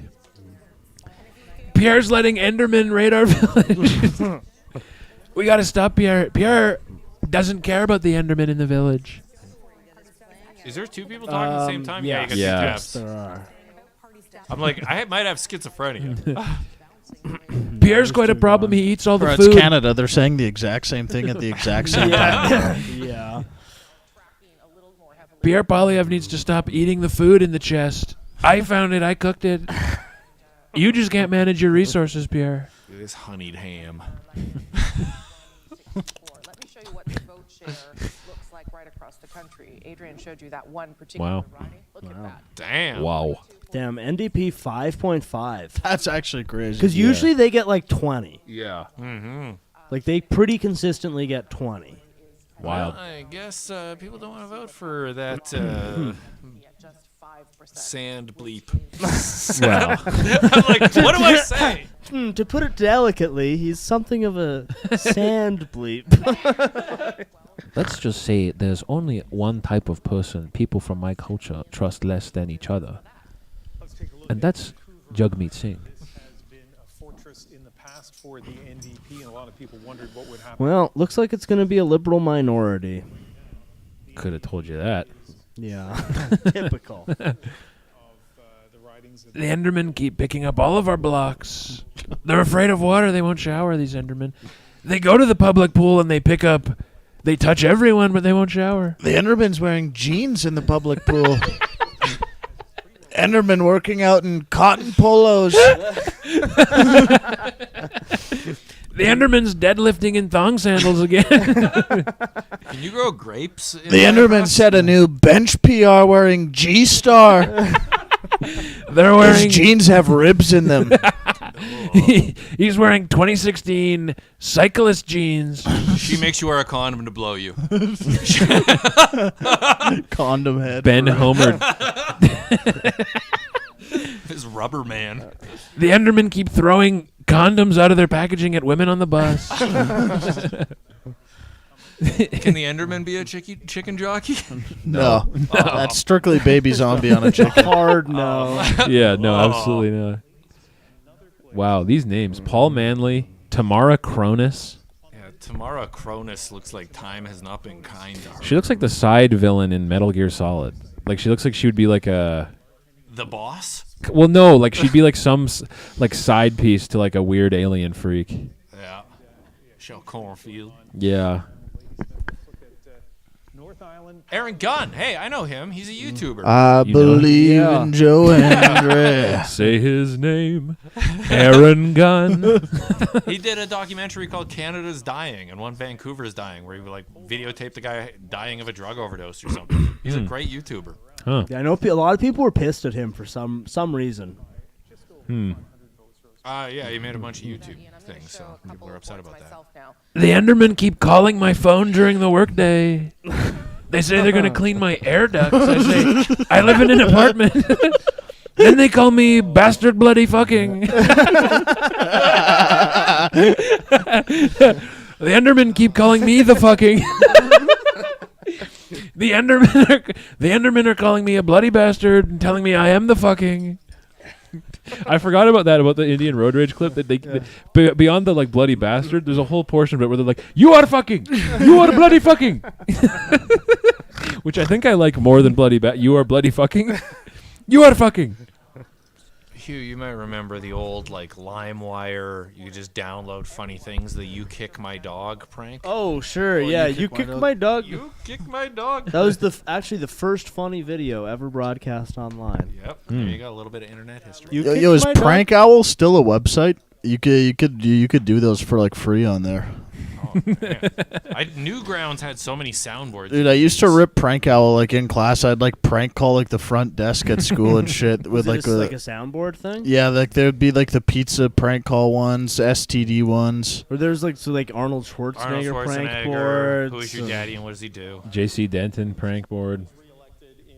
Pierre's letting Enderman raid our village. We gotta stop Pierre. Pierre doesn't care about the Enderman in the village. Is there 2 people talking at the same time? Yeah, you got 2 Yeah. tabs. There are. I'm like, I might have schizophrenia. Pierre's quite a problem. He eats all the Or food. it's Canada. They're saying the exact same thing at the exact same time. Yeah. Pierre Polyev needs to stop eating the food in the chest. I found it. I cooked it. You just can't manage your resources, Pierre. This honeyed ham. Let me show you what the vote share looks like right across the country. Adrian showed you that one particular riding. Look at that. Damn. Wow. Damn, NDP 5.5. That's actually crazy. Because usually they get like 20. Yeah. Mm-hmm. Like they pretty consistently get 20. Wild. Well, I guess people don't want to vote for that sand bleep. Well. I'm like, what do I say? To put it delicately, he's something of a sand bleep. Let's just say there's only one type of person people from my culture trust less than each other. And that's Jagmeet Singh. For the NDP, and a lot of people wondered what would happen. Well, looks like it's going to be a liberal minority. Could have told you that. Yeah, typical. The writings. The Endermen keep picking up all of our blocks. They're afraid of water. They won't shower, these Endermen. They go to the public pool and they touch everyone, but they won't shower. The Enderman's wearing jeans in the public pool. Enderman working out in cotton polos. The Enderman's deadlifting in thong sandals again. Can you grow grapes? The Enderman set a new bench PR wearing G-Star. They're wearing... His jeans have ribs in them. He's wearing 2016 cyclist jeans. She makes you wear a condom to blow you. Condom head. Ben Homer. This rubber man. The Endermen keep throwing condoms out of their packaging at women on the bus. Can the Enderman be a chicken jockey? No. That's strictly baby zombie on a chicken. Hard no. Yeah, no, absolutely not. Wow, these names. Paul Manley, Tamara Cronus. Yeah, Tamara Cronus looks like time has not been kind to her. She looks like the side villain in Metal Gear Solid. Like, she looks like she would be like a... The boss? Well, no, like she'd be like some like side piece to like a weird alien freak. Yeah. Shell Cornfield. Yeah. Aaron Gunn. Hey, I know him. He's a YouTuber. I believe in Joe Hendry. Say his name. Aaron Gunn. He did a documentary called Canada's Dying and one Vancouver's Dying where he would like videotape the guy dying of a drug overdose or something. He's a great YouTuber. Huh. Yeah, I know a lot of people were pissed at him for some reason. Yeah, he made a bunch of YouTube things, so people are upset about that. The Endermen keep calling my phone during the workday. They say they're going to clean my air ducts. I say, I live in an apartment. Then they call me bastard bloody fucking. The Endermen keep calling me the fucking. The Endermen are calling me a bloody bastard and telling me I am the fucking. I forgot about the Indian road rage clip that beyond the like bloody bastard. There's a whole portion of it where they're like, "You are fucking, you are bloody fucking," which I think I like more than bloody you are bloody fucking, you are fucking. Hugh, you might remember the old like LimeWire. You could just download funny things. The "You Kick My Dog" prank. Oh sure, yeah. You kicked my dog. You kicked my dog. That was actually the first funny video ever broadcast online. Yep. There you go. A little bit of internet history. Yo, is Prank Owl still a website? You could do those for like free on there. Oh, Newgrounds had so many soundboards. Dude, I used to rip Prank Owl like in class. I'd like prank call like the front desk at school and shit with like like a soundboard thing. Yeah, like there'd be like the pizza prank call ones, STD ones. Or there's like Arnold Schwarzenegger prank boards. Who is your daddy and what does he do? JC Denton prank board.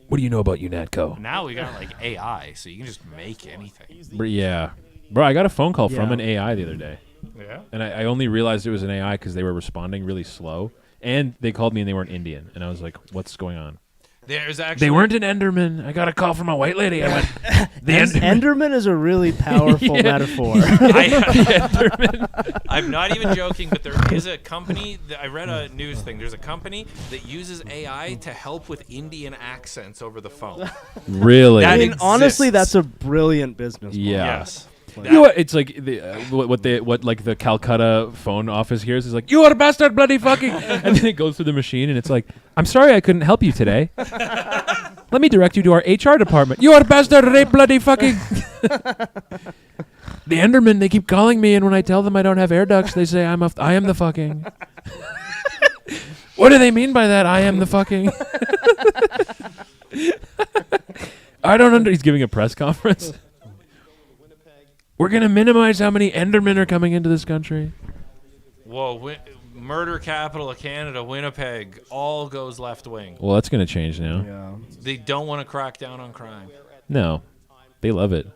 What do you know about UNATCO? Now we got like AI, so you can just make anything. Yeah, bro, I got a phone call from an AI the other day. Yeah. And I only realized it was an AI because they were responding really slow. And they called me and they weren't Indian. And I was like, what's going on? There's actually they weren't an Enderman. I got a call from a white lady. I went, the Enderman is a really powerful metaphor. I'm not even joking, but there is a company, I read a news thing. There's a company that uses AI to help with Indian accents over the phone. Really? I mean, honestly, that's a brilliant business model. Yeah. Yes. You know what? It's like what the Calcutta phone office hears is like, "You are a bastard, bloody fucking," and then it goes through the machine and it's like, "I'm sorry, I couldn't help you today. Let me direct you to our HR department. You are a bastard, rape, bloody fucking." The Endermen, they keep calling me, and when I tell them I don't have air ducts, they say I am the fucking. What do they mean by that? I am the fucking. I don't He's giving a press conference. We're going to minimize how many Endermen are coming into this country. Whoa, murder capital of Canada, Winnipeg, all goes left wing. Well, that's going to change now. Yeah. They don't want to crack down on crime. No, they love it.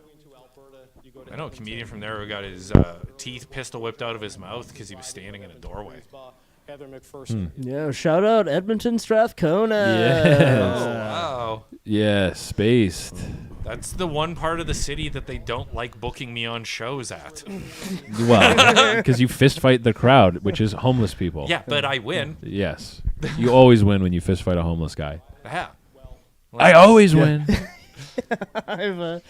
I know a comedian from there who got his teeth pistol whipped out of his mouth because he was standing in a doorway. Heather McPherson. Yeah, shout out Edmonton Strathcona. Yes. Oh, wow. Yeah, spaced. That's the one part of the city that they don't like booking me on shows at. Well, because you fist fight the crowd, which is homeless people. Yeah, but I win. Yes. You always win when you fist fight a homeless guy. Yeah. I always win. I have a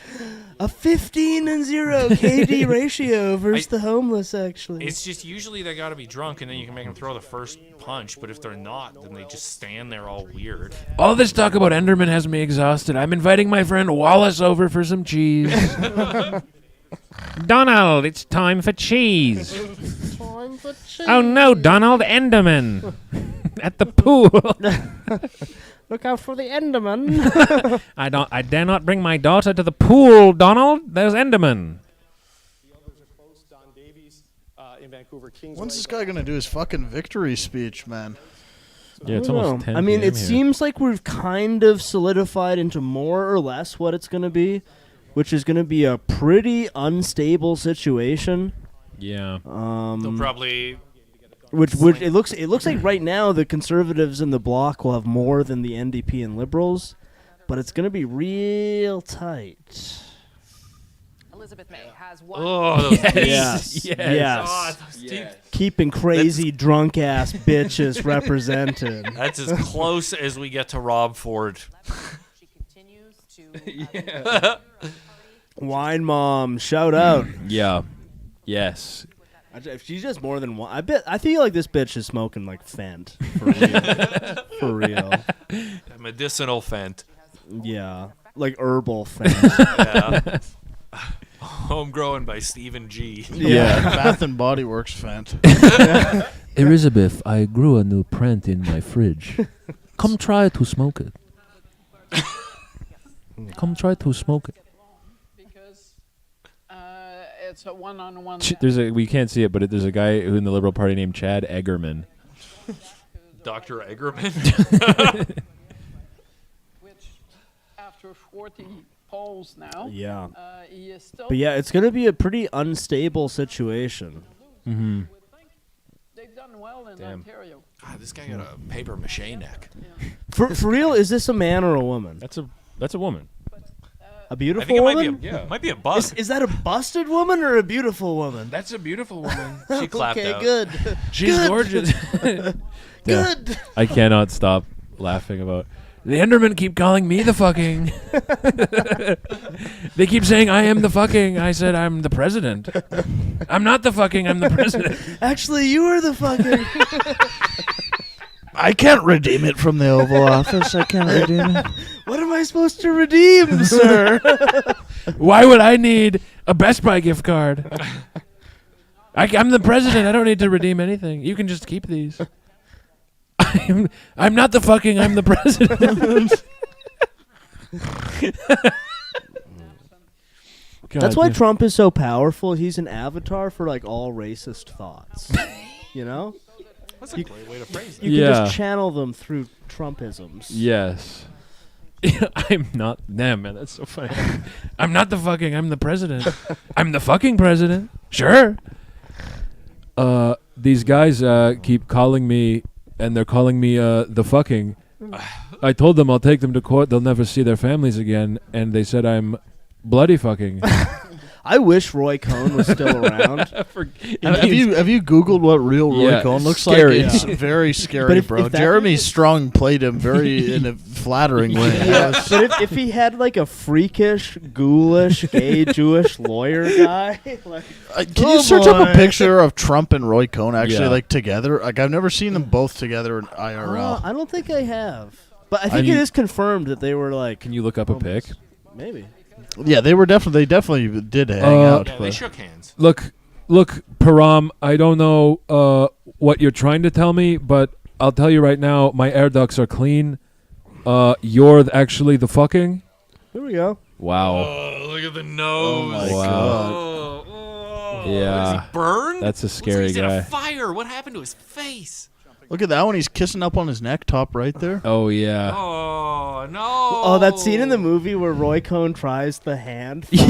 15-0 KD ratio versus the homeless, actually. It's just usually they got to be drunk, and then you can make them throw the first punch. But if they're not, then they just stand there all weird. All this talk about Enderman has me exhausted. I'm inviting my friend Wallace over for some cheese. Donald, it's time for cheese. Oh no, Donald, Enderman. At the pool. Look out for the Enderman. I dare not bring my daughter to the pool, Donald. There's Enderman. When's this guy gonna do his fucking victory speech, man? Yeah, it's almost 10 I mean, PM it here. seems like we've kind of solidified into more or less what it's going to be, which is going to be a pretty unstable situation. Yeah. They'll probably. Which it looks like right now the Conservatives and the Bloc will have more than the NDP and Liberals, but it's going to be real tight. Elizabeth May has one. Oh, those yes. Oh, those deep- Keeping crazy drunk ass bitches represented. That's as close as we get to Rob Ford. She continues to. Wine mom, shout out. Yeah. Yes. If she's just more than one, I feel like this bitch is smoking like Fent for real. For real. A medicinal Fent. Yeah, like herbal Fent. Yeah. Homegrown by Stephen G. Yeah, Bath and Body Works Fent. Elizabeth, I grew a new plant in my fridge. Come try to smoke it. Come try to smoke it. It's a one-on-one. We can't see it, but there's a guy in the Liberal Party named Chad Eggerman. Dr. Eggerman. Which, after 40 polls now, Yeah. he is still. But yeah, it's going to be a pretty unstable situation. Mm-hmm. They've done well in Damn. Ontario. God, this guy got a paper mache neck. For real, is this a man or a woman? That's a woman. A beautiful I think it woman? might be a bust. Is that a busted woman or a beautiful woman? That's a beautiful woman. She clapped okay, out. good. She's Good. gorgeous. Good. I cannot stop laughing about. The Endermen keep calling me the fucking. They keep saying I am the fucking. I said I'm the president. I'm not the fucking. I'm the president. Actually, you are the fucking. I can't redeem it from the Oval Office. I can't redeem it. What am I supposed to redeem, sir? Why would I need a Best Buy gift card? I'm the president. I don't need to redeem anything. You can just keep these. I'm not the fucking. I'm the president. That's why Trump is so powerful. He's an avatar for like all racist thoughts. You know? That's a great way to phrase it. You can just channel them through Trumpisms. Yes. I'm not them, man. That's so funny. I'm not the fucking. I'm the president. I'm the fucking president. Sure. These guys keep calling me, and they're calling me the fucking. I told them I'll take them to court. They'll never see their families again, and they said I'm bloody fucking. I wish Roy Cohn was still around. Have you Googled what real Roy Cohn looks scary. like? It's very scary, bro. Jeremy Strong played him very in a flattering way. Yeah, but if he had like a freakish, ghoulish, gay Jewish lawyer guy, like, can you search up a picture of Trump and Roy Cohn actually like together? Like I've never seen them both together in IRL. I don't think I have, but I think it is confirmed that they were like. Can you look up a pic? Maybe. Yeah, they definitely did hang out. Yeah, they shook hands. Look, Param, I don't know what you're trying to tell me, but I'll tell you right now, my air ducts are clean. You're actually the fucking. Here we go. Wow. Oh, look at the nose. my God. Oh, Yeah. Is he burned? That's a scary He's in guy. a fire. What happened to his face? Look at that one. He's kissing up on his neck, top right there. Oh, yeah. Oh, no. Oh, that scene in the movie where Roy Cohn tries the hand. You're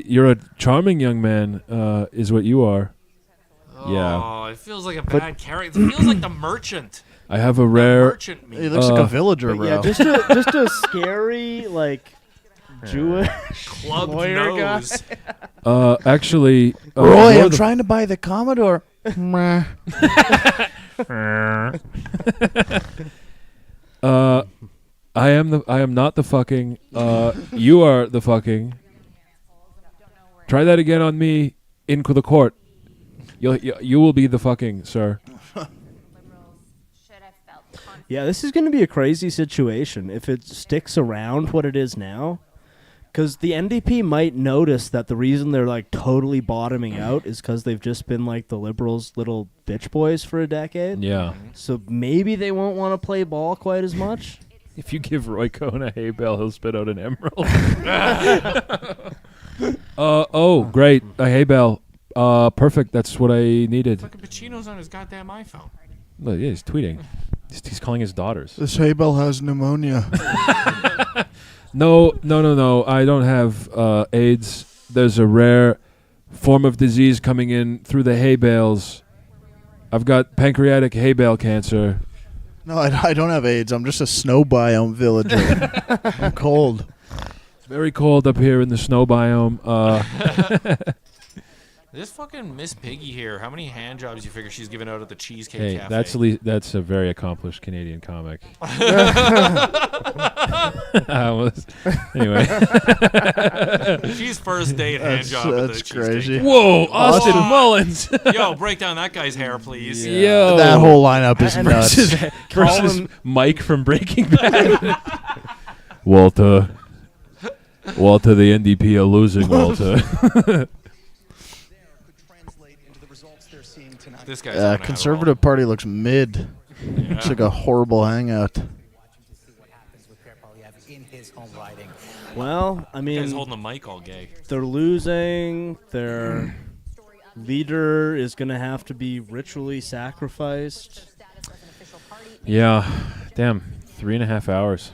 you're a charming young man, is what you are. Yeah. Oh, it feels like a bad character. It feels like the merchant. I have a rare. Merchant meat. He looks like a villager, bro. Yeah, just a scary like Jewish Clubbed lawyer nose. guy. Actually, Roy, you're I'm the- trying to buy the Commodore. I am not the fucking. You are the fucking. Try that again on me in the court. You will be the fucking, sir. Yeah, this is going to be a crazy situation if it sticks around what it is now. Because the NDP might notice that the reason they're like totally bottoming out is because they've just been like the Liberals' little bitch boys for a decade. Yeah. So maybe they won't want to play ball quite as much. If you give Roy Cohn a hay bale, he'll spit out an emerald. Oh, great. A hay bale. Perfect. That's what I needed. Fucking Pacino's on his goddamn iPhone. Look, yeah, he's tweeting. He's calling his daughters. This hay bale has pneumonia. No. I don't have AIDS. There's a rare form of disease coming in through the hay bales. I've got pancreatic hay bale cancer. No, I don't have AIDS. I'm just a snow biome villager. I'm cold. It's very cold up here in the snow biome. This fucking Miss Piggy here, how many hand jobs you figure she's giving out at the Cheesecake Cafe? That's a very accomplished Canadian comic. Anyway. She's first date hand job at the Cheesecake crazy. Cafe. Whoa, Austin Mullins. Yo, break down that guy's hair, please. Yeah. Yo. That whole lineup is nuts. Versus Mike from Breaking Bad. Walter, the NDP are losing, Walter. This guy's Conservative Party looks mid. Looks like a horrible hangout. Well, I mean, guy's holding the mic all gay. They're losing. Their leader is going to have to be ritually sacrificed. Yeah. Damn. 3.5 hours.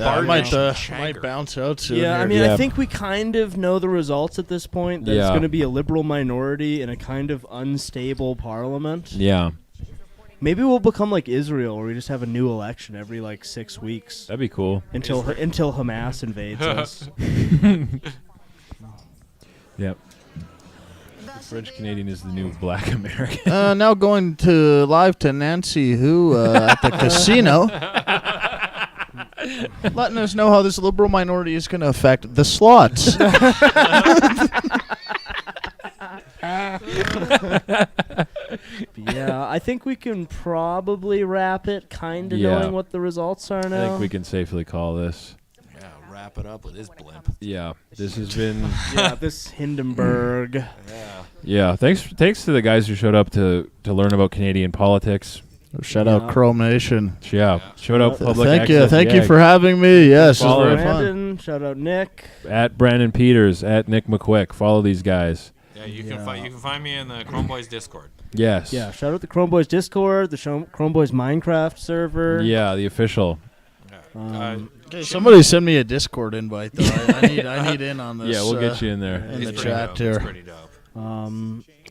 I might bounce out soon. Yeah, here. I mean, I think we kind of know the results at this point. That it's going to be a liberal minority in a kind of unstable parliament. Yeah. Maybe we'll become like Israel, where we just have a new election every like 6 weeks. That'd be cool. Until Hamas invades us. Yep. The French Canadian is the new Black American. Now going live to Nancy, who at the casino. Letting us know how this liberal minority is going to affect the slots. Yeah, I think we can probably wrap it, kind of Yeah. knowing what the results are now. I think we can safely call this. Yeah, wrap it up with his blimp. Yeah, this has been... this Hindenburg. Yeah, thanks to the guys who showed up to learn about Canadian politics. Shout out Chrome Nation. Yeah, shout out Public Thank Access. you for having me. Yes, it's very fun. Brandon, shout out Nick. At Brandon Peters, at Nick McQuick. Follow these guys. Yeah, you can find me in the Chrome Boys Discord. Yes. Yeah, shout out the Chrome Boys Discord, the Chrome Boys Minecraft server. Yeah, the official. Somebody send me a Discord invite though. I need in on this. Yeah, we'll get you in there. In the chat dope. here. It's pretty dope.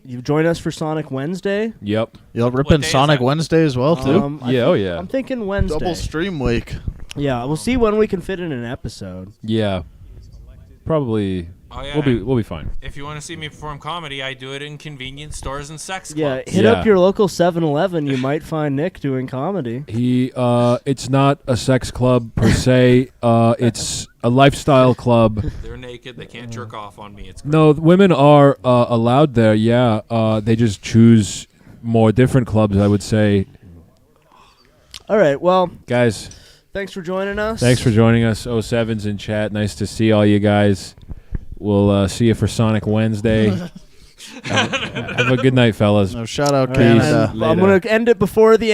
You've joined us for Sonic Wednesday. Yep. You'll rip in Sonic Wednesday as well too. Yeah. I'm thinking Wednesday. Double stream week. Yeah, we'll see when we can fit in an episode. Yeah. Probably. Oh, yeah, we'll be fine. If you want to see me perform comedy, I do it in convenience stores and sex clubs. Yeah, hit up your local 7-Eleven. You might find Nick doing comedy. It's not a sex club per se. It's a lifestyle club. They're naked. They can't jerk off on me. It's great. No, women are allowed there. Yeah, they just choose more different clubs, I would say. All right, well, guys, thanks for joining us. Thanks for joining us. 07's in chat. Nice to see all you guys. We'll see you for Sonic Wednesday. Have a good night, fellas. Shout out Canada. I'm going to end it before the end.